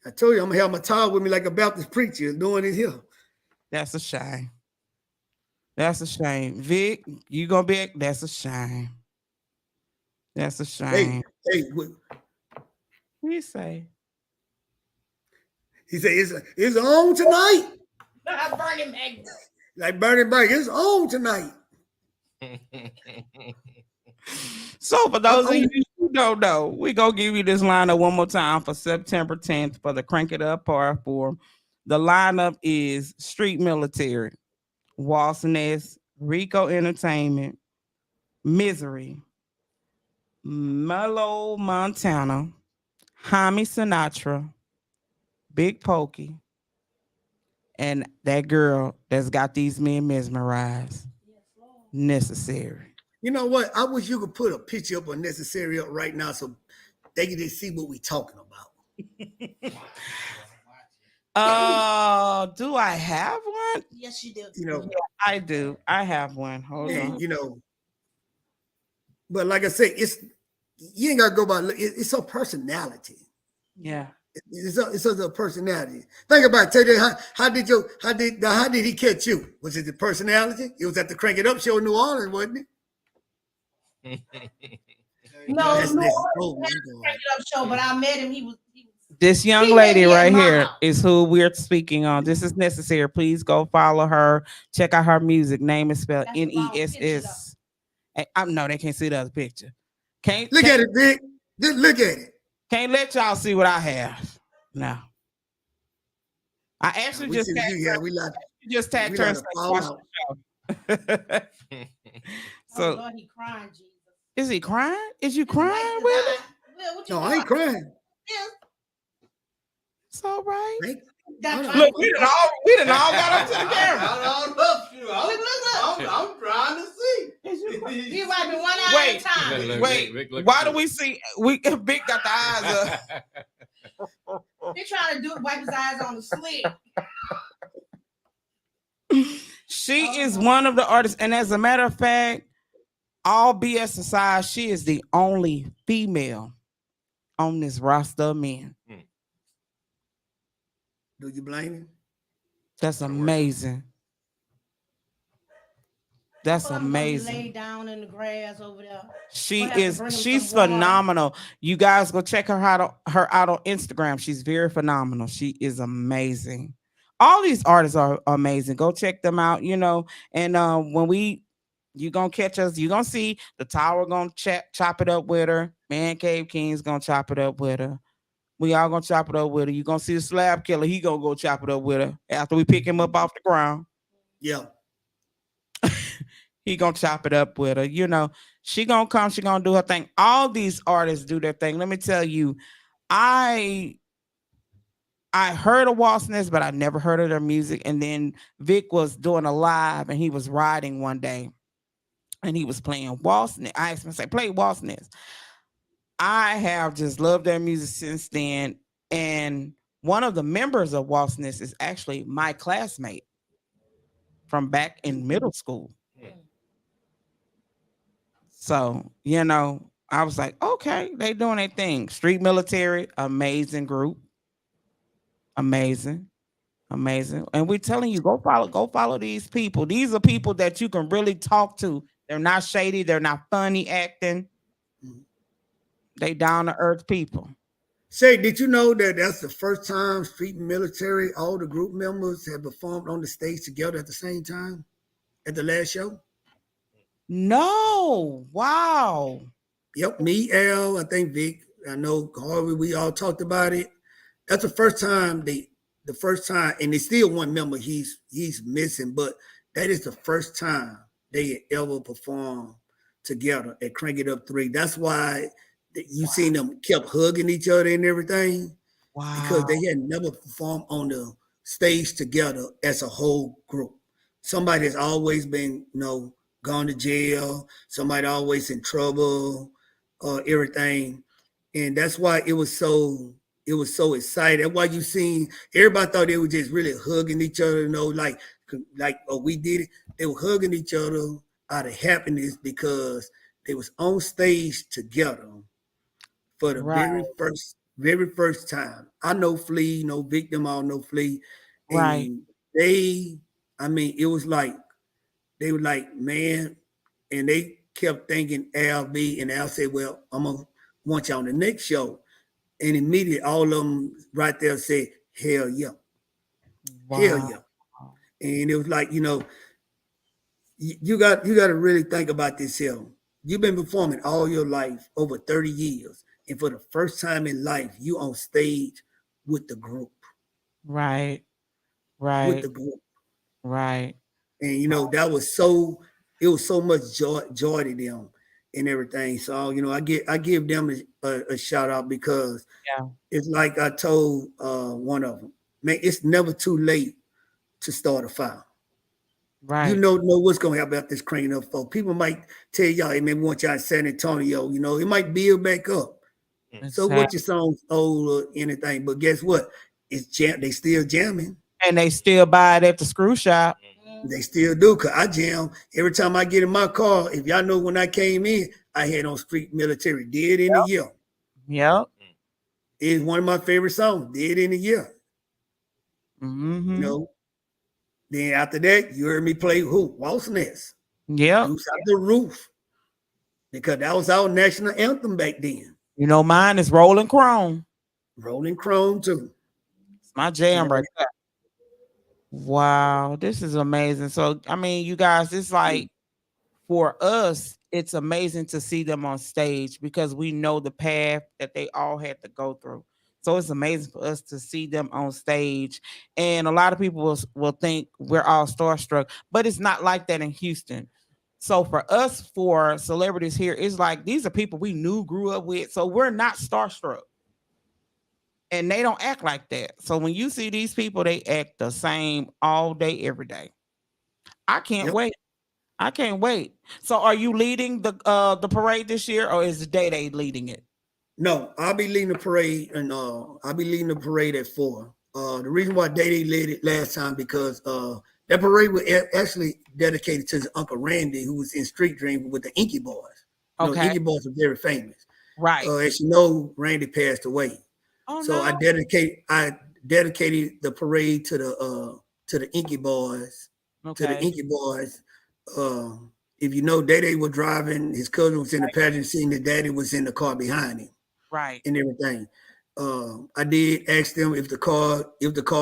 I told you I'm gonna have my towel with me like a Baptist preacher doing it here. That's a shame. That's a shame. Vic, you gonna be? That's a shame. That's a shame. Hey, what do you say? He said it's on tonight. Bernie Mac. Like Bernie Mac, it's on tonight. So for those of you who don't know, we're gonna give you this lineup one more time for September 10th for the Crank It Up Part 4. The lineup is Street Military, Waltz Nest, Rico Entertainment, Misery, Mellow Montana, Jaime Sinatra, Big Pokey, and that girl that's got these men mesmerized. Necessary. You know what? I wish you could put a picture up of Necessary up right now so they can just see what we're talking about. Do I have one? Yes, you do. You know, yeah, I do. I have one. Hold on. You know, but like I said, you ain't gotta go by. It's a personality. Yeah. It's a personality. Think about it. How did he catch you? Was it the personality? It was at the Crank It Up show in New Orleans, wasn't it? No, Crank It Up show, but I met him. He was this young lady right here is who we're speaking on. This is Necessary. Please go follow her. Check out her music. Name is spelled Ness. No, they can't see the other picture. Look at it, Vic. Just look at it. Can't let y'all see what I have. No. I actually just tagged her. So Lord, he crying, Jesus. Is he crying? Is you crying with it? No, I ain't crying. Yeah. It's all right. Look, we done all got up to the camera. I'm trying to see. You might be 1 eye at a time. Wait. Why do we see? Big got the eyes up. He's trying to do it, wipe his eyes on the slit. She is one of the artists, and as a matter of fact, all BS aside, she is the only female on this roster of men. Do you blame him? That's amazing. That's amazing. Lay down in the grass over there. She's phenomenal. You guys go check her out on Instagram. She's very phenomenal. She is amazing. All these artists are amazing. Go check them out, and when you gonna catch us, you gonna see the Tower gonna chop it up with her. Man Cave King's gonna chop it up with her. We all gonna chop it up with her. You gonna see the Slab Killer. He gonna go chop it up with her after we pick him up off the ground. Yeah. He gonna chop it up with her. She gonna come. She gonna do her thing. All these artists do their thing. Let me tell you, I heard of Waltz Nest, but I never heard of their music. And then Vic was doing a live, and he was riding one day, and he was playing Waltz Nest. I asked him, play Waltz Nest. I have just loved their music since then. And one of the members of Waltz Nest is actually my classmate from back in middle school. So, I was like, okay, they doing their thing. Street Military, amazing group. Amazing. And we're telling you, go follow these people. These are people that you can really talk to. They're not shady. They're not funny acting. They down to earth people. Shay, did you know that that's the first time Street Military, all the group members have performed on the stage together at the same time at the last show? No. Wow. Yep. Me, Al, I think Vic, I know Harvey, we all talked about it. That's the first time and there's still one member he's missing, but that is the first time they ever performed together at Crank It Up 3. That's why you seen them kept hugging each other and everything. Wow. Because they had never performed on the stage together as a whole group. Somebody has always been, gone to jail. Somebody always in trouble or everything. And that's why it was so exciting. That's why you seen everybody thought they were just really hugging each other, like we did it. They were hugging each other out of happiness because they was on stage together for the very first time. I know Flea, no Victim, all know Flea. And right. it was like they were like, man, and they kept thinking Al B, and Al said, well, I'm gonna want you on the next show. And immediately all of them right there said, hell yeah. Wow. Hell yeah. And it was like, you know, you got to really think about this here. You've been performing all your life, over 30 years. And for the first time in life, you on stage with the group. Right. With the group. Right. And, you know, it was so much joy to them and everything. So, you know, I give them a shout out because it's like I told one of them, man, it's never too late to start a fire. Right. You know what's going to happen after this cranking up, folks. People might tell y'all, hey, man, we want y'all in San Antonio. You know, it might build back up. Exactly. So what your songs old or anything, but guess what? They still jamming. And they still buy it at the screw shop. They still do, because I jam. Every time I get in my car, if y'all know when I came in, I had on Street Military, Dead in a Year. Yep. It's one of my favorite songs, Dead in a Year. Mm-hmm. You know, then after that, you heard me play who? Waltz Nest. Yeah. Loose Out the Roof. Because that was our national anthem back then. You know, mine is Rolling Chrome. Rolling Chrome, too. It's my jam right there. Wow, this is amazing. So, I mean, you guys, it's like, for us, it's amazing to see them on stage because we know the path that they all had to go through. So it's amazing for us to see them on stage. And a lot of people will think we're all starstruck, but it's not like that in Houston. So for us, for celebrities here, it's like, these are people we knew, grew up with. So we're not starstruck. And they don't act like that. So when you see these people, they act the same all day, every day. I can't wait. I can't wait. So are you leading the parade this year, or is Day Day leading it? No, I'll be leading the parade, and I'll be leading the parade at 4. The reason why Day Day led it last time because that parade was actually dedicated to his Uncle Randy, who was in Street Dream with the Inky Boys. You know, Inky Boys are very famous. Right. As you know, Randy passed away. Oh, so no. I dedicated the parade to the Inky Boys. Okay. To the Inky Boys. If you know, Day Day was driving, his cousin was in the passenger seat, and his daddy was in the car behind him. Right. And everything. I did ask them if the car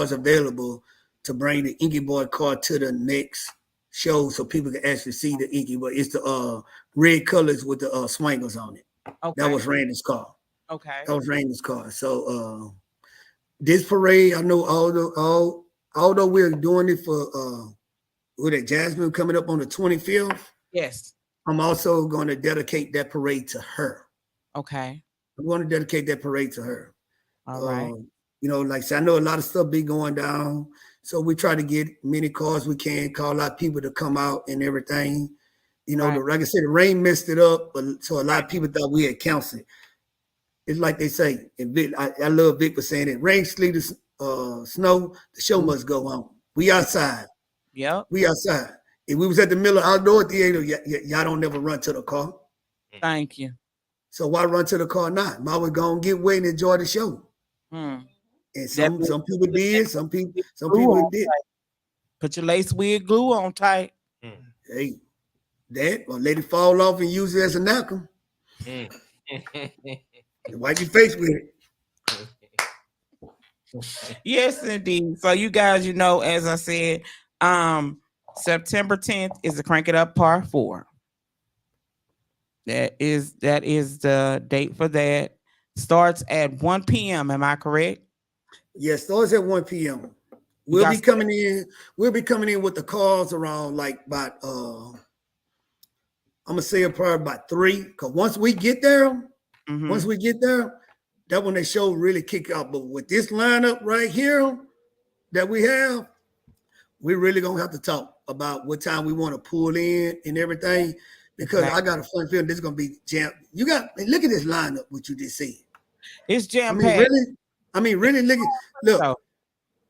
is available to bring the Inky Boy car to the next show so people can actually see the Inky Boy. It's the red colors with the swangles on it. Okay. That was Randy's car. Okay. That was Randy's car. So this parade, I know although we're doing it for with that Jasmine coming up on the 25th. Yes. I'm also going to dedicate that parade to her. Okay. I'm going to dedicate that parade to her. All right. You know, like I said, I know a lot of stuff be going down. So we try to get many cars we can, call out people to come out and everything. You know, like I said, the rain messed it up, but so a lot of people thought we had canceled. It's like they say, and Vic, I love Vic for saying it. Rain, sleet, snow, the show must go on. We outside. Yep. We outside. If we was at the Miller Outdoor Theater, y'all don't never run to the car. Thank you. So why run to the car now? Might we go and get away and enjoy the show. And some people did, some people did. Put your lace wig glue on tight. Hey, that or let it fall off and use it as a napkin. Wipe your face with it. Yes, indeed. So you guys, you know, as I said, September 10th is the Crank It Up Part 4. That is the date for that. Starts at 1 p.m. Am I correct? Yes, starts at 1 p.m. We'll be coming in with the cars around like about I'm gonna say probably about 3. Because once we get there, that when the show really kick out. But with this lineup right here that we have, we're really gonna have to talk about what time we want to pull in and everything. Because I got a fun feeling this is gonna be jam. Look at this lineup, what you just said. It's jam packed. Really look.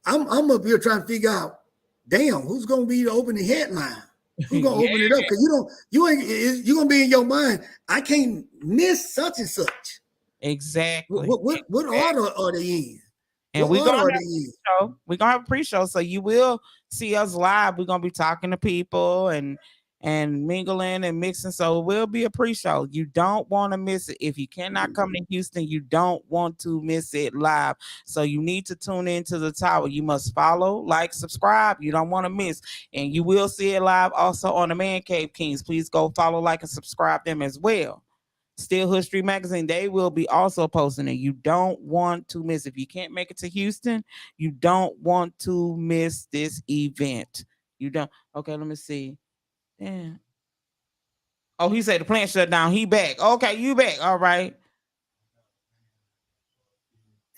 I'm up here trying to figure out, damn, who's gonna be the opening headline? Who's gonna open it up? Because you're gonna be in your mind. I can't miss such and such. Exactly. What order are they in? And we're gonna have a pre-show, so you will see us live. We're gonna be talking to people and and mingling and mixing. So it will be a pre-show. You don't want to miss it. If you cannot come to Houston, you don't want to miss it live. So you need to tune into the Tower. You must follow, like, subscribe. You don't want to miss. And you will see it live also on the Man Cave Kings. Please go follow, like, and subscribe them as well. Still Hood Street Magazine, they will be also posting it. You don't want to miss. If you can't make it to Houston, you don't want to miss this event. You don't. Okay, let me see. Yeah. Oh, he said the plant shut down. He back. Okay, you back. All right.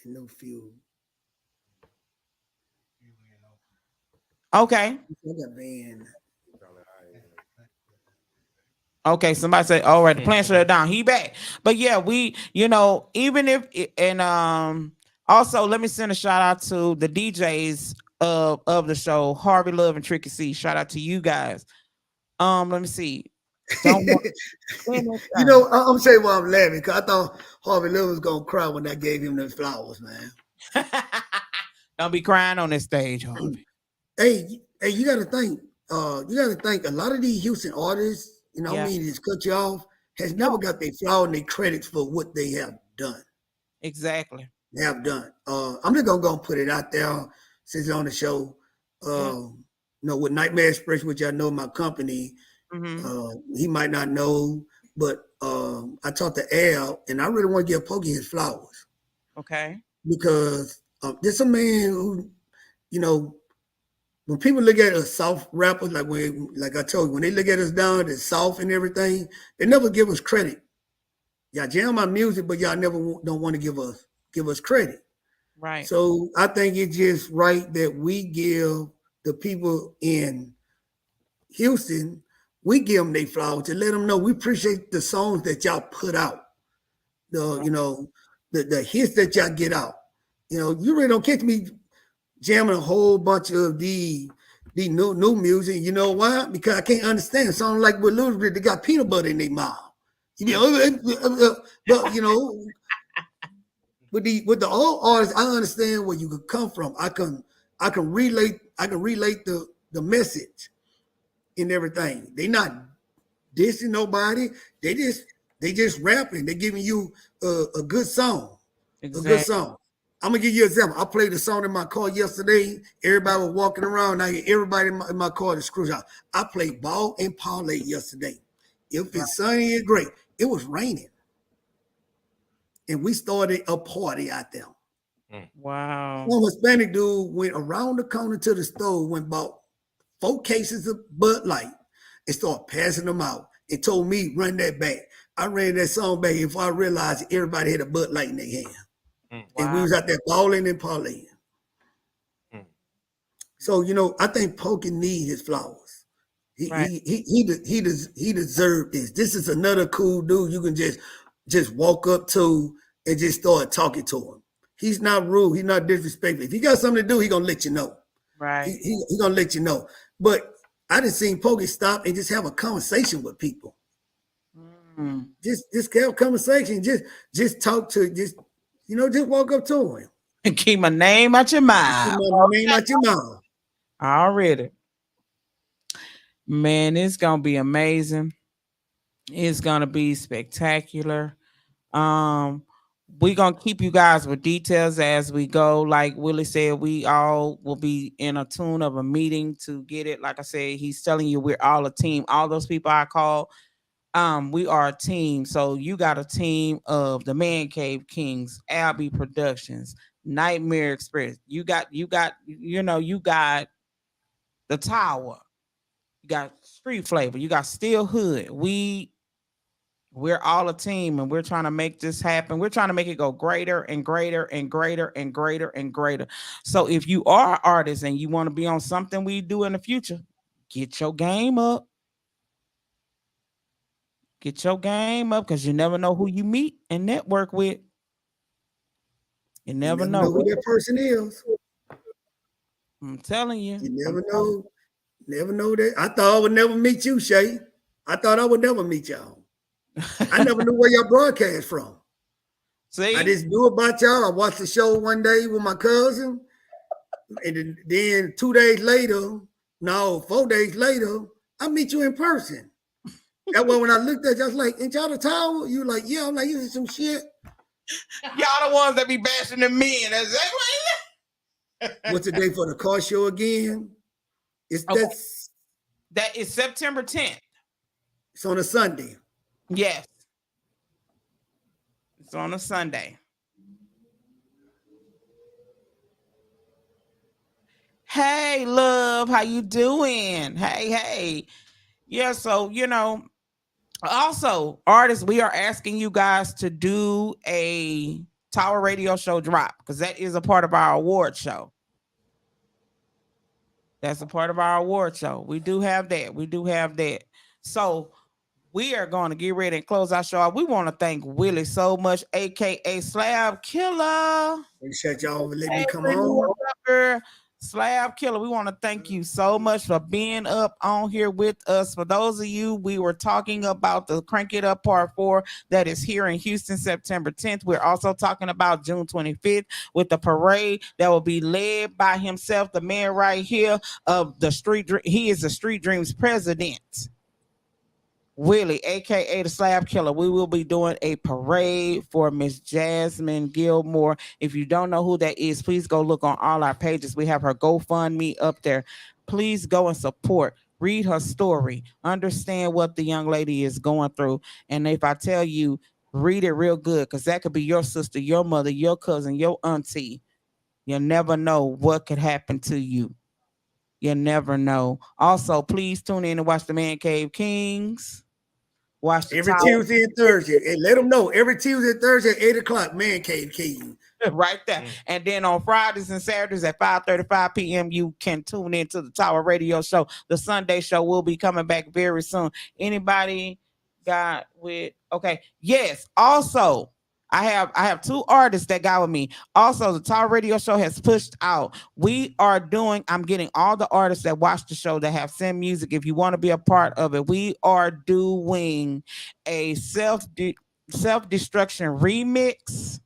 No fuel. Okay. Okay, somebody said, all right, the plant shut down. He back. But yeah, we, even if, and also let me send a shout out to the DJs of the show, Harvey Love and Tricky C. Shout out to you guys. Let me see. I'm saying why I'm laughing, because I thought Harvey Love was gonna cry when I gave him the flowers, man. Don't be crying on this stage, Harvey. Hey, you gotta think a lot of these Houston artists, I mean, just cut you off, has never got their flowers and their credits for what they have done. Exactly. They have done. I'm just gonna go and put it out there since it's on the show. With Nightmare Express, which I know my company, he might not know, but I talked to Al, and I really want to give Pokey his flowers. Okay. Because this a man who, when people look at us soft rappers, like I told you, when they look at us down, it's soft and everything, they never give us credit. Y'all jam my music, but y'all never don't want to give us credit. Right. So I think it's just right that we give the people in Houston, we give them their flowers to let them know we appreciate the songs that y'all put out. The hits that y'all get out. You really don't catch me jamming a whole bunch of the new music. You know why? Because I can't understand. It sounds like with Little Bit, they got peanut butter in their mouth. With the old artists, I understand where you could come from. I can relate the message and everything. They not dissing nobody. They just rapping. They giving you a good song. Exactly. A good song. I'm gonna give you an example. I played a song in my car yesterday. Everybody was walking around. Now everybody in my car is screwed out. I played Ball and Parlay yesterday. If it's sunny, it's great. It was raining. And we started a party out there. Wow. One Hispanic dude went around the corner to the store, went bought 4 cases of Bud Light and started passing them out and told me, run that back. I ran that song back before I realized everybody had a Bud Light in their hand. Wow. And we was out there balling and parlaying. So, I think Pokey need his flowers. He deserved this. This is another cool dude you can just walk up to and just start talking to him. He's not rude. He's not disrespectful. If he got something to do, he's going to let you know. Right. He's going to let you know. But I done seen Pokey stop and just have a conversation with people. Just have a conversation. Just talk to, just walk up to him. And keep my name out your mouth. Keep my name out your mouth. Already. Man, it's going to be amazing. It's going to be spectacular. We're going to keep you guys with details as we go. Like Willie said, we all will be in a tune of a meeting to get it. Like I said, he's telling you we're all a team. All those people I call, we are a team. So you got a team of the Man Cave Kings, Albee Productions, Nightmare Express. You got the Tower. You got Street Flavor. You got Still Hood. We're all a team, and we're trying to make this happen. We're trying to make it go greater and greater and greater and greater and greater. So if you are an artist and you want to be on something we do in the future, get your game up. Get your game up, because you never know who you meet and network with. You never know who that person is. I'm telling you. You never know. Never know that. I thought I would never meet you, Shay. I thought I would never meet y'all. I never knew where y'all broadcast from. See? I just knew about y'all. I watched the show one day with my cousin. And then 4 days later, I'll meet you in person. That way, when I looked at you, I was like, ain't y'all the Tower? You like, yeah. I'm like, you some shit. Y'all the ones that be bashing the men. That's exactly. What's the day for the car show again? That is September 10th. It's on a Sunday. Yes. It's on a Sunday. Hey, love, how you doing? Hey. Yeah, so, also, artists, we are asking you guys to do a Tower Radio Show drop because that is a part of our award show. That's a part of our award show. We do have that. So we are going to get ready and close our show. We want to thank Willie so much, aka Slab Killer. Appreciate y'all for letting me come on. Slab Killer, we want to thank you so much for being up on here with us. For those of you, we were talking about the Crank It Up Part 4 that is here in Houston, September 10th. We're also talking about June 25th with the parade that will be led by himself, the man right here of the Street. He is the Street Dreams president. Willie, aka the Slab Killer. We will be doing a parade for Miss Jasmine Gilmore. If you don't know who that is, please go look on all our pages. We have her GoFundMe up there. Please go and support. Read her story. Understand what the young lady is going through. And if I tell you, read it real good, because that could be your sister, your mother, your cousin, your auntie. You never know what could happen to you. You never know. Also, please tune in and watch the Man Cave Kings. Watch the every Tuesday and Thursday. And let them know every Tuesday and Thursday at 8 o'clock, Man Cave King. Right there. And then on Fridays and Saturdays at 5:35 p.m., you can tune into the Tower Radio Show. The Sunday show will be coming back very soon. Anybody got with? Okay. Yes. Also, I have two artists that got with me. Also, the Tower Radio Show has pushed out. I'm getting all the artists that watch the show that have sent music. If you want to be a part of it, we are doing a self-destruction remix.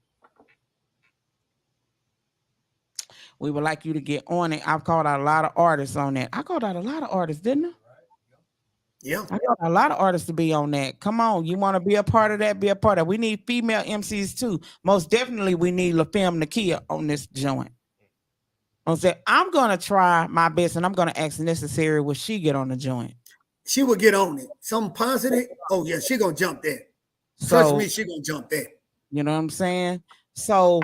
We would like you to get on it. I've called out a lot of artists on that. I called out a lot of artists, didn't I? Yeah. I got a lot of artists to be on that. Come on. You want to be a part of that? Be a part of it. We need female MCs too. Most definitely we need LaFemme Nakia on this joint. I'm going to try my best and I'm going to ask Necessary will she get on the joint. She will get on it. Something positive. Oh yeah, she going to jump that. Trust me, she going to jump that. You know what I'm saying? So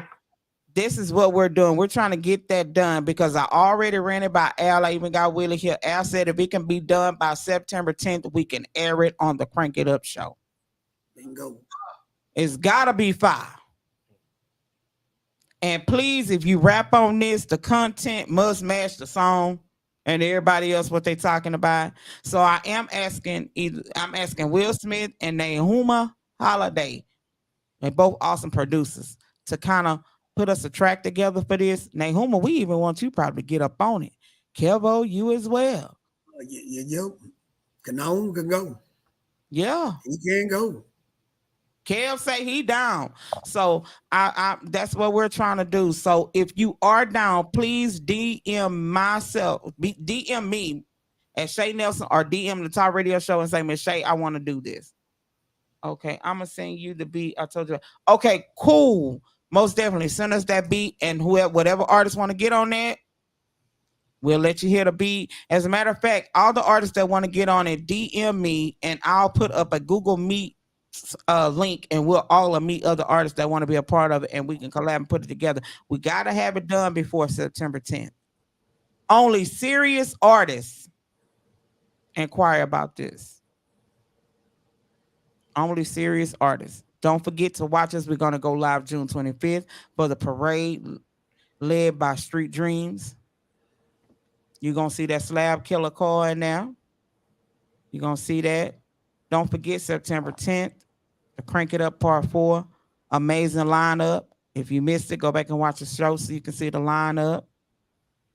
this is what we're doing. We're trying to get that done because I already ran it by Al. I even got Willie here. Al said if it can be done by September 10th, we can air it on the Crank It Up show. Bingo. It's got to be fire. And please, if you rap on this, the content must match the song and everybody else what they talking about. So I am asking Will Smith and Nahuma Holiday. They're both awesome producers to kind of put us a track together for this. Nahuma, we even want you probably to get up on it. Kelvo, you as well. Yeah. Kanon can go. Yeah. He can go. Kev say he down. So I that's what we're trying to do. So if you are down, please DM me at Shay Nelson or DM the Tower Radio Show and say, Miss Shay, I want to do this. Okay, I'm gonna send you the beat. I told you. Okay, cool. Most definitely send us that beat, and whatever artists want to get on that, we'll let you hear the beat. As a matter of fact, all the artists that want to get on it, DM me, and I'll put up a Google Meet link, and we'll all meet other artists that want to be a part of it, and we can collab and put it together. We got to have it done before September 10th. Only serious artists inquire about this. Only serious artists. Don't forget to watch us. We're going to go live June 25th for the parade led by Street Dreams. You're going to see that Slab Killer car in there. You're going to see that. Don't forget September 10th, the Crank It Up Part 4. Amazing lineup. If you missed it, go back and watch the show so you can see the lineup.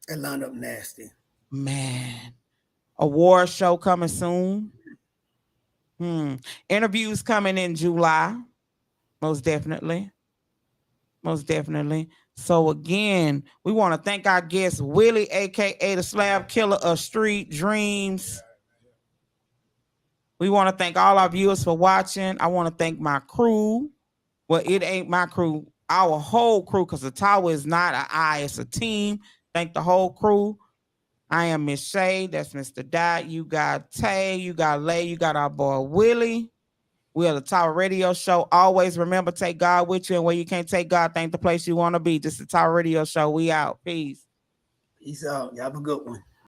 That lineup nasty. Man. Award show coming soon. Interviews coming in July. Most definitely. So again, we want to thank our guest, Willie, aka the Slab Killer of Street Dreams. We want to thank all our viewers for watching. I want to thank my crew. Well, it ain't my crew, our whole crew, because the tower is not an I, it's a team. Thank the whole crew. I am Miss Shay. That's Mr. Dot. You got Tay. You got Lay. You got our boy Willie. We are the Tower Radio Show. Always remember, take God with you. And where you can't take God, think the place you want to be. This is the Tower Radio Show. We out. Peace. Peace out. You have a good one.